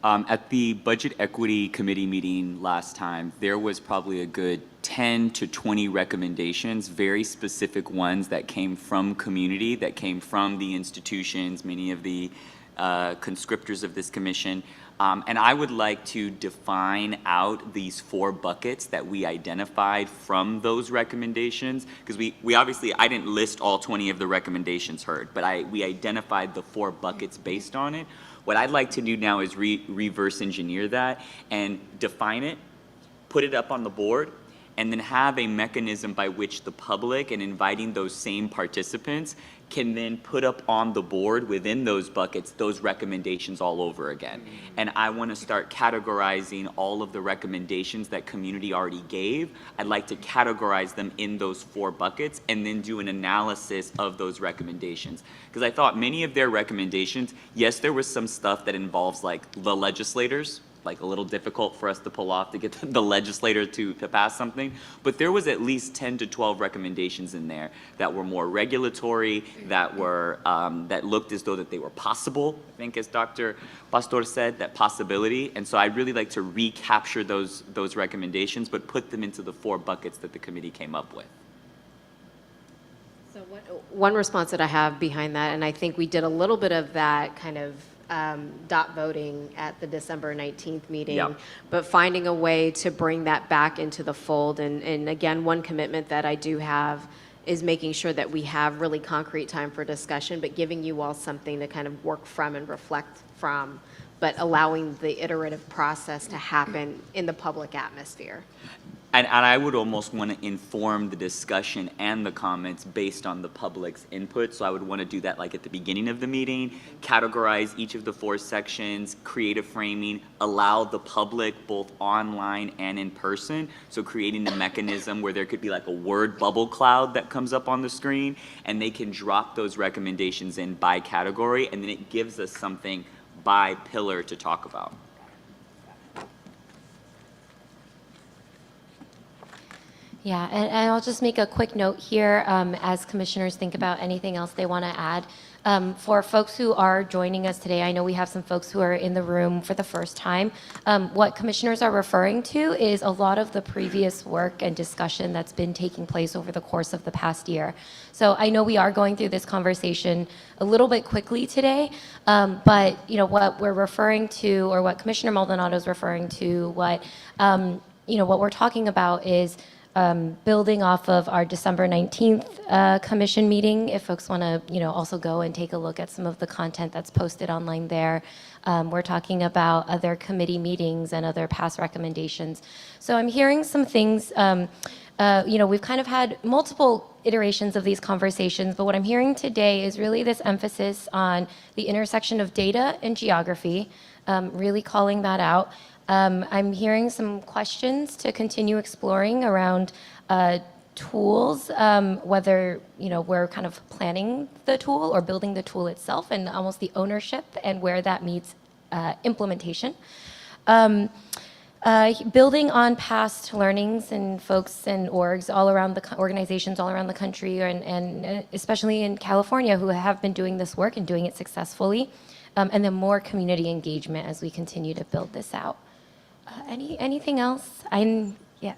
At the Budget Equity Committee meeting last time, there was probably a good 10 to 20 recommendations, very specific ones that came from community, that came from the institutions, many of the conscriptors of this commission. And I would like to define out these 4 buckets that we identified from those recommendations, because we obviously, I didn't list all 20 of the recommendations heard, but we identified the 4 buckets based on it. What I'd like to do now is reverse engineer that and define it, put it up on the board, and then have a mechanism by which the public, and inviting those same participants, can then put up on the board within those buckets those recommendations all over again. And I want to start categorizing all of the recommendations that community already gave. I'd like to categorize them in those 4 buckets and then do an analysis of those recommendations. Because I thought many of their recommendations, yes, there was some stuff that involves like the legislators, like a little difficult for us to pull off to get the legislator to pass something, but there was at least 10 to 12 recommendations in there that were more regulatory, that were that looked as though that they were possible. I think, as Dr. Pastor said, that possibility. And so I'd really like to recapture those recommendations, but put them into the 4 buckets that the committee came up with. So one response that I have behind that, and I think we did a little bit of that kind of dot voting at the December 19th meeting, Yep. but finding a way to bring that back into the fold. And again, one commitment that I do have is making sure that we have really concrete time for discussion, but giving you all something to kind of work from and reflect from, but allowing the iterative process to happen in the public atmosphere. And I would almost want to inform the discussion and the comments based on the public's input. So I would want to do that like at the beginning of the meeting, categorize each of the 4 sections, create a framing, allow the public both online and in person. So creating a mechanism where there could be like a word bubble cloud that comes up on the screen, and they can drop those recommendations in by category, and then it gives us something by pillar to talk about. Yeah, and I'll just make a quick note here as commissioners think about anything else they want to add. For folks who are joining us today, I know we have some folks who are in the room for the first time. What commissioners are referring to is a lot of the previous work and discussion that's been taking place over the course of the past year. So I know we are going through this conversation a little bit quickly today, but you know what we're referring to, or what Commissioner Maldonado is referring to, what what we're talking about is building off of our December 19th commission meeting. If folks want to, also go and take a look at some of the content that's posted online there. We're talking about other committee meetings and other past recommendations. So I'm hearing some things, we've kind of had multiple iterations of these conversations, but what I'm hearing today is really this emphasis on the intersection of data and geography, really calling that out. I'm hearing some questions to continue exploring around tools, whether we're kind of planning the tool or building the tool itself, and almost the ownership and where that meets implementation. Building on past learnings and folks and orgs all around the organizations all around the country, and especially in California, who have been doing this work and doing it successfully, and then more community engagement as we continue to build this out. Anything else? Yeah.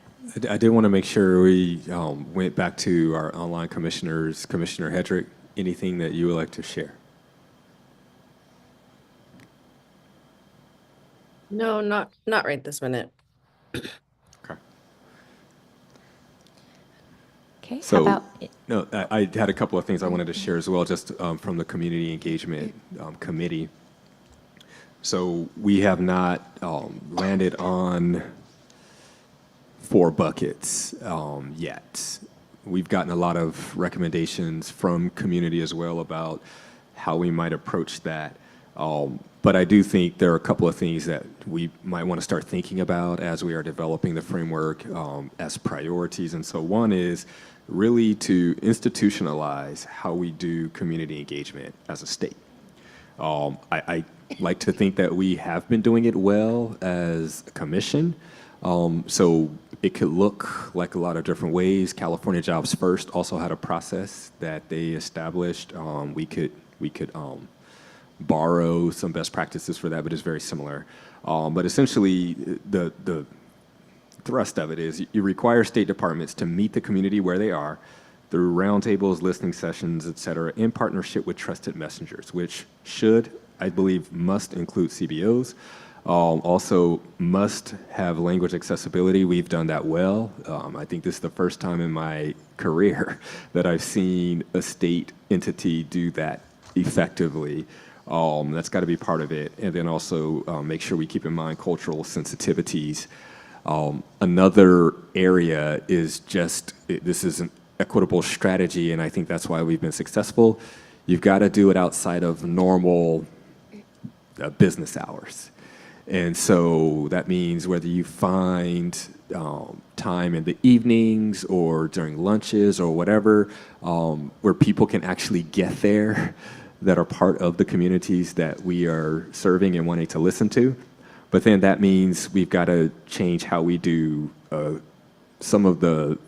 I did want to make sure we went back to our online commissioners. Commissioner Hedrick, anything that you would like to share? No, not right this minute. Okay. So, how about no, I had a couple of things I wanted to share as well, just from the Community Engagement Committee. So we have not landed on 4 buckets yet. We've gotten a lot of recommendations from community as well about how we might approach that. But I do think there are a couple of things that we might want to start thinking about as we are developing the framework as priorities. And so one is really to institutionalize how we do community engagement as a state. I like to think that we have been doing it well as a commission. So it could look like a lot of different ways. California Jobs First also had a process that they established. We could borrow some best practices for that, but it's very similar. But essentially, the thrust of it is you require state departments to meet the community where they are through roundtables, listening sessions, et cetera, in partnership with trusted messengers, which should, I believe, must include CBOs. Also must have language accessibility. We've done that well. I think this is the first time in my career that I've seen a state entity do that effectively. That's got to be part of it. And then also make sure we keep in mind cultural sensitivities. Another area is this is an equitable strategy, and I think that's why we've been successful. You've got to do it outside of normal business hours. And so that means whether you find time in the evenings or during lunches or whatever, where people can actually get there, that are part of the communities that we are serving and wanting to listen to. But then that means we've got to change how we do some of the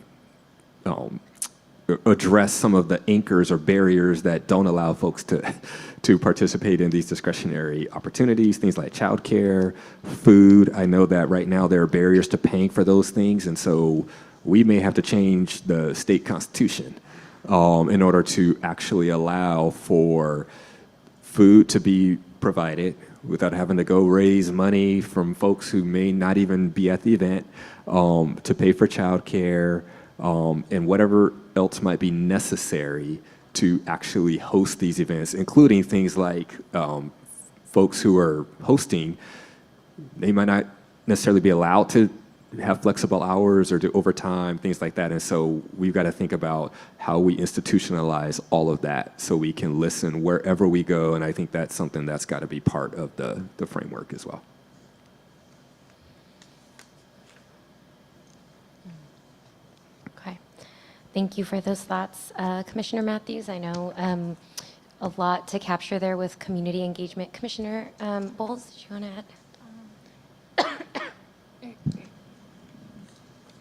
address some of the anchors or barriers that don't allow folks to participate in these discretionary opportunities, things like childcare, food. I know that right now there are barriers to paying for those things, and so we may have to change the state constitution in order to actually allow for food to be provided without having to go raise money from folks who may not even be at the event, to pay for childcare, and whatever else might be necessary to actually host these events, including things like folks who are hosting, they might not necessarily be allowed to have flexible hours or do overtime, things like that. And so we've got to think about how we institutionalize all of that so we can listen wherever we go. And I think that's something that's got to be part of the framework as well. Okay. Thank you for those thoughts. Commissioner Matthews, I know a lot to capture there with community engagement. Commissioner Bowles, did you want to add?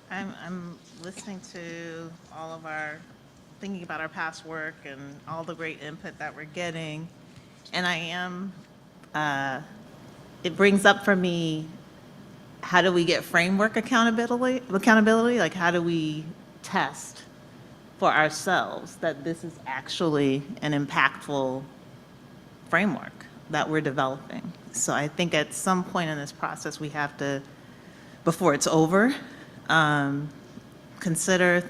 I'm listening to all of our, thinking about our past work and all the great input that we're getting. And I am, it brings up for me, how do we get framework accountability? Like, how do we test for ourselves that this is actually an impactful framework that we're developing? So I think at some point in this process, we have to, before it's over,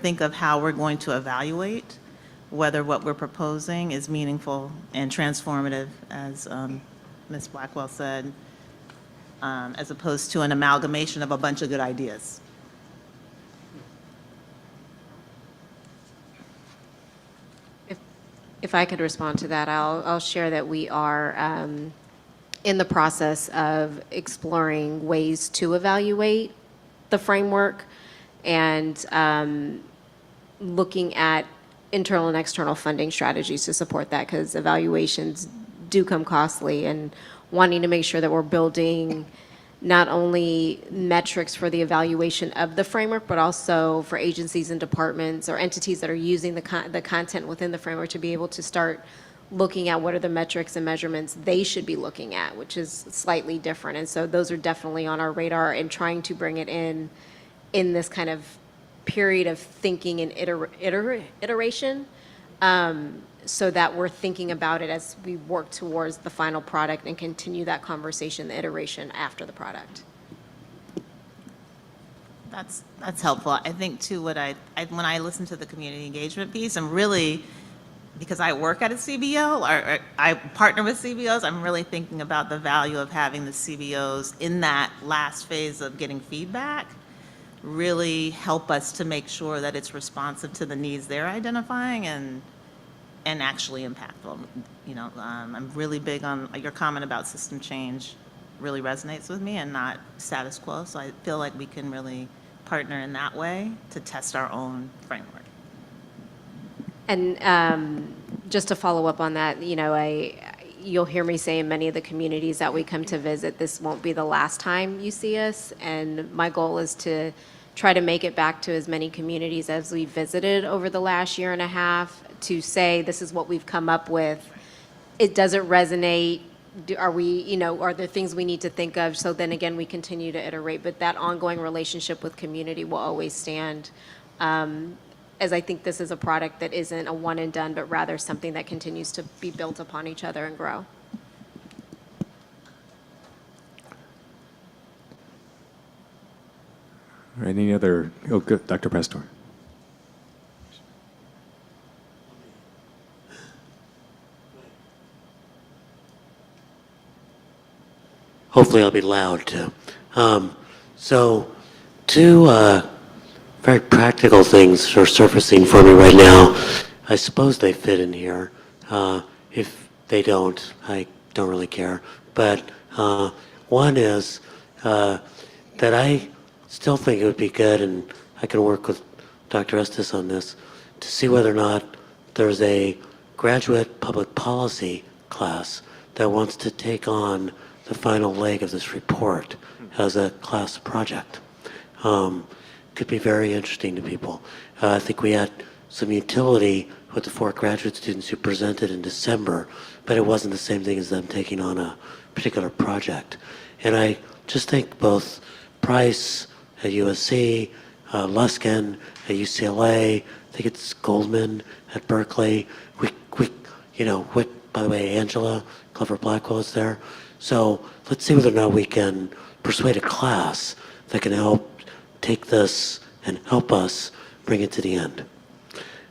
think of how we're going to evaluate whether what we're proposing is meaningful and transformative, as Ms. Blackwell said, as opposed to an amalgamation of a bunch of good ideas. If I could respond to that, I'll share that we are in the process of exploring ways to evaluate the framework and looking at internal and external funding strategies to support that, because evaluations do come costly, and wanting to make sure that we're building not only metrics for the evaluation of the framework, but also for agencies and departments or entities that are using the content within the framework to be able to start looking at what are the metrics and measurements they should be looking at, which is slightly different. And so those are definitely on our radar, and trying to bring it in this kind of period of thinking and iteration, so that we're thinking about it as we work towards the final product and continue that conversation, the iteration after the product. That's helpful. I think too, when I listen to the community engagement piece, I'm really, because I work at a CBO, or I partner with CBOs, I'm really thinking about the value of having the CBOs in that last phase of getting feedback really help us to make sure that it's responsive to the needs they're identifying and actually impactful. You know, I'm really big on your comment about system change, really resonates with me, and not status quo. So I feel like we can really partner in that way to test our own framework. And just to follow up on that, you know, you'll hear me say in many of the communities that we come to visit, this won't be the last time you see us. And my goal is to try to make it back to as many communities as we visited over the last year and a half, to say, this is what we've come up with. It doesn't resonate. Are we, you know, are there things we need to think of? So then again, we continue to iterate, but that ongoing relationship with community will always stand. As I think this is a product that isn't a one and done, but rather something that continues to be built upon each other and grow. All right, any other, oh, good, Dr. Pastor. Hopefully I'll be loud too. So two very practical things are surfacing for me right now. I suppose they fit in here. If they don't, I don't really care. But one is that I still think it would be good, and I can work with Dr. Estes on this, to see whether or not there's a graduate public policy class that wants to take on the final leg of this report as a class project. Could be very interesting to people. I think we had some utility with the 4 graduate students who presented in December, but it wasn't the same thing as them taking on a particular project. And I just think both Price at USC, Luskin at UCLA, I think it's Goldman at Berkeley. We you know, by the way, Angela Clever Blackwell is there. So let's see whether or not we can persuade a class that can help take this and help us bring it to the end.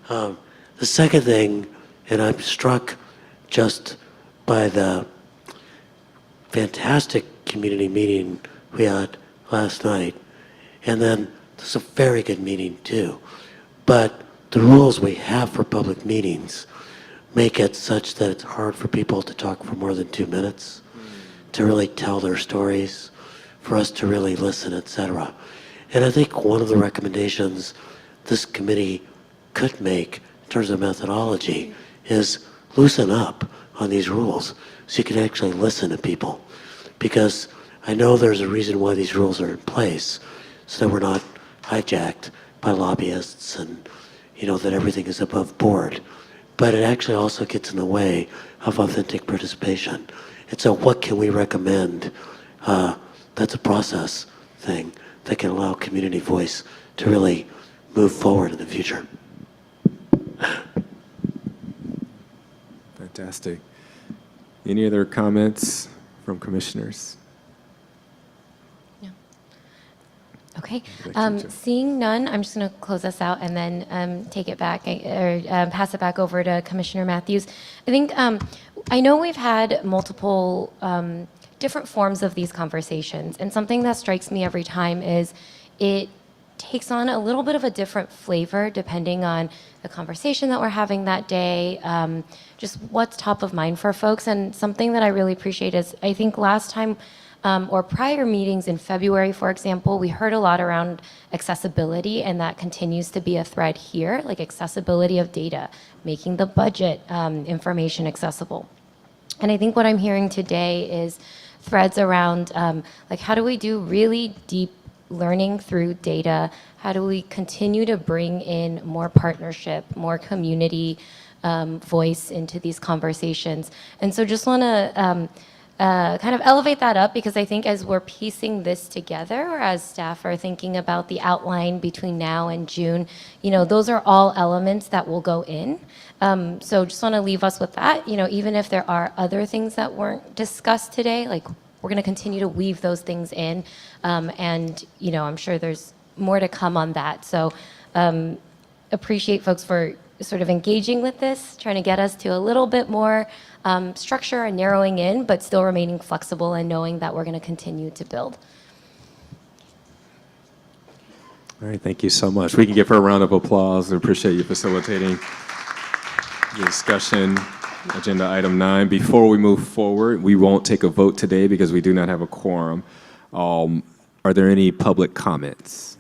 The second thing, and I'm struck just by the fantastic community meeting we had last night, And then this is a very good meeting too. But the rules we have for public meetings make it such that it's hard for people to talk for more than 2 minutes, to really tell their stories, for us to really listen, etc. And I think one of the recommendations this committee could make in terms of methodology is loosen up on these rules so you can actually listen to people. Because I know there's a reason why these rules are in place, so that we're not hijacked by lobbyists and, you know, that everything is above board. But it actually also gets in the way of authentic participation. And so what can we recommend? That's a process thing that can allow community voice to really move forward in the future. Fantastic. Any other comments from commissioners? Okay, seeing none, I'm just going to close us out and then take it back or pass it back over to Commissioner Matthews. I think, I know we've had multiple different forms of these conversations, and something that strikes me every time is it takes on a little bit of a different flavor depending on the conversation that we're having that day, just what's top of mind for folks. And something that I really appreciate is, I think last time or prior meetings in February, for example, we heard a lot around accessibility, and that continues to be a thread here, like accessibility of data, making the budget information accessible. And I think what I'm hearing today is threads around like how do we do really deep learning through data? How do we continue to bring in more partnership, more community voice into these conversations? And so just want to kind of elevate that up, because I think as we're piecing this together, or as staff are thinking about the outline between now and June, you know, those are all elements that will go in. So just want to leave us with that, you know, even if there are other things that weren't discussed today, like we're going to continue to weave those things in. And, you know, I'm sure there's more to come on that. So appreciate folks for sort of engaging with this, trying to get us to a little bit more structure and narrowing in, but still remaining flexible and knowing that we're going to continue to build. All right, thank you so much. We can give her a round of applause. We appreciate you facilitating the discussion. Agenda item 9. Before we move forward, we won't take a vote today because we do not have a quorum. Are there any public comments?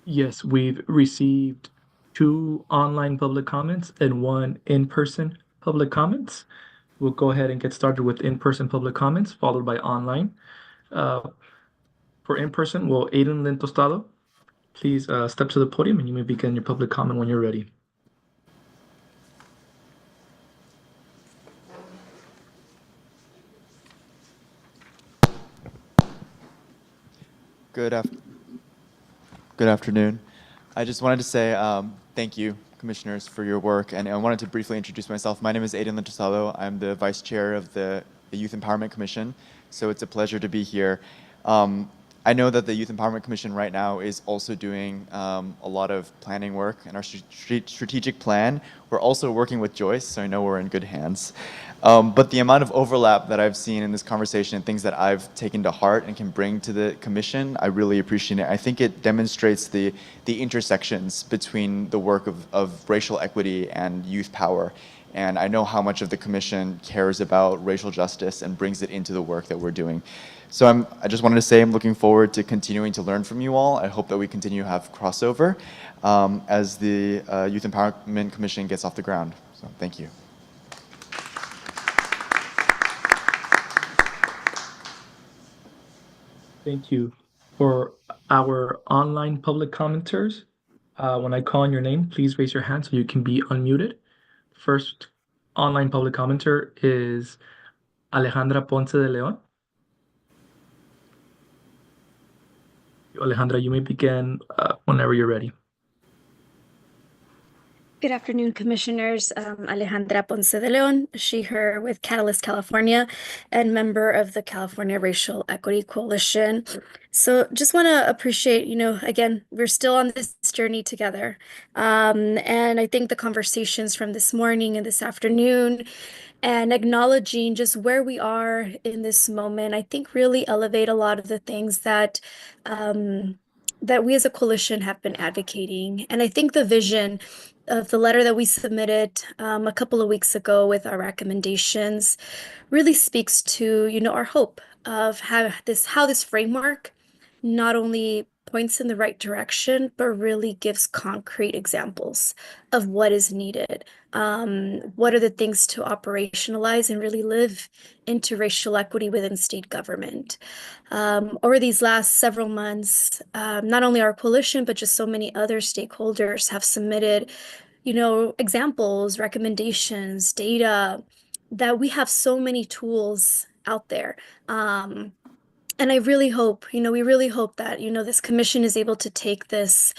Yes, we've received 2 online public comments and 1 in-person public comments. We'll go ahead and get started with in-person public comments, followed by online. For in-person, will Aiden Lin Tostado please step to the podium, and you may begin your public comment when you're ready. Good afternoon. I just wanted to say thank you, commissioners, for your work, and I wanted to briefly introduce myself. My name is Aiden Lintosalo. I'm the vice chair of the Youth Empowerment Commission, so it's a pleasure to be here. I know that the Youth Empowerment Commission right now is also doing a lot of planning work in our strategic plan. We're also working with Joyce, so I know we're in good hands. But the amount of overlap that I've seen in this conversation and things that I've taken to heart and can bring to the commission, I really appreciate it. I think it demonstrates the intersections between the work of racial equity and youth power. And I know how much of the commission cares about racial justice and brings it into the work that we're doing. So I just wanted to say I'm looking forward to continuing to learn from you all. I hope that we continue to have crossover as the Youth Empowerment Commission gets off the ground. So thank you. Thank you. For our online public commenters, when I call on your name, please raise your hand so you can be unmuted. First online public commenter is Alejandra Ponce de Leon. Alejandra, you may begin whenever you're ready. Good afternoon, commissioners. Alejandra Ponce de Leon, she, her, with Catalyst California, and member of the California Racial Equity Coalition. So just want to appreciate, again, we're still on this journey together. And I think the conversations from this morning and this afternoon and acknowledging just where we are in this moment, I think really elevate a lot of the things that that we as a coalition have been advocating. And I think the vision of the letter that we submitted a couple of weeks ago with our recommendations really speaks to, our hope of how this framework not only points in the right direction, but really gives concrete examples of what is needed. What are the things to operationalize and really live into racial equity within state government? Over these last several months, not only our coalition, but just so many other stakeholders have submitted, examples, recommendations, data, that we have so many tools out there. And I really hope, we really hope that, this commission is able to take this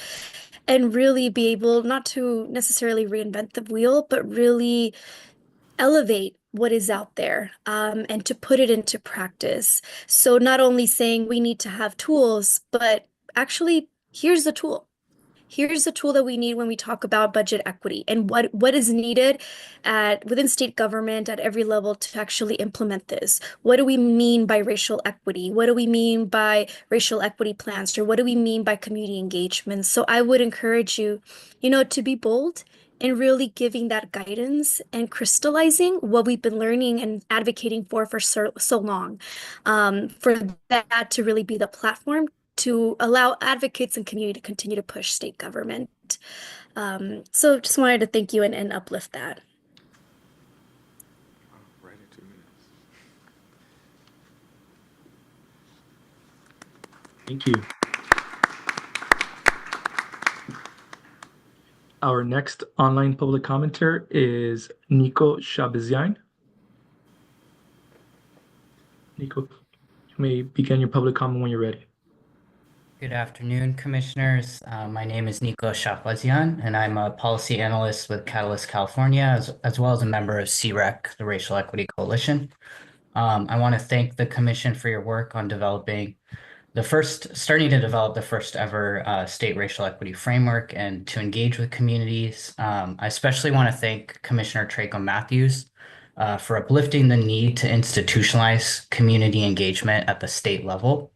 and really be able not to necessarily reinvent the wheel, but really elevate what is out there, and to put it into practice. So not only saying we need to have tools, but actually, here's the tool. Here's the tool that we need when we talk about budget equity and what is needed within state government at every level to actually implement this. What do we mean by racial equity? What do we mean by racial equity plans? Or what do we mean by community engagement? So I would encourage you, to be bold and really giving that guidance and crystallizing what we've been learning and advocating for so long, for that to really be the platform to allow advocates and community to continue to push state government. So just wanted to thank you and uplift that. Right in 2 minutes. Thank you. Our next online public commenter is Nico Shabazian. Nico, you may begin your public comment when you're ready. Good afternoon, commissioners. My name is Nico Shahlazian, and I'm a policy analyst with Catalyst California, as well as a member of CREC, the Racial Equity Coalition. I want to thank the commission for your work on starting to develop the first ever state racial equity framework and to engage with communities. I especially want to thank Commissioner Traco Matthews for uplifting the need to institutionalize community engagement at the state level.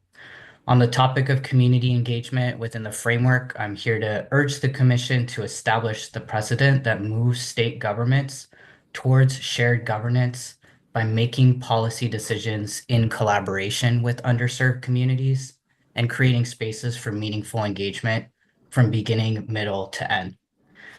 On the topic of community engagement within the framework, I'm here to urge the commission to establish the precedent that moves state governments towards shared governance by making policy decisions in collaboration with underserved communities and creating spaces for meaningful engagement from beginning, middle to end.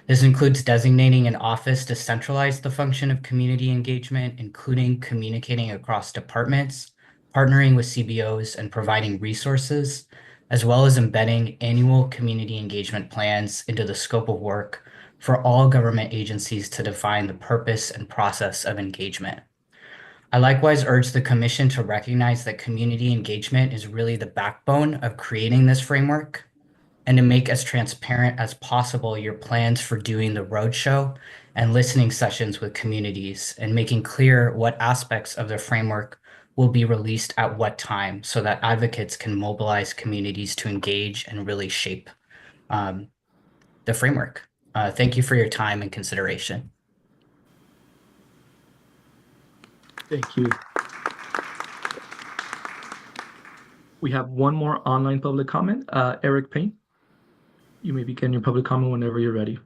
This includes designating an office to centralize the function of community engagement, including communicating across departments, partnering with CBOs, and providing resources, as well as embedding annual community engagement plans into the scope of work for all government agencies to define the purpose and process of engagement. I likewise urge the commission to recognize that community engagement is really the backbone of creating this framework, and to make as transparent as possible your plans for doing the roadshow and listening sessions with communities, and making clear what aspects of the framework will be released at what time so that advocates can mobilize communities to engage and really shape the framework. Thank you for your time and consideration. Thank you. We have one more online public comment. Eric Payne, you may begin your public comment whenever you're ready.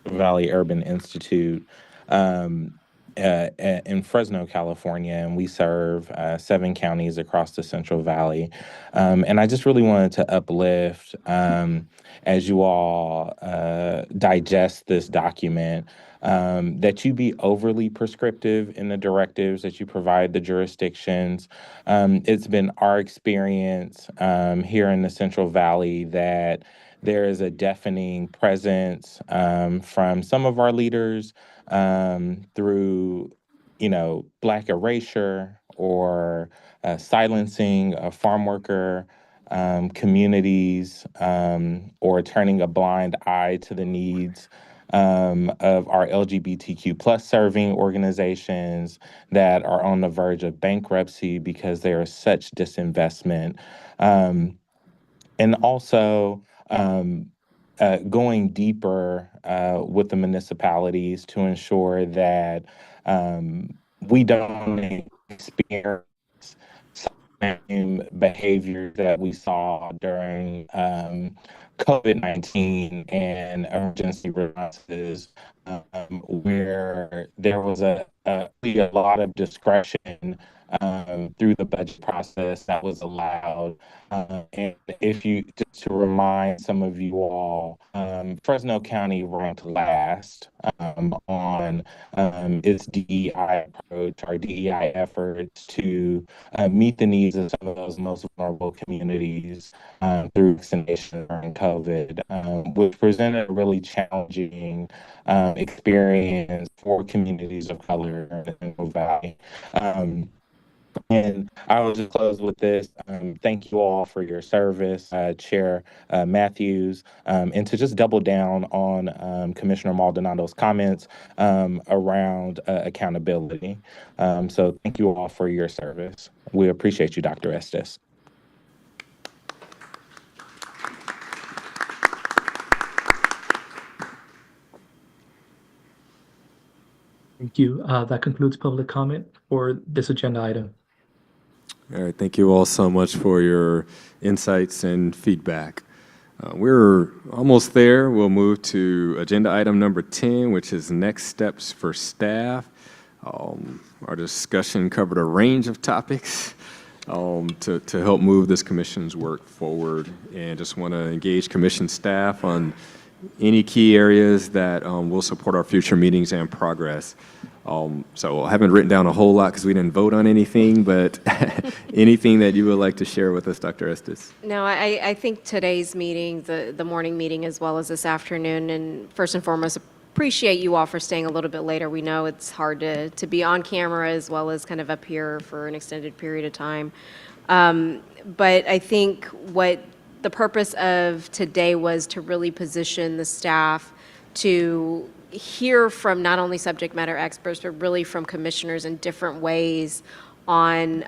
Valley Urban Institute in Fresno, California, and we serve 7 counties across the Central Valley. And I just really wanted to uplift, as you all digest this document, that you be overly prescriptive in the directives that you provide the jurisdictions. It's been our experience here in the Central Valley that there is a deafening presence from some of our leaders through, Black erasure or silencing of farm worker communities, or turning a blind eye to the needs of our LGBTQ plus serving organizations that are on the verge of bankruptcy because there is such disinvestment. And also, going deeper with the municipalities to ensure that we don't experience same behavior that we saw during COVID-19 and emergency responses, where there was a lot of discretion through the budget process that was allowed. And if you, just to remind some of you all, Fresno County ranked last on its DEI approach, our DEI efforts to meet the needs of some of those most vulnerable communities through vaccination during COVID, which presented a really challenging experience for communities of color in the Central Valley. And I will just close with this. Thank you all for your service, Chair Matthews, and to just double down on Commissioner Maldonado's comments around accountability. So thank you all for your service. We appreciate you, Dr. Estes. Thank you. That concludes public comment for this agenda item. All right, thank you all so much for your insights and feedback. We're almost there. We'll move to agenda item number 10, which is next steps for staff. Our discussion covered a range of topics to help move this commission's work forward, and just want to engage commission staff on any key areas that will support our future meetings and progress. So I haven't written down a whole lot because we didn't vote on anything, but anything that you would like to share with us, Dr. Estes? No, I think today's meeting, the morning meeting as well as this afternoon, and first and foremost, appreciate you all for staying a little bit later. We know it's hard to be on camera as well as kind of up here for an extended period of time. But I think what the purpose of today was to really position the staff to hear from not only subject matter experts, but really from commissioners in different ways on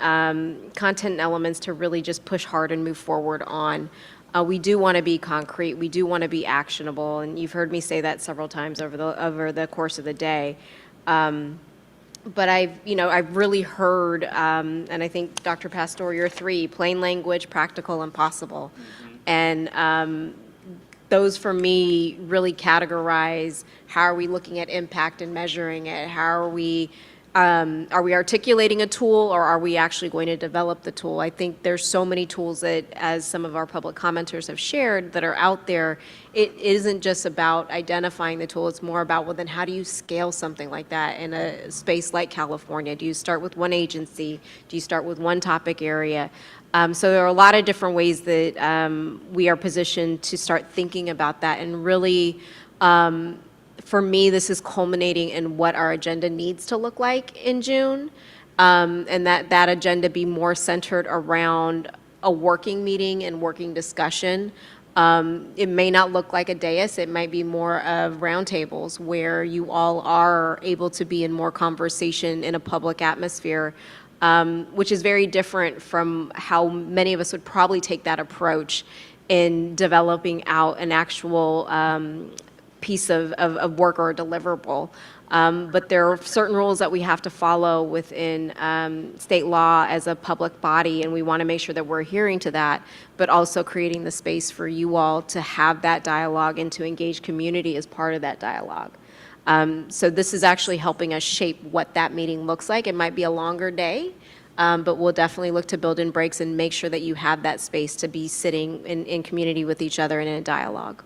content and elements to really just push hard and move forward on. We do want to be concrete. We do want to be actionable, and you've heard me say that several times over the course of the day. But I've really heard, and I think Dr. Pastor, you're three: plain language, practical, and possible. And those for me really categorize how are we looking at impact and measuring it? How are we articulating a tool, or are we actually going to develop the tool? I think there's so many tools that, as some of our public commenters have shared, that are out there. It isn't just about identifying the tool, it's more about, well, then how do you scale something like that in a space like California? Do you start with one agency? Do you start with one topic area? So there are a lot of different ways that we are positioned to start thinking about that, and really, for me, this is culminating in what our agenda needs to look like in June, and that agenda be more centered around a working meeting and working discussion. It may not look like a dais. It might be more of roundtables where you all are able to be in more conversation in a public atmosphere, which is very different from how many of us would probably take that approach in developing out an actual piece of work or a deliverable. But there are certain rules that we have to follow within state law as a public body, and we want to make sure that we're adhering to that, but also creating the space for you all to have that dialogue and to engage community as part of that dialogue. So this is actually helping us shape what that meeting looks like. It might be a longer day, but we'll definitely look to build in breaks and make sure that you have that space to be sitting in community with each other and in a dialogue.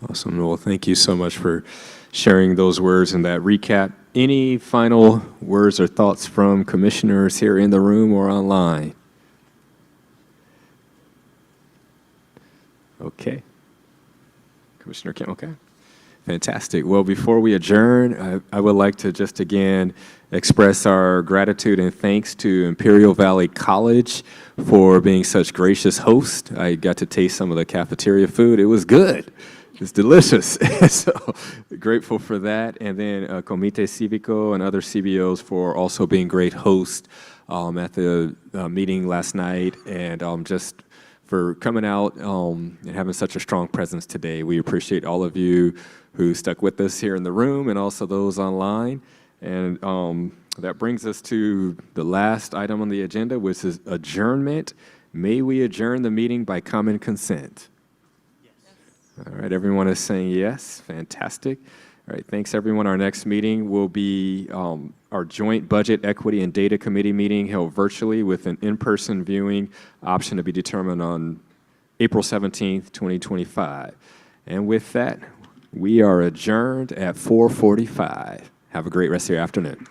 Awesome. Well, thank you so much for sharing those words and that recap. Any final words or thoughts from commissioners here in the room or online? Okay. Commissioner Kim, okay. Fantastic. Well, before we adjourn, I would like to just again express our gratitude and thanks to Imperial Valley College for being such gracious hosts. I got to taste some of the cafeteria food. It was good. It's delicious. So grateful for that. And then Comité Cívico and other CBOs for also being great hosts at the meeting last night, and just for coming out and having such a strong presence today. We appreciate all of you who stuck with us here in the room and also those online. And that brings us to the last item on the agenda, which is adjournment. May we adjourn the meeting by common consent? Yes. All right, everyone is saying yes. Fantastic. All right, thanks everyone. Our next meeting will be our joint budget, equity, and data committee meeting held virtually with an in-person viewing option to be determined on April 17th, 2025. And with that, we are adjourned at 4:45. Have a great rest of your afternoon.